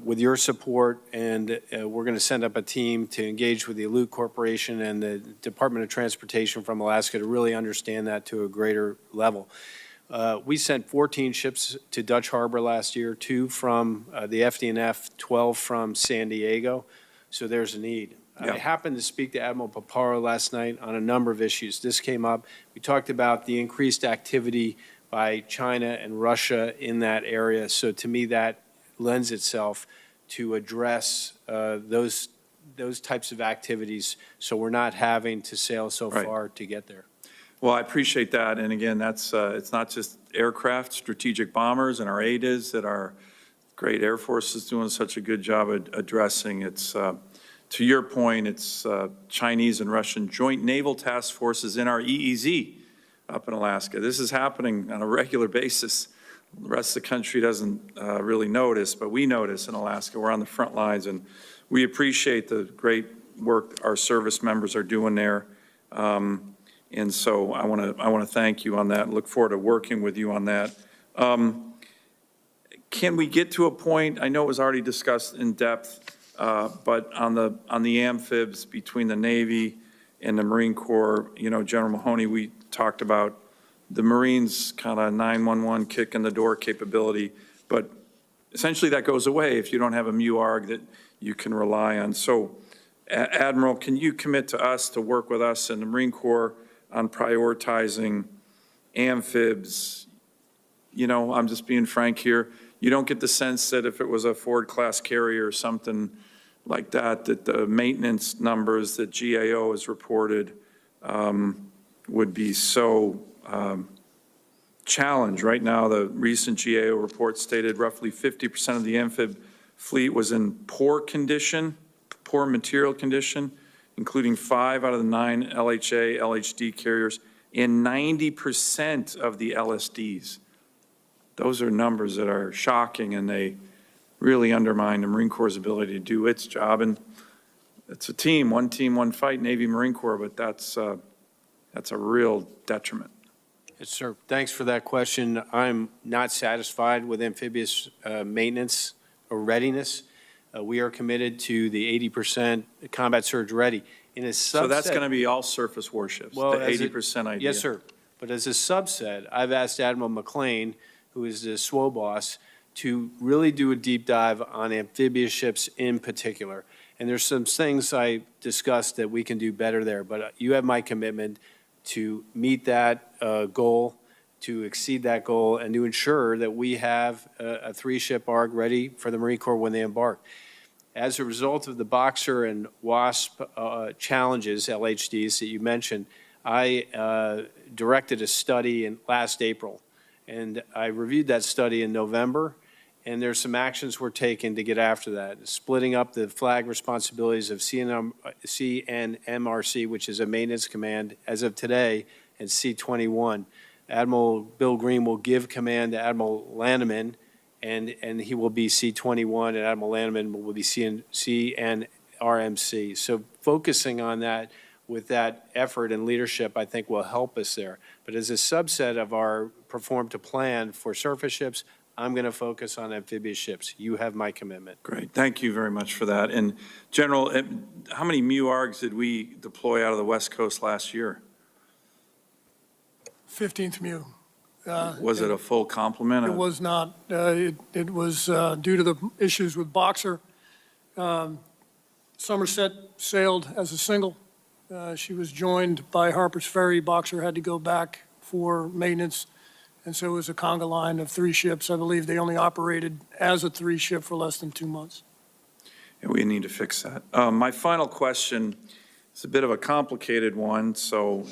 With your support, and we're going to send up a team to engage with the Alute Corporation and the Department of Transportation from Alaska to really understand that to a greater level. We sent 14 ships to Dutch Harbor last year, 2 from the FDNF, 12 from San Diego, so there's a need. Yeah. I happened to speak to Admiral Paparo last night on a number of issues. This came up. We talked about the increased activity by China and Russia in that area. So to me, that lends itself to address those types of activities, so we're not having to sail so far to get there. Well, I appreciate that. And again, that's it's not just aircraft, strategic bombers, and our ADAs that our great Air Force is doing such a good job at addressing. It's, to your point, it's Chinese and Russian joint naval task forces in our EEZ up in Alaska. This is happening on a regular basis. The rest of the country doesn't really notice, but we notice in Alaska. We're on the front lines, and we appreciate the great work our service members are doing there. And so I want to thank you on that and look forward to working with you on that. Can we get to a point, I know it was already discussed in depth, but on the amphibs between the Navy and the Marine Corps, you know, General Mahoney, we talked about the Marines kind of 911 kick in the door capability, but essentially that goes away if you don't have a MUARG that you can rely on. So, Admiral, can you commit to us to work with us in the Marine Corps on prioritizing amphibs? You know, I'm just being frank here. You don't get the sense that if it was a Ford-class carrier or something like that, that the maintenance numbers that GAO has reported would be so challenged. Right now, the recent GAO report stated roughly 50% of the amphib fleet was in poor condition, poor material condition, including 5 out of the 9 LHA, LHD carriers, and 90% of the LSDs. Those are numbers that are shocking, and they really undermine the Marine Corps' ability to do its job. And it's a team, one fight, Navy, Marine Corps, but that's a real detriment. Yes, sir. Thanks for that question. I'm not satisfied with amphibious maintenance or readiness. We are committed to the 80% combat surge ready. In a subset, So that's going to be all surface warships, the 80% idea? Yes, sir. But as a subset, I've asked Admiral McLean, who is the SWO boss, to really do a deep dive on amphibious ships in particular. And there's some things I discussed that we can do better there, but you have my commitment to meet that goal, to exceed that goal, and to ensure that we have a three-ship ARG ready for the Marine Corps when they embark. As a result of the Boxer and WASP challenges, LHDs, that you mentioned, I directed a study in last April, and I reviewed that study in November, and there's some actions were taken to get after that, splitting up the flag responsibilities of CNMRC, which is a maintenance command as of today, and C-21. Admiral Bill Green will give command to Admiral Lanneman, and he will be C-21, and Admiral Lanneman will be CNRMC. So focusing on that with that effort and leadership, I think will help us there. But as a subset of our perform to plan for surface ships, I'm going to focus on amphibious ships. You have my commitment. Great. Thank you very much for that. And General, how many MU-ARGs did we deploy out of the West Coast last year? 15th MU. Was it a full complement? It was not. It was due to the issues with Boxer. Somerset sailed as a single. She was joined by Harper's Ferry. Boxer had to go back for maintenance, and so it was a conga line of 3 ships. I believe they only operated as a 3-ship for less than 2 months. And we need to fix that. My final question is a bit of a complicated one, so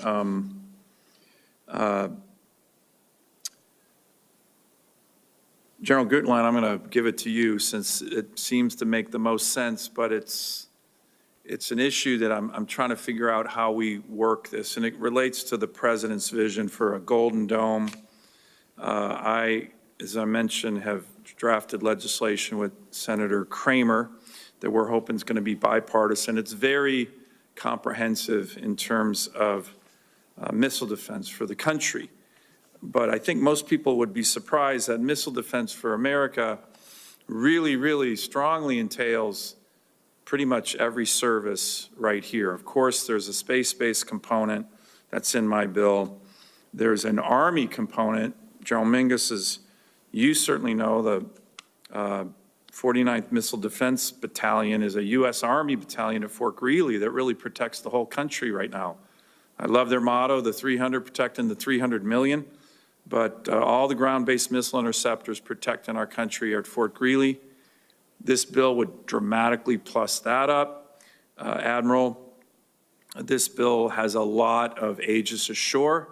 General Guetlein, I'm going to give it to you since it seems to make the most sense, but it's an issue that I'm trying to figure out how we work this, and it relates to the President's vision for a Golden Dome. I, as I mentioned, have drafted legislation with Senator Kramer that we're hoping is going to be bipartisan. It's very comprehensive in terms of missile defense for the country. But I think most people would be surprised that missile defense for America really, really strongly entails pretty much every service right here. Of course, there's a space-based component that's in my bill. There's an Army component. General Mingus, as you certainly know, the 49th Missile Defense Battalion is a U.S. Army battalion at Fort Greely that really protects the whole country right now. I love their motto, the 300 protecting the 300 million. But all the ground-based missile interceptors protecting our country are at Fort Greely. This bill would dramatically plus that up. Admiral, this bill has a lot of Aegis Ashore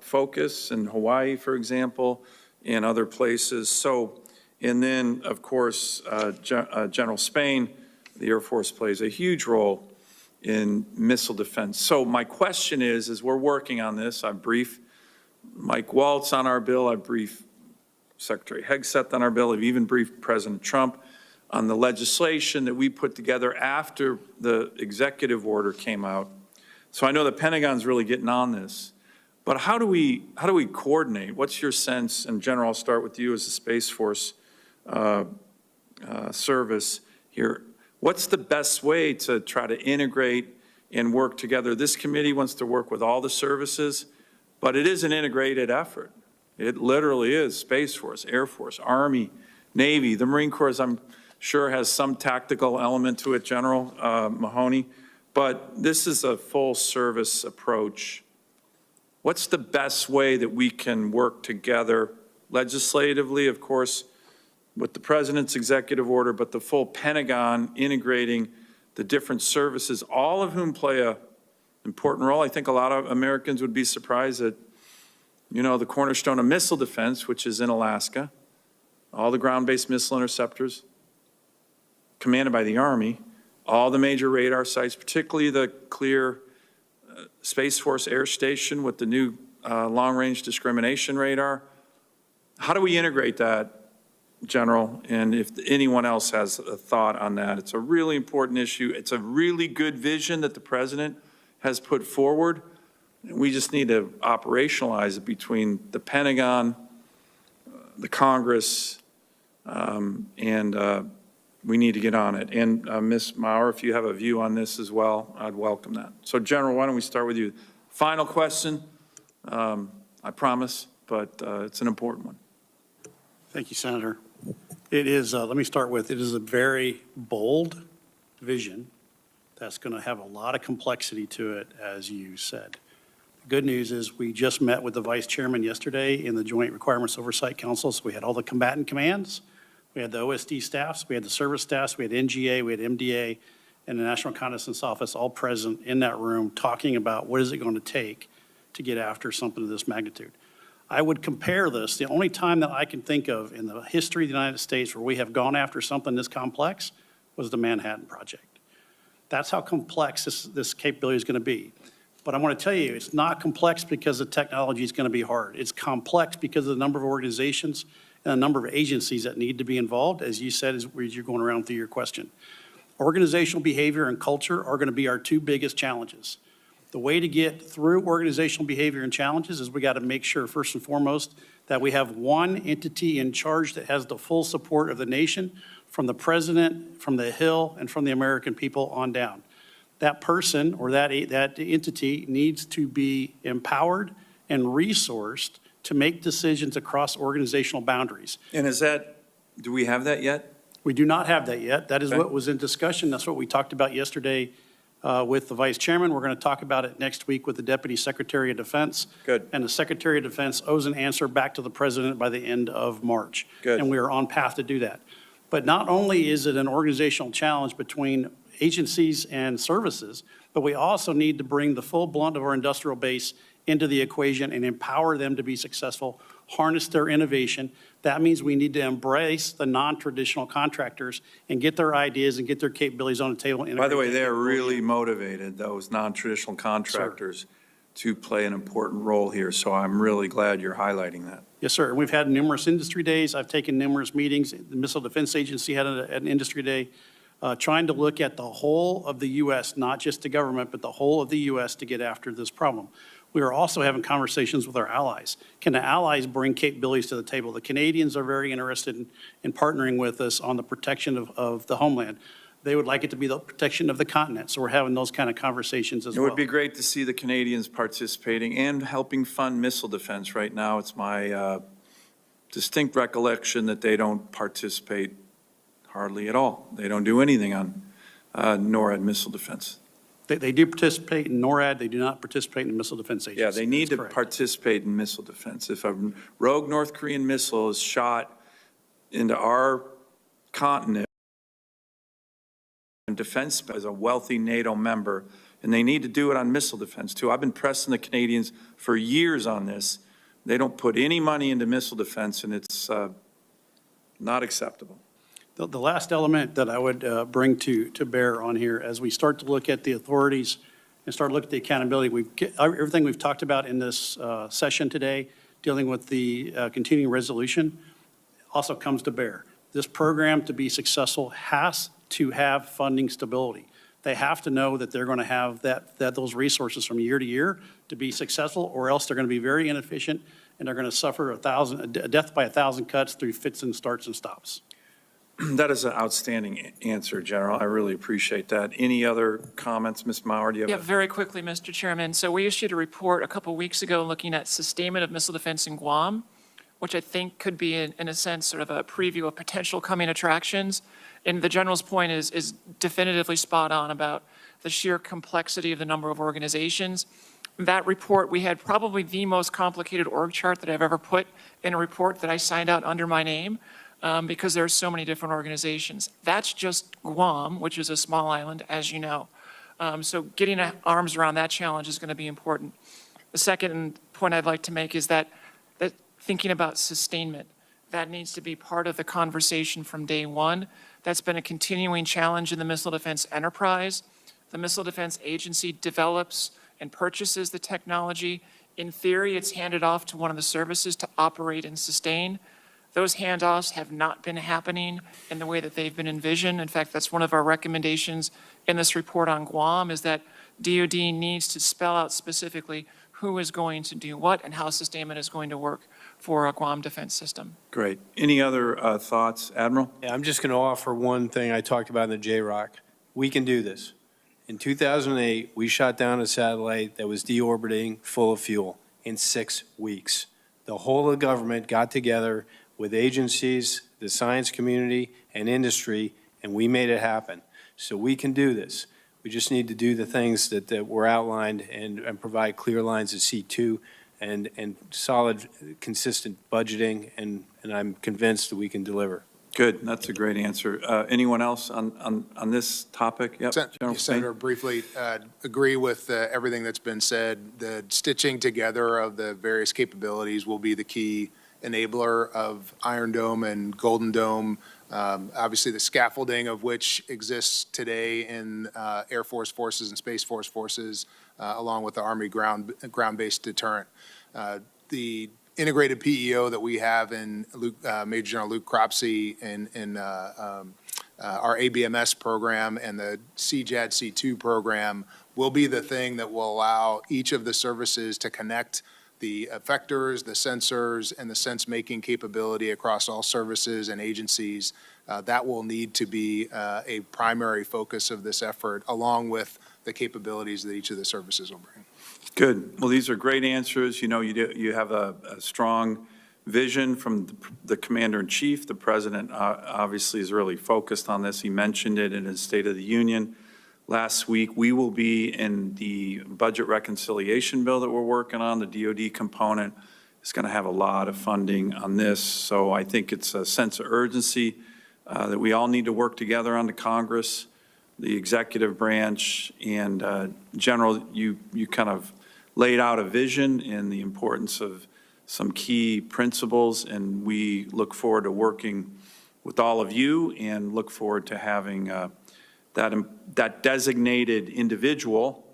focus in Hawaii, for example, and other places. So, and then, of course, General Spain, the Air Force plays a huge role in missile defense. So my question is, as we're working on this, I've briefed Mike Waltz on our bill, I've briefed Secretary Hegseth on our bill, I've even briefed President Trump on the legislation that we put together after the executive order came out. So I know the Pentagon's really getting on this. But how do we coordinate? What's your sense? And General, I'll start with you as a Space Force service here. What's the best way to try to integrate and work together? This committee wants to work with all the services, but it is an integrated effort. It literally is Space Force, Air Force, Army, Navy. The Marine Corps, I'm sure, has some tactical element to it, General Mahoney. But this is a full service approach. What's the best way that we can work together legislatively, of course, with the President's executive order, but the full Pentagon integrating the different services, all of whom play a important role? I think a lot of Americans would be surprised that, you know, the cornerstone of missile defense, which is in Alaska, all the ground-based missile interceptors commanded by the Army, all the major radar sites, particularly the Clear Space Force Air Station with the new long-range discrimination radar. How do we integrate that, General? And if anyone else has a thought on that, it's a really important issue. It's a really good vision that the President has put forward. We just need to operationalize it between the Pentagon, the Congress, and we need to get on it. And Ms. Maurer, if you have a view on this as well, I'd welcome that. So General, why don't we start with you? Final question, I promise, but it's an important one. Thank you, Senator. It is, let me start with, it is a very bold vision that's going to have a lot of complexity to it, as you said. The good news is we just met with the Vice Chairman yesterday in the Joint Requirements Oversight Council, so we had all the combatant commands, we had the OSD staffs, we had the service staffs, we had NGA, we had MDA, and the National Reconnaissance Office all present in that room talking about what is it going to take to get after something of this magnitude. I would compare this, the only time that I can think of in the history of the United States where we have gone after something this complex was the Manhattan Project. That's how complex this capability is going to be. But I want to tell you, it's not complex because the technology is going to be hard. It's complex because of the number of organizations and the number of agencies that need to be involved, as you said, as you're going around through your question. Organizational behavior and culture are going to be our two biggest challenges. The way to get through organizational behavior and challenges is we got to make sure, first and foremost, that we have one entity in charge that has the full support of the nation, from the president, from the Hill, and from the American people on down. That person or that entity needs to be empowered and resourced to make decisions across organizational boundaries. And is that, do we have that yet? We do not have that yet. That is Okay. what was in discussion. That's what we talked about yesterday with the Vice Chairman. We're going to talk about it next week with the Deputy Secretary of Defense. Good. And the Secretary of Defense owes an answer back to the President by the end of March. Good. And we are on path to do that. But not only is it an organizational challenge between agencies and services, but we also need to bring the full blunt of our industrial base into the equation and empower them to be successful, harness their innovation. That means we need to embrace the non-traditional contractors and get their ideas and get their capabilities on the table. By the way, they're really motivated, those non-traditional contractors, to play an important role here. So I'm really glad you're highlighting that. Yes, sir. We've had numerous industry days. I've taken numerous meetings. The Missile Defense Agency had an industry day trying to look at the whole of the U.S., not just the government, but the whole of the U.S. to get after this problem. We are also having conversations with our allies. Can the allies bring capabilities to the table? The Canadians are very interested in partnering with us on the protection of the homeland. They would like it to be the protection of the continent, so we're having those kind of conversations as well. It would be great to see the Canadians participating and helping fund missile defense. Right now, it's my distinct recollection that they don't participate hardly at all. They don't do anything on NORAD missile defense. They do participate in NORAD. They do not participate in the Missile Defense Agency. Yeah, they need That's to correct. participate in missile defense. If a rogue North Korean missile is shot into our continent, and defense as a wealthy NATO member, and they need to do it on missile defense too. I've been pressing the Canadians for years on this. They don't put any money into missile defense, and it's not acceptable. The last element that I would bring to bear on here, as we start to look at the authorities and start to look at the accountability, everything we've talked about in this session today, dealing with the continuing resolution, also comes to bear. This program, to be successful, has to have funding stability. They have to know that they're going to have those resources from year to year to be successful, or else they're going to be very inefficient and they're going to suffer a death by 1,000 cuts through fits and starts and stops. That is an outstanding answer, General. I really appreciate that. Any other comments, Ms. Maurer? Do you have Yeah, very quickly, Mr. Chairman. So we issued a report a couple weeks ago looking at sustainment of missile defense in Guam, which I think could be, in a sense, sort of a preview of potential coming attractions. And the General's point is definitively spot on about the sheer complexity of the number of organizations. That report, we had probably the most complicated org chart that I've ever put in a report that I signed out under my name. Because there are so many different organizations. That's just Guam, which is a small island, as you know. So getting arms around that challenge is going to be important. The second point I'd like to make is that thinking about sustainment, that needs to be part of the conversation from day one. That's been a continuing challenge in the missile defense enterprise. The Missile Defense Agency develops and purchases the technology. In theory, it's handed off to one of the services to operate and sustain. Those handoffs have not been happening in the way that they've been envisioned. In fact, that's one of our recommendations in this report on Guam, is that DoD needs to spell out specifically who is going to do what and how sustainment is going to work for a Guam defense system. Great. Any other thoughts, Admiral? Yeah, I'm just going to offer one thing I talked about in the J-ROC. We can do this. In 2008, we shot down a satellite that was deorbiting full of fuel in 6 weeks. The whole of government got together with agencies, the science community, and industry, and we made it happen. So we can do this. We just need to do the things that were outlined and provide clear lines of C2 and solid, consistent budgeting, and I'm convinced that we can deliver. Good. That's a great answer. Anyone else on this topic? Yep. General Senator, briefly agree with everything that's been said. The stitching together of the various capabilities will be the key enabler of Iron Dome and Golden Dome. Obviously, the scaffolding of which exists today in Air Force forces and Space Force forces, along with the Army ground-based deterrent. The integrated PEO that we have in Major General Luke Cropsey in our ABMS program and the CJAD C2 program will be the thing that will allow each of the services to connect the effectors, the sensors, and the sense-making capability across all services and agencies. That will need to be a primary focus of this effort, along with the capabilities that each of the services will bring. Good. Well, these are great answers. You know, you have a strong vision from the Commander-in-Chief. The President obviously is really focused on this. He mentioned it in his State of the Union last week. We will be in the budget reconciliation bill that we're working on. The DOD component is going to have a lot of funding on this. So I think it's a sense of urgency that we all need to work together on the Congress, the executive branch, and General, you kind of laid out a vision and the importance of some key principles, and we look forward to working with all of you and look forward to having that designated individual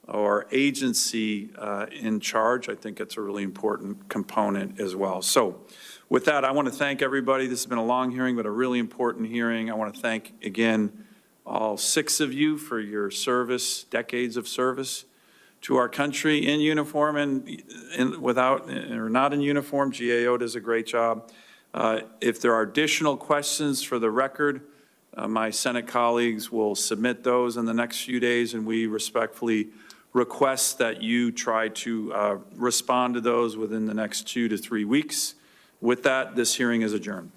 or agency in charge. I think it's a really important component as well. So with that, I want to thank everybody. This has been a long hearing, but a really important hearing. I want to thank, again, all 6 of you for your service, decades of service to our country in uniform and without or not in uniform. GAO does a great job. If there are additional questions for the record, my Senate colleagues will submit those in the next few days, and we respectfully request that you try to respond to those within the next 2 to 3 weeks. With that, this hearing is adjourned.